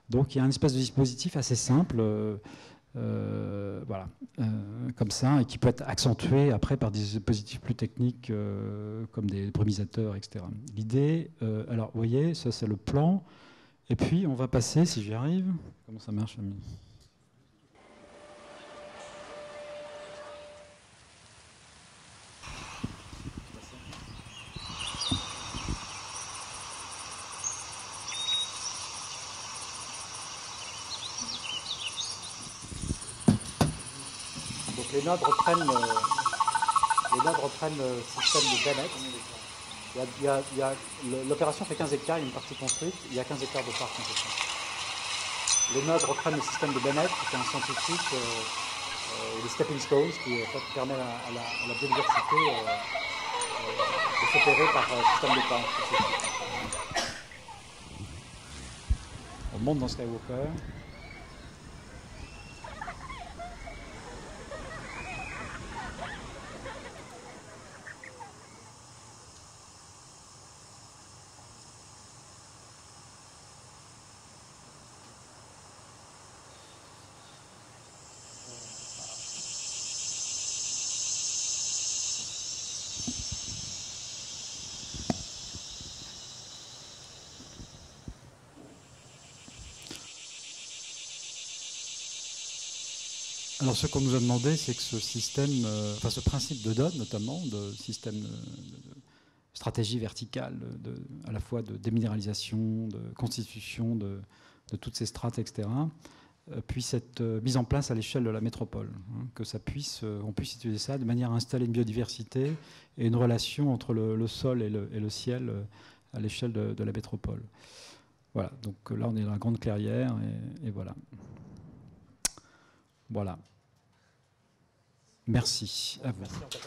Donc il y a un espèce de dispositif assez simple, voilà, comme ça, et qui peut être accentué après par des dispositifs plus techniques comme des brumisateurs, etc. L'idée, alors vous voyez, ça c'est le plan, et puis on va passer, si j'y arrive, comment ça marche, ami ? Les nodes reprennent le système de Bennett. L'opération fait 15 hectares, il y a une partie construite, il y a 15 hectares de parc en fait. Les nodes reprennent le système de Bennett, qui est un scientifique, les stepping stones, qui en fait, permet à la biodiversité de s'opérer par système de pas. On monte dans Skywalker. Alors ce qu'on nous a demandé, c'est que ce système, ce principe de DOD notamment, de système de stratégie verticale, à la fois de déminéralisation, de constitution de toutes ces strates, etc., puisse être mise en place à l'échelle de la métropole, hein, que ça puisse, on puisse utiliser ça de manière à installer une biodiversité et une relation entre le sol et le ciel à l'échelle de la métropole. Voilà, donc là on est dans la grande clairière et voilà. Voilà. Merci à vous. Merci.